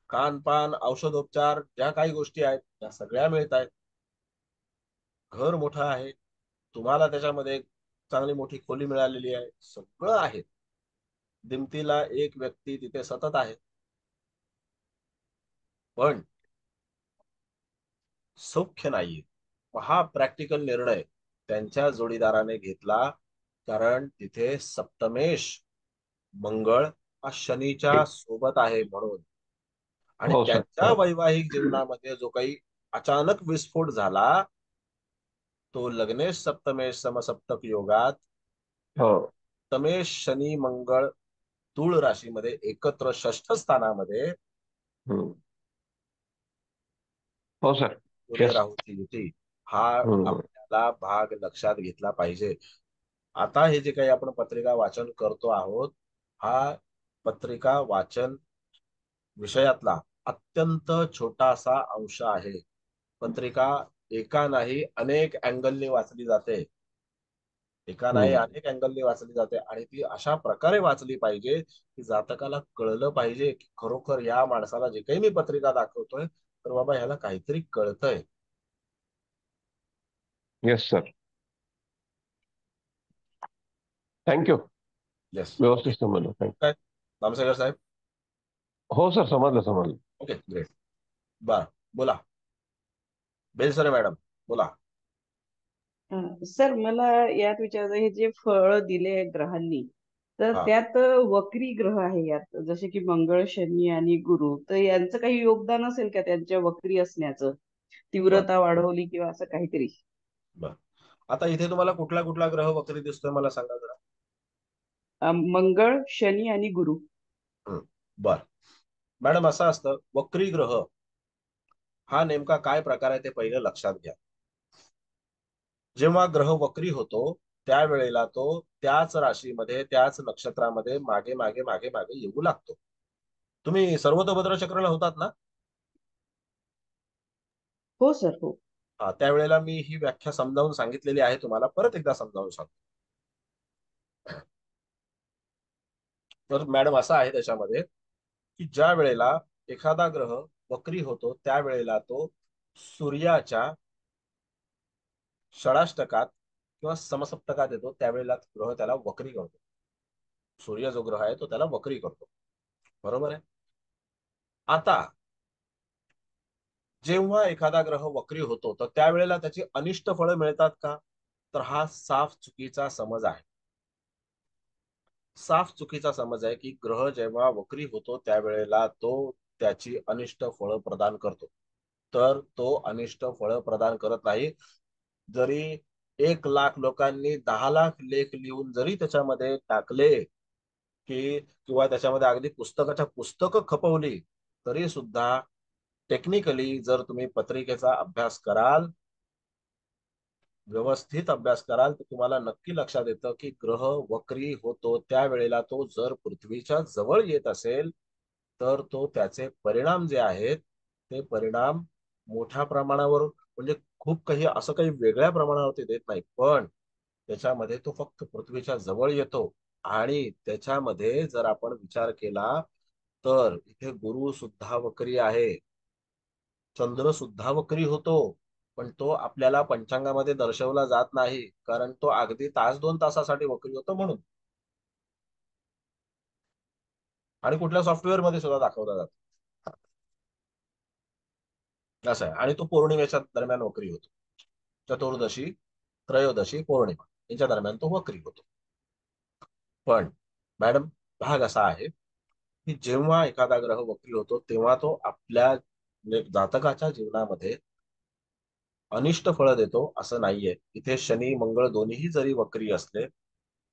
खानपान, औषधोपचार, ज्या काही गोष्टी आहेत त्या सगळ्या मिळत आहेत. घर मोठं आहे, तुम्हाला त्याच्यामध्ये चांगली मोठी खोली मिळालेली आहे, सगळं आहे. दिमतीला एक व्यक्ती तिथे सतत आहे, पण सौख्य नाहीये. हा प्रॅक्टिकल निर्णय त्यांच्या जोडीदाराने घेतला, कारण तिथे सप्तमेश मंगळ हा शनीच्या सोबत आहे म्हणून. आणि त्यांच्या वैवाहिक जीवनामध्ये जो काही अचानक विस्फोट झाला तो लग्नेश सप्तमेश समसप्तक योगात सप्तमेश शनी मंगळ तुळ राशीमध्ये एकत्र षष्ठ स्थानामध्ये हो सर सूर्य राहूची युती, हा आपल्याला भाग लक्षात घेतला पाहिजे. आता हे जे काही आपण पत्रिका वाचन करतो आहोत, हा पत्रिका वाचन विषयातला अत्यंत छोटासा अंश आहे. पत्रिका एका नाही अनेक अँगलने वाचली जाते, एका नाही अनेक अँगलने वाचली जाते. आणि ती अशा प्रकारे वाचली पाहिजे की जातकाला कळलं पाहिजे की खरोखर या माणसाला जे काही मी पत्रिका दाखवतोय तर बाबा ह्याला काहीतरी कळतंय. Yes sir. थँक्यू. येस, व्यवस्थित समजलं. काय नामसेकर साहेब? हो सर, समजलं. Okay, great. बर, बोला बेलसरे मॅडम, बोला. सर मला यात विचारायचं, हे जे फळ दिले ग्रहांनी तर त्यात वक्री ग्रह आहे यात, जसे की मंगळ, शनी आणि गुरु, तर यांचं काही योगदान असेल का त्यांच्या वक्री असण्याचं, तीव्रता वाढवली किंवा असं काहीतरी? बर, आता इथे तुम्हाला कुठला कुठला ग्रह वक्री दिसतोय मला सांगा जरा. मंगळ, शनी आणि गुरु. बर मॅडम, असं असतं वक्री ग्रह हा नेमका काय प्रकार आहे ते पहिलं लक्षात घ्या. जेव्हा ग्रह वक्री होतो त्यावेळेला तो त्याच राशीमध्ये त्याच नक्षत्रामध्ये मागे मागे मागे मागे येऊ लागतो. तुम्ही सर्वतोभद्र चक्रला होतात ना? हो सर, हो. हा, त्यावेळेला मी ही व्याख्या समजावून सांगितलेली आहे, तुम्हाला परत एकदा समजावून सांगतो. तर मॅडम असं आहे त्याच्यामध्ये की ज्या वेळेला एखादा ग्रह वक्री होतो त्यावेळेला तो सूर्याच्या षडाष्टकात किंवा समसप्तकात येतो, त्यावेळेला ग्रह त्याला वक्री करतो. सूर्य जो ग्रह आहे तो त्याला वक्री करतो, बरोबर आहे. आता जेव्हा एखादा ग्रह वक्री होतो तर त्यावेळेला त्याची अनिष्ट फळं मिळतात का? तर हा साफ चुकीचा समज आहे. साफ चुकीचा समज आहे की ग्रह जेव्हा वक्री होतो त्यावेळेला तो त्याची अनिष्ट फळं प्रदान करतो. तर तो अनिष्ट फळं प्रदान करत नाही. जरी 1,00,000 लोकांनी 10,00,000 लेख लिहून जरी त्याच्यामध्ये टाकले की किंवा त्याच्यामध्ये अगदी पुस्तकाच्या पुस्तकं खपवली तरी सुद्धा टेक्निकली जर तुम्ही पत्रिकेचा अभ्यास कराल, व्यवस्थित अभ्यास कराल, तर तुम्हाला नक्की लक्षात येतं की ग्रह वक्री होतो त्यावेळेला तो जर पृथ्वीच्या जवळ येत असेल तर तो त्याचे परिणाम जे आहेत ते परिणाम मोठ्या प्रमाणावर, म्हणजे खूप काही असं काही वेगळ्या प्रमाणावरती देत नाही, पण त्याच्यामध्ये तो फक्त पृथ्वीच्या जवळ येतो. आणि त्याच्यामध्ये जर आपण विचार केला तर इथे गुरु सुद्धा वक्री आहे, चंद्र सुद्धा वक्री होतो, पण तो आपल्याला पंचांगामध्ये दर्शवला जात नाही, कारण तो अगदी तास 2 तासासाठी वक्री होतो म्हणून. आणि कुठल्या सॉफ्टवेअर मध्ये सुद्धा दाखवला जातो असं आहे. आणि तो पौर्णिमेच्या दरम्यान वक्री होतो. चतुर्दशी, त्रयोदशी, पौर्णिमा यांच्या दरम्यान तो वक्री होतो. पण मॅडम, भाग असा आहे की जेव्हा एखादा ग्रह वक्री होतो तेव्हा तो आपल्या जातकाच्या जीवनामध्ये अनिष्ट फळ देतो असं नाहीये. इथे शनी मंगळ दोन्ही जरी वक्री असले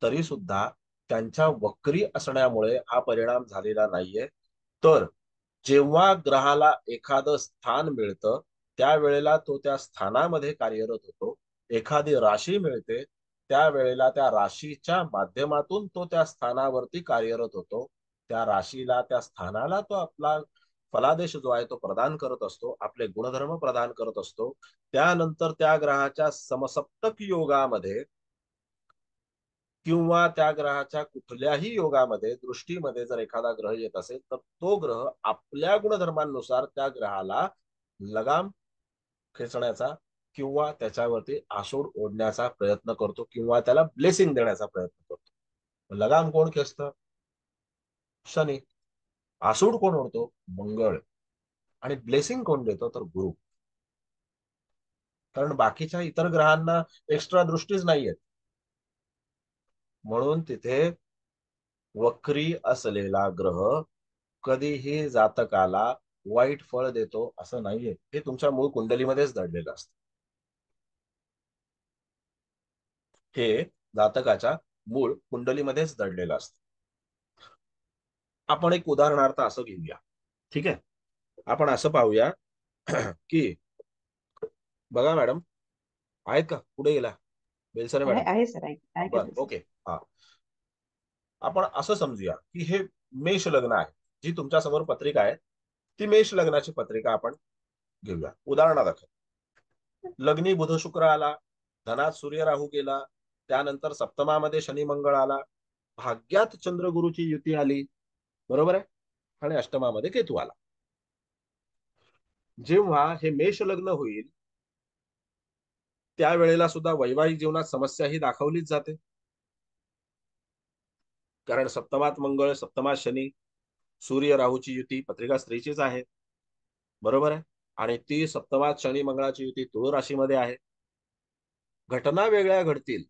तरी सुद्धा त्यांच्या वक्री असण्यामुळे हा परिणाम झालेला नाहीये. तर जेव्हा ग्रहाला एखादं स्थान मिळतं त्यावेळेला तो त्या स्थानामध्ये कार्यरत होतो. एखादी राशी मिळते त्यावेळेला त्या राशीच्या माध्यमातून तो त्या स्थानावरती कार्यरत होतो. त्या राशीला, त्या स्थानाला तो आपला फलादेश जो आहे तो प्रदान करत असतो, आपले गुणधर्म प्रदान करत असतो. त्यानंतर त्या ग्रहाच्या समसप्तक योगामध्ये किंवा त्या ग्रहाच्या कुठल्याही योगामध्ये दृष्टीमध्ये जर एखादा ग्रह येत असेल तर तो ग्रह आपल्या गुणधर्मांनुसार त्या ग्रहाला लगाम खेचण्याचा किंवा त्याच्यावरती आसूड ओढण्याचा प्रयत्न करतो किंवा त्याला ब्लेसिंग देण्याचा प्रयत्न करतो. लगाम कोण खेचतं? शनी. आसूड कोण ओढतो? मंगळ. आणि ब्लेसिंग कोण देतो? तर गुरु. कारण बाकीच्या इतर ग्रहांना एक्स्ट्रा दृष्टीच नाहीये, म्हणून तिथे वक्री असलेला ग्रह कधीही जातकाला वाईट फळ देतो असं नाहीये. हे तुमच्या मूळ कुंडलीमध्येच दडलेलं असतं. हे जातकाच्या मूळ कुंडलीमध्येच दडलेलं असतं. आपण एक उदाहरणार्थ असं घेऊया, ठीक आहे. आपण असं पाहूया की बघा मॅडम, आहेत का? पुढे गेला बेलसरे मॅडम? आहे सर, बर, ओके. हा, आपण असं समजूया की हे मेष लग्न आहे. जी तुमच्या समोर पत्रिका आहे ती मेष लग्नाची पत्रिका आपण घेऊया. उदाहरणादाखल लग्नी बुध शुक्र आला, धनात सूर्य राहू गेला, त्यानंतर सप्तमामध्ये शनी मंगळ आला, भाग्यात चंद्र गुरुची युती आली, बरोबर आहे, आणि अष्टमामध्ये केतू आला. जेव्हा हे मेष लग्न होईल त्यावेळेला सुद्धा वैवाहिक जीवनात समस्या ही दाखवलीच जाते, कारण सप्तमात मंगळ, सप्तमात शनी, सूर्य राहूची युती पत्रिका स्त्रीचीच आहे, बरोबर आहे. आणि ती सप्तमात शनी मंगळाची युती तुळ राशीमध्ये आहे. घटना वेगळ्या घडतील,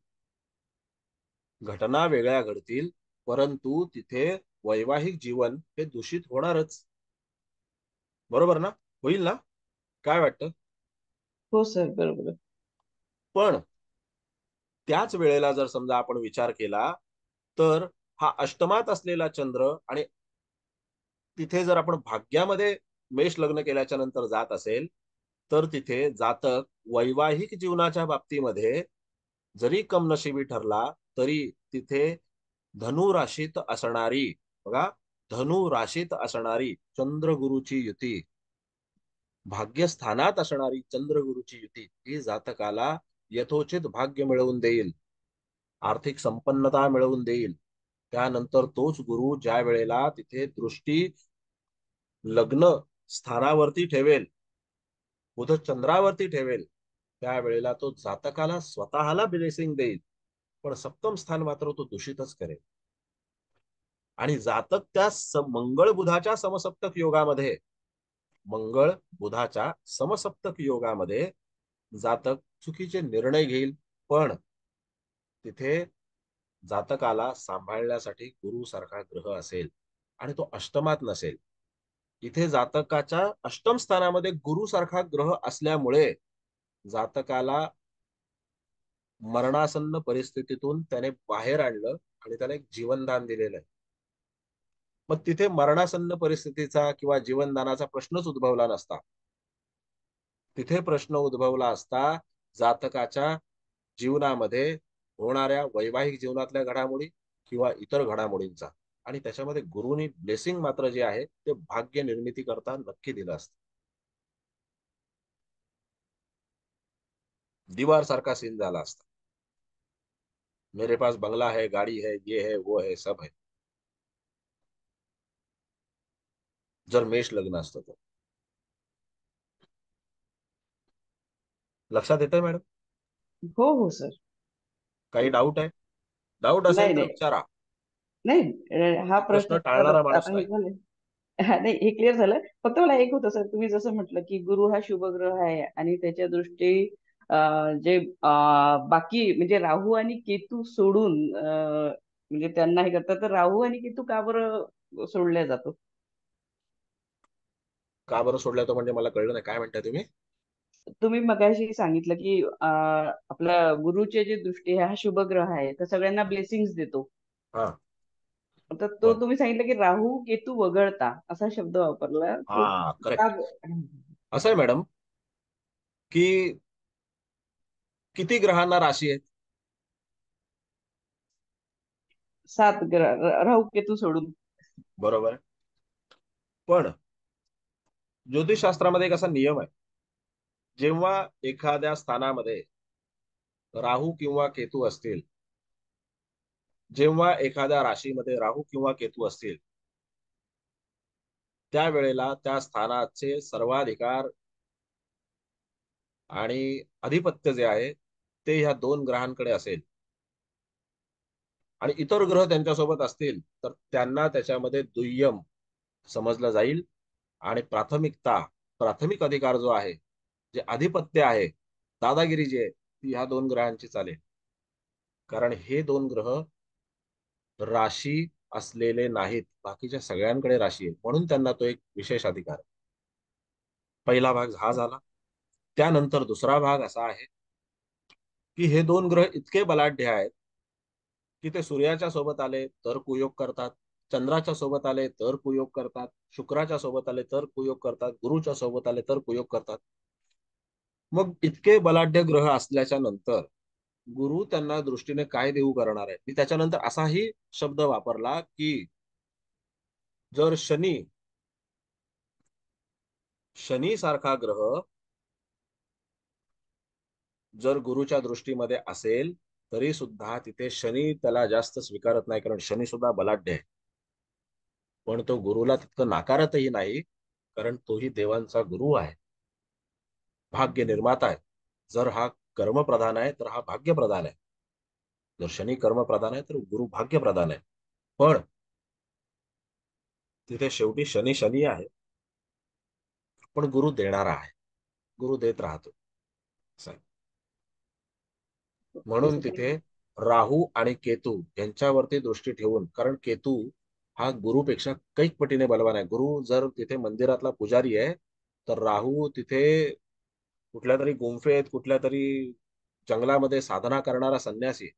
घटना वेगळ्या घडतील, परंतु तिथे वैवाहिक जीवन हे दूषित होणारच, बरोबर ना? होईल ना? काय वाटतं? हो सर, बरोबर. पण त्याच वेळेला जर समजा आपण विचार केला तर हा अष्टमात असलेला चंद्र आणि तिथे जर आपण भाग्यामध्ये मेष लग्न केल्याच्या नंतर जात असेल तर तिथे जातक वैवाहिक जीवनाच्या बाबतीमध्ये जरी कमनशिबी ठरला तरी तिथे धनु राशीत असणारी, बघा, धनु राशीत असणारी चंद्रगुरुची युती, भाग्यस्थानात असणारी चंद्रगुरुची युती ही जातकाला यथोचित भाग्य मिळवून देईल, आर्थिक संपन्नता मिळवून देईल. त्यानंतर तोच गुरु ज्या वेळेला तिथे दृष्टी लग्न स्थानावरती ठेवेल, बुध चंद्रावरती ठेवेल, त्यावेळेला तो जातकाला स्वतःला ब्लेसिंग देईल, पण सप्तम स्थान मात्र तो दूषितच करेल. आणि जातक त्या मंगळ बुधाच्या समसप्तक योगामध्ये, मंगळ बुधाच्या समसप्तक योगामध्ये जातक चुकीचे निर्णय घेईल, पण तिथे जातकाला सांभाळण्यासाठी गुरु सारखा ग्रह असेल आणि तो अष्टमात नसेल. इथे जातकाच्या अष्टम स्थानामध्ये गुरु सारखा ग्रह असल्यामुळे जातकाला मरणासन्न परिस्थितीतून त्याने बाहेर आणलं आणि त्याला एक जीवनदान दिलेलं आहे. मग तिथे मरणासन्न परिस्थितीचा किंवा जीवनदानाचा प्रश्नच उद्भवला नसता. तिथे प्रश्न उद्भवला असता जातकाच्या जीवनामध्ये होणाऱ्या वैवाहिक जीवनातल्या घडामोडी किंवा इतर घडामोडींचा. आणि त्याच्यामध्ये गुरुनी ब्लेसिंग मात्र जे आहे ते भाग्य निर्मिती करता नक्की दिलं असतं. दीवार सारखा सीन झाला असता. मेरे पास बंगला है, गाड़ी है, ये है, वो है, सब है, जर मेष लग्न असतं तर. लक्षात येतंय मॅडम? हो हो सर. काही डाऊट आहे? डाऊट नाही असेल तर नाही विचारा. नाही हा प्रश्न प्रश्न तर टाळणारा माणूस आता हे नाही. झालं. हा, नाही हे क्लिअर झालं. फक्त मला एक होतं सर, तुम्ही जसं म्हटलं की गुरु हा शुभ ग्रह आहे आणि त्याच्या दृष्टी जे बाकी म्हणजे राहू आणि केतू सोडून म्हणजे त्यांना हे करतात, तर राहू आणि केतू का बरं सोडल्या जातो? का बरं सोडला तो म्हणजे मला कळलं नाही, काय म्हणताय तुम्ही? तुम्ही मगाशी सांगितलं की आपल्या गुरुचे जे दृष्टी हा शुभ ग्रह आहे, तर सगळ्यांना ब्लेसिंग्स देतो. हा तर तो तुम्ही सांगितलं की राहू केतू वगळता असा शब्द वापरला, तो हा का करेक्ट. असं आहे मॅडम की किती ग्रहांना राशी आहे? 7 ग्रह राहू केतू सोडून. बरोबर आहे. पण ज्योतिषशास्त्रामध्ये एक असा नियम आहे, जेव्हा एखाद्या स्थानामध्ये राहू किंवा केतू असतील, जेव्हा एखाद्या राशीमध्ये राहू किंवा केतू असतील, त्यावेळेला त्या स्थानाचे सर्वाधिकार आणि अधिपत्य जे आहे ते ह्या 2 ग्रहांकडे असेल आणि इतर ग्रह त्यांच्यासोबत असतील तर त्यांना त्याच्यामध्ये दुय्यम समजलं जाईल आणि प्राथमिक अधिकार जो आहे, जे आधिपत्य आहे, दादागिरी जी आहे ती ह्या 2 ग्रहांची चालेल. कारण हे 2 ग्रह राशी असलेले नाहीत, बाकीच्या सगळ्यांकडे राशी आहे, म्हणून त्यांना तो एक विशेष अधिकार आहे. पहिला भाग हा झाला. त्यानंतर दुसरा भाग असा आहे की हे 2 ग्रह इतके बलाढ्य आहेत की ते सूर्याच्या सोबत आले तर कुयोग करतात, चंद्राच्या सोबत आले तर कुयोग करतात, शुक्राच्या सोबत आले तर कुयोग करतात, गुरुच्या सोबत आले तर कुयोग करतात. मग इतके बलाढ्य ग्रह असल्याच्या नंतर गुरु त्यांना दृष्टीने काय देऊ करणार आहे? मी त्याच्यानंतर असाही शब्द वापरला की जर शनी सारखा ग्रह जर गुरुच्या दृष्टीमध्ये असेल तरी सुद्धा तिथे शनी त्याला जास्त स्वीकारत नाही, कारण शनी सुद्धा बलाढ्य आहे. पण तो गुरुला तितकं नाकारतही नाही, कारण तोही देवांचा गुरु आहे, भाग्य निर्माता आहे. जर हा कर्म प्रधान आहे तर हा भाग्य प्रधान आहे. जर शनी कर्म प्रधान आहे तर गुरु भाग्य प्रधान आहे. पण तिथे शेवटी शनी शनी आहे, पण गुरु देणारा आहे, गुरु देत राहतो. म्हणून तिथे राहू आणि केतू यांच्यावरती दृष्टी ठेवून, कारण केतू हा गुरुपेक्षा कैक पटीने बलवान आहे. गुरु जर तिथे मंदिरातला पुजारी आहे तर राहू तिथे कुठल्या तरी गुंफेत, कुठल्या तरी जंगलामध्ये साधना करणारा संन्यासी.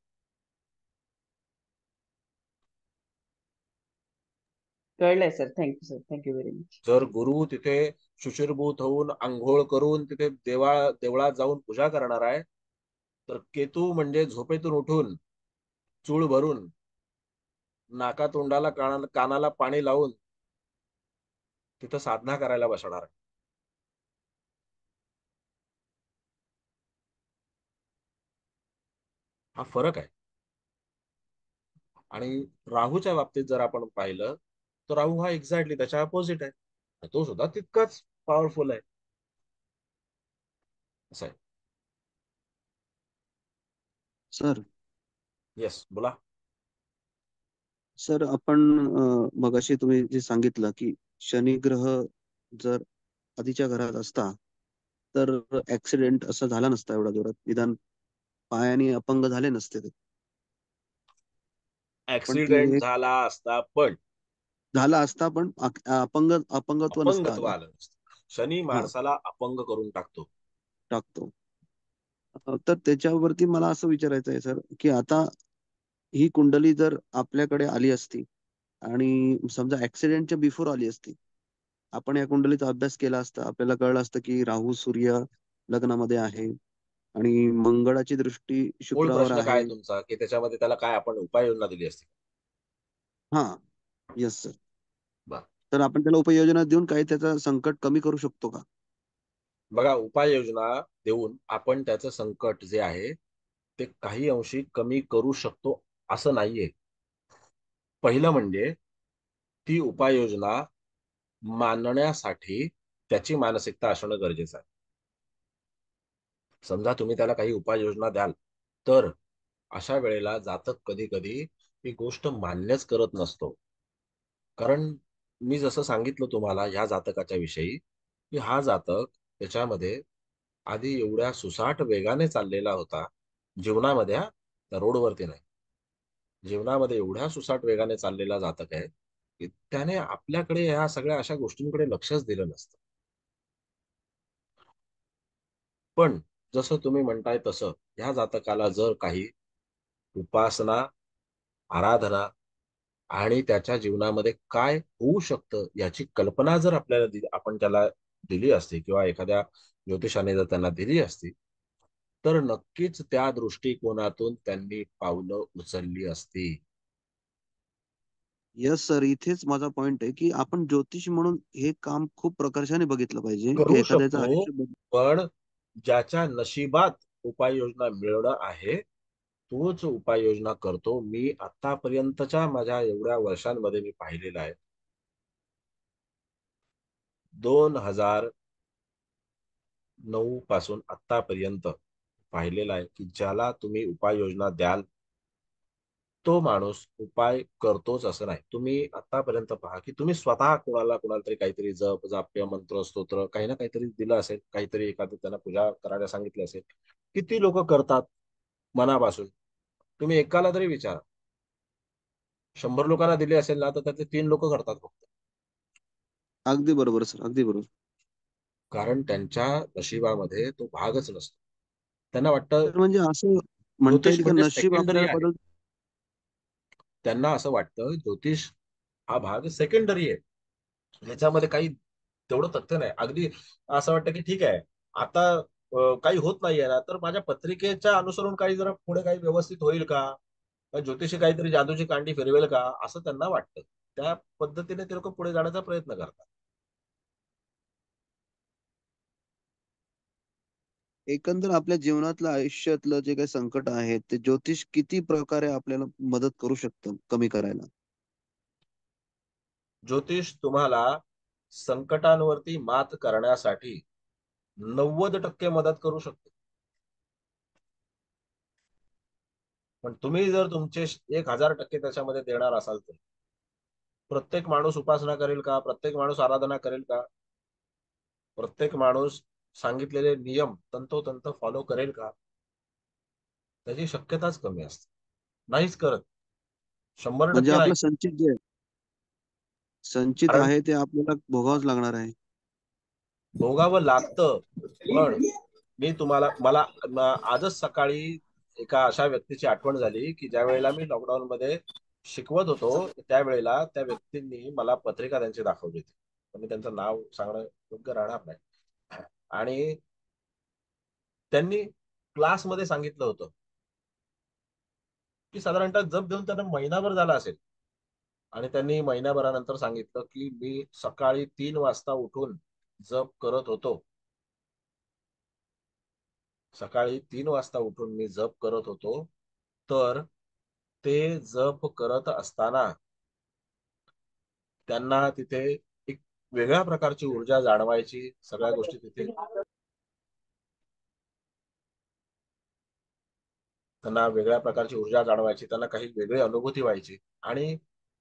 कळलंय sir. Thank you sir. Thank you very much. जर गुरु तिथे शुचिर्भूत होऊन आंघोळ करून तिथे देवळात जाऊन पूजा करणार आहे, तर केतू म्हणजे झोपेतून उठून चूळ भरून नाका तोंडाला कानाला पाणी लावून तिथं साधना करायला बसणार आहे. हा फरक आहे. आणि राहूच्या बाबतीत जर आपण पाहिलं तर राहू हा एक्झॅक्टली त्याच्या अपोजिट आहे. तो सुद्धा तितकाच पॉवरफुल आहे. असं आहे. सर येस, बोला. सर आपण मगाशी तुम्ही जे सांगितलं की शनी ग्रह जर आधीच्या घरात असता तर ऍक्सिडेंट असं झाला नसता एवढा जोरात, निदान पायाने अपंग झाले नसते ते. पण ते ऍक्सिडेंट झाला असता पण झाला असता पण अपंगत्व नसतं अपंगत्व आलं. आलं नसतं. शनी हा, माणसाला अपंग करून टाकतो. टाकतो. तर त्याच्यावरती मला असं विचारायचं आहे सर की आता ही कुंडली जर आपल्याकडे आली असती आणि समजा ऍक्सिडेंटच्या बिफोर आली असती, आपण या कुंडलीचा अभ्यास केला असता, आपल्याला कळलं असतं की राहू सूर्य लग्नामध्ये आहे आणि मंगळाची दृष्टी मूळ शुक्रावर प्रश्न काय आहे. आहे तुमचा, की त्याच्यामध्ये त्याला काय आपण उपाययोजना दिली असती? हा, येस सर. बर, तर आपण त्याला उपाययोजना देऊन काही त्याचा संकट कमी करू शकतो का? बघा, उपाययोजना देऊन आपण त्याचं संकट जे आहे ते काही अंशी कमी करू शकतो असं नाहीये. पहिलं म्हणजे ती उपाययोजना मानण्यासाठी त्याची मानसिकता असणं गरजेचं आहे. समजा तुम्ही त्याला काही उपाययोजना द्याल तर अशा वेळेला जातक कधी कधी ही गोष्ट मान्यच करत नसतो. कारण मी जसं सांगितलं तुम्हाला ह्या जातकाच्या विषयी, की हा जातक त्याच्यामध्ये आधी एवढ्या सुसाट वेगाने चाललेला होता जीवनामध्ये, त्या रोडवरती नाही, जीवनामध्ये एवढ्या सुसाट वेगाने चाललेला जातक आहे की त्याने आपल्याकडे ह्या सगळ्या अशा गोष्टींकडे लक्षच दिलं नसतं. पण जसं तुम्ही म्हणताय तसं ह्या जातकाला जर काही उपासना, आराधना आणि त्याच्या जीवनामध्ये काय होऊ शकतं याची कल्पना जर आपल्याला आपण त्याला दिली असती किंवा एखाद्या ज्योतिषाने जर त्यांना दिली असती, तर नक्कीच त्या दृष्टिकोनातून त्यांनी पावलं उचलली असती. येस सर, इथेच माझा पॉइंट आहे की आपण ज्योतिष म्हणून हे काम खूप प्रकर्षाने बघितलं पाहिजे की करू एखाद्याचं शकतो, आयुष्य पण ज्याच्या नशिबात उपाययोजना मिळणं आहे तोच उपाययोजना करतो. मी आतापर्यंतच्या माझ्या एवढ्या वर्षांमध्ये मी पाहिलेलं आहे. 2009 पासून आतापर्यंत पाहिलेलं आहे की ज्याला तुम्ही उपाययोजना द्याल तो माणूस उपाय करतोच असं नाही. तुम्ही आतापर्यंत पहा की तुम्ही स्वतः कोणाला तरी काहीतरी जप जाप्य मंत्र स्तोत्र काही ना काहीतरी दिलं असेल, काहीतरी एखादं त्यांना पूजा करायला सांगितलं असेल. किती लोक करतात मनापासून? तुम्ही एकाला तरी विचारा. 100 लोकांना दिले असेल ना तर त्यातले 3 लोक करतात फक्त. अगदी बरोबर सर, अगदी बरोबर. कारण त्यांच्या नशिबामध्ये तो भागच नसतो. त्यांना वाटतं तर म्हणजे असं म्हणता ज्योतिष येईल का म्हणजे नशीब सेकंडरी आपल्याला आहे. बदल. त्यांना असं वाटतं ज्योतिष हा भाग सेकंडरी आहे, याच्यामध्ये काही तेवढं तथ्य नाही. अगदी असं वाटतं की ठीक आहे, आता काही होत नाहीये ना तर माझ्या पत्रिकेच्या अनुसरून काही जरा पुढे काही व्यवस्थित होईल का, ज्योतिषी काहीतरी जादूची कांडी फिरवेल का, असं त्यांना वाटतं. त्या पद्धतीने ते लोक पुढे जाण्याचा प्रयत्न करतात. एकंदर आपल्या जीवनातलं आयुष्यातलं जे काही संकट आहे ते ज्योतिष किती प्रकारे आपल्याला मदत करू शकतं कमी करायला? ज्योतिष तुम्हाला संकटांवरती मात करण्यासाठी 90% मदत करू शकतो. पण तुम्ही जर तुमचे 1000% त्याच्यामध्ये देणार असाल तर प्रत्येक माणूस उपासना करेल का? प्रत्येक माणूस आराधना करेल का? प्रत्येक माणूस सांगितलेले नियम तंतोतंत फॉलो करेल का? त्याची शक्यताच कमी असते. नाहीच करत. म्हणजे 100% नाही. आपलं संचित जे संचित कारण आहे ते आपल्याला भोगावंच लागणार आहे. भोगावं लागतं. पण मी तुम्हाला आजच सकाळी एका अशा व्यक्तीची आठवण झाली की ज्या वेळेला मी लॉकडाऊन मध्ये शिकवत होतो त्यावेळेला त्या व्यक्तींनी मला पत्रिका त्यांची दाखवली होती, पण मी त्यांचं नाव सांगणं योग्य राहणार नाही. आणि त्यांनी क्लासमध्ये सांगितलं होतं की साधारणतः जप देऊन त्यांना महिनाभर झाला असेल, आणि त्यांनी महिन्याभरानंतर सांगितलं की मी सकाळी 3 वाजता उठून जप करत होतो. सकाळी 3 वाजता उठून मी जप करत होतो. तर ते जप करत असताना त्यांना तिथे एक वेगळ्या प्रकारची ऊर्जा जाणवायची. सगळ्या गोष्टी तिथे त्यांना वेगळ्या प्रकारची ऊर्जा जाणवायची, त्यांना काही वेगळी अनुभूती व्हायची. आणि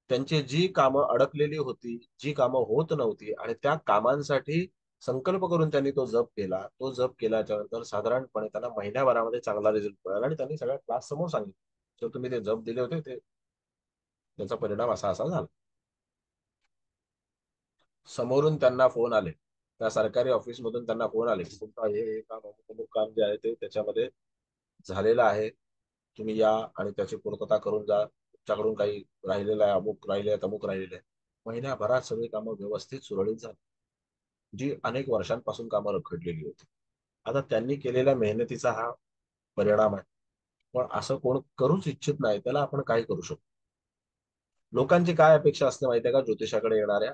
त्यांची जी कामं अडकलेली होती, जी कामं होत नव्हती, आणि त्या कामांसाठी संकल्प करून त्यांनी तो जप केला. तो जप केल्याच्या नंतर साधारणपणे त्यांना महिन्याभरामध्ये चांगला रिझल्ट मिळाला, आणि त्यांनी सगळ्या क्लास समोर सांगितलं तर तुम्ही ते जप दिले होते ते त्याचा परिणाम असा असा झाला. समोरून त्यांना फोन आले, त्या सरकारी ऑफिस मधून त्यांना फोन आले की तुमचं हे काम अमुक काम जे आहे ते त्याच्यामध्ये झालेलं आहे, तुम्ही या आणि त्याची पूर्तता करून जा. तुमच्याकडून काही राहिलेलं आहे, अमुक राहिले आहेत, अमुक राहिलेले आहे. महिन्याभरात सगळी कामं व्यवस्थित सुरळीत झाली, जी अनेक वर्षांपासून कामं रखडलेली होती. आता त्यांनी केलेल्या मेहनतीचा हा परिणाम आहे. पण असं कोण करूच इच्छित नाही, त्याला आपण काय करू शकतो? लोकांची काय अपेक्षा असते माहितीये का ज्योतिषाकडे येणाऱ्या?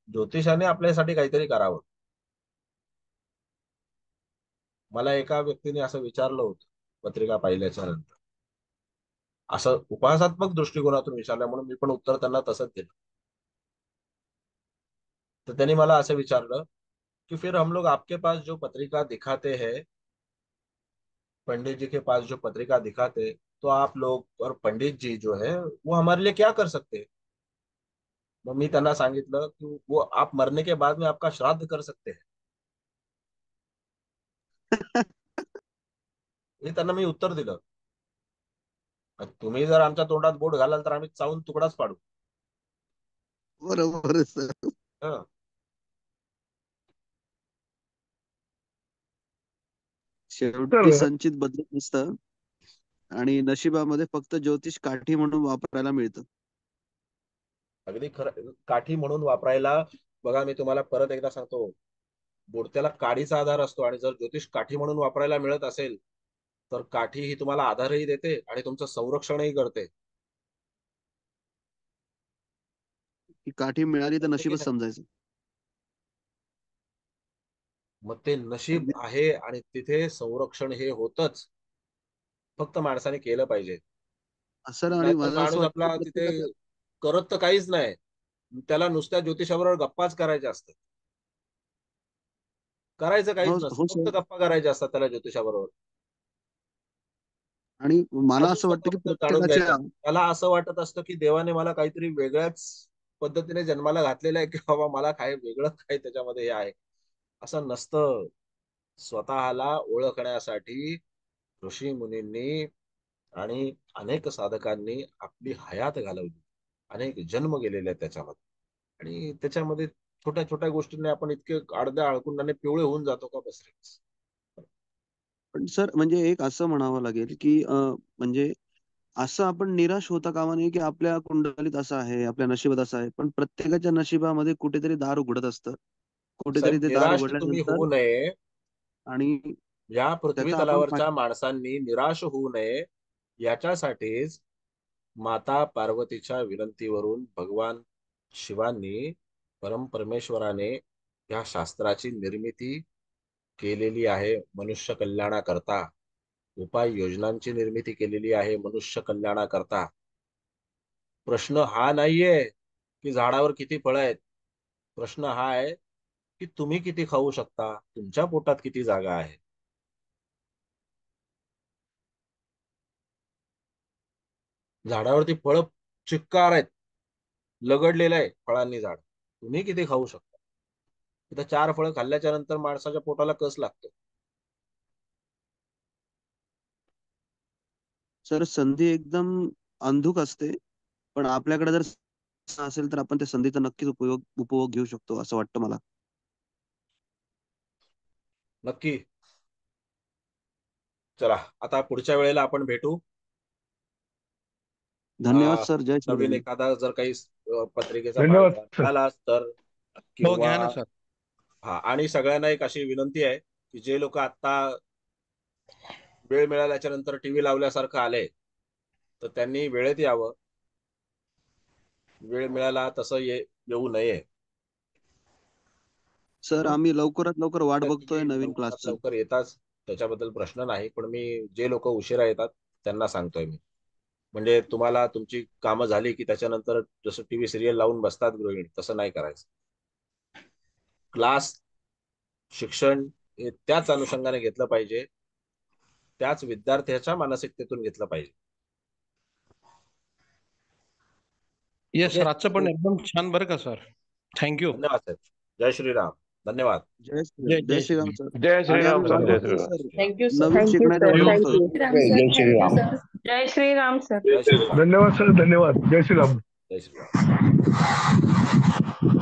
ज्योतिषाने आपल्यासाठी काहीतरी करावं. मला एका व्यक्तीने असं विचारलं होतं पत्रिका पाहिल्याच्या नंतर, असं उपहासात्मक दृष्टिकोनातून विचारलं म्हणून मी पण उत्तर त्यांना तसंच दिलं. तर त्यांनी मला असं विचारलं कि फिर हम लोग आपके पास जो पत्रिका दिखाते हैं, पंडित जी के पास जो पत्रिका दिखाते, तो आप लोग और पंडित जी जो है वो हमारे लिए क्या कर सकते हैं? मग मी त्यांना सांगितलं की वो आप मरने के बाद में आपका श्राद्ध कर सकते हैं. हे त्यांना मी उत्तर दिलं. तुम्ही जर आमच्या तोंडात बोट घालाल तर आम्ही चावून तुकडाच पाडू. बरोबर आहे सर. हं. शेवटी संचित बदलत नसतं आणि नशिबामध्ये फक्त ज्योतिष काठी म्हणून वापरायला मिळतं. अगदी खरं. काठी म्हणून वापरायला बघा, मी तुम्हाला परत एकदा सांगतो, बुडत्याला काडीचा आधार असतो, आणि जर ज्योतिष काठी म्हणून वापरायला मिळत असेल तर काठी ही तुम्हाला आधारही देते आणि तुमचं संरक्षणही करते. ही काठी मिळाली तर समजलं की नशीबच नाही? समजायचं. मग ते नशीब आहे, आणि तिथे संरक्षण हे होतच. फक्त माणसाने केलं पाहिजे. सर आणि नाहीतर मला असं माणूस वाटतं आपला तिथे प्रत्येकाच्या करत तर काहीच नाही. त्याला नुसत्या ज्योतिषाबरोबर गप्पाच करायच्या असतात. करायचं हो काहीच नसतं, हो फक्त सर. गप्पा करायच्या असतात त्याला ज्योतिषाबरोबर. आणि मला अजून असं वाटतं की फक्त जाणून घ्यायचं. प्रत्येकाच्या त्याला असं वाटत असतं की देवाने मला काहीतरी वेगळ्याच पद्धतीने जन्माला घातलेलं आहे, की बाबा मला काय वेगळं काय त्याच्यामध्ये हे आहे. असं नसतं. स्वतःला ओळखण्यासाठी ऋषी मुनींनी आणि अनेक साधकांनी आपली हयात घालवली, अनेक जन्म गेलेले आहेत त्याच्यामध्ये. आणि त्याच्यामध्ये छोट्या छोट्या गोष्टींनी आपण इतके अर्ध्या अळकुंडाने पिवळे होऊन जातो का बस रे? पण सर म्हणजे एक असं म्हणावं लागेल की म्हणजे असं आपण निराश होता कामा नये की आपल्या कुंडलीत असं आहे, आपल्या नशिबात असं आहे. पण प्रत्येकाच्या नशिबामध्ये कुठेतरी दार उघडत असतं. कुठेतरी साहेब, ते दार निराश तुम्ही उघडल्यानंतर होऊ नये. आणि या पृथ्वी त्याचा आपण तलावरच्या माणसांनी निराश होऊ नये, याच्यासाठीच माता पार्वतीच्या विनंतीवरून भगवान शिवांनी, परमेश्वराने या शास्त्राची निर्मिती केलेली आहे मनुष्य कल्याणाकरता. उपाय योजनांची निर्मिती केलेली आहे मनुष्य कल्याणाकरता. प्रश्न हा नाहीये की झाडावर किती फळं आहेत. प्रश्न हा आहे की तुम्ही किती खाऊ शकता, तुमच्या पोटात किती जागा आहे. झाडावरती फळं चिक्कार आहेत, लगडलेलं आहे फळांनी झाड. तुम्ही किती खाऊ शकता? तिथं 4 फळं खाल्ल्याच्या नंतर माणसाच्या पोटाला कस लागतो. सर संधी एकदम अंधुक असते. पण आपल्याकडे जर असेल तर आपण त्या संधीचा नक्कीच उपभोग घेऊ शकतो असं वाटतं मला. नक्की. चला, आता पुढच्या वेळेला आपण भेटू. धन्यवाद सर. जय नवीन श्रीराम. एखादा जर काही पत्रिकेचा धन्यवाद भाग सर. मिळाला तर हो, घ्या ना किंवा सर. हा, आणि सगळ्यांना एक अशी विनंती आहे की जे लोक आता वेळ मिळाल्याच्या नंतर टीव्ही लावल्यासारखं आले तर त्यांनी वेळेत यावं. वेळ मिळाला तसं येऊ नये. सर आम्ही लवकरात लवकर वाट तर बघतोय तुम्ही नवीन लवकरात क्लासची. लवकर येताच त्याच्याबद्दल प्रश्न नाही, पण मी जे लोक उशिरा येतात त्यांना सांगतोय मी, म्हणजे तुम्हाला तुमची कामं झाली की त्याच्यानंतर जसं टीव्ही सिरियल लावून बसतात गृहिणी, तसं नाही करायचं. क्लास शिक्षण हे त्याच अनुषंगाने घेतलं पाहिजे, त्याच विद्यार्थ्याच्या मानसिकतेतून घेतलं पाहिजे. येस ओके, सर, आजचं पण एकदम छान बरं का सर. थँक्यू. धन्यवाद साहेब. जय श्रीराम. धन्यवाद. जय जय जय श्रीराम सर. जय आणि श्रीराम आम्ही सर. वाट जय बघतोय श्रीराम. सर. Thank you sir. नवीन शिकणारे वाट बघतोय. जय श्रीराम. जय श्रीराम सर. जय श्रीराम. धन्यवाद सर. धन्यवाद. जय श्रीराम. जय श्रीराम.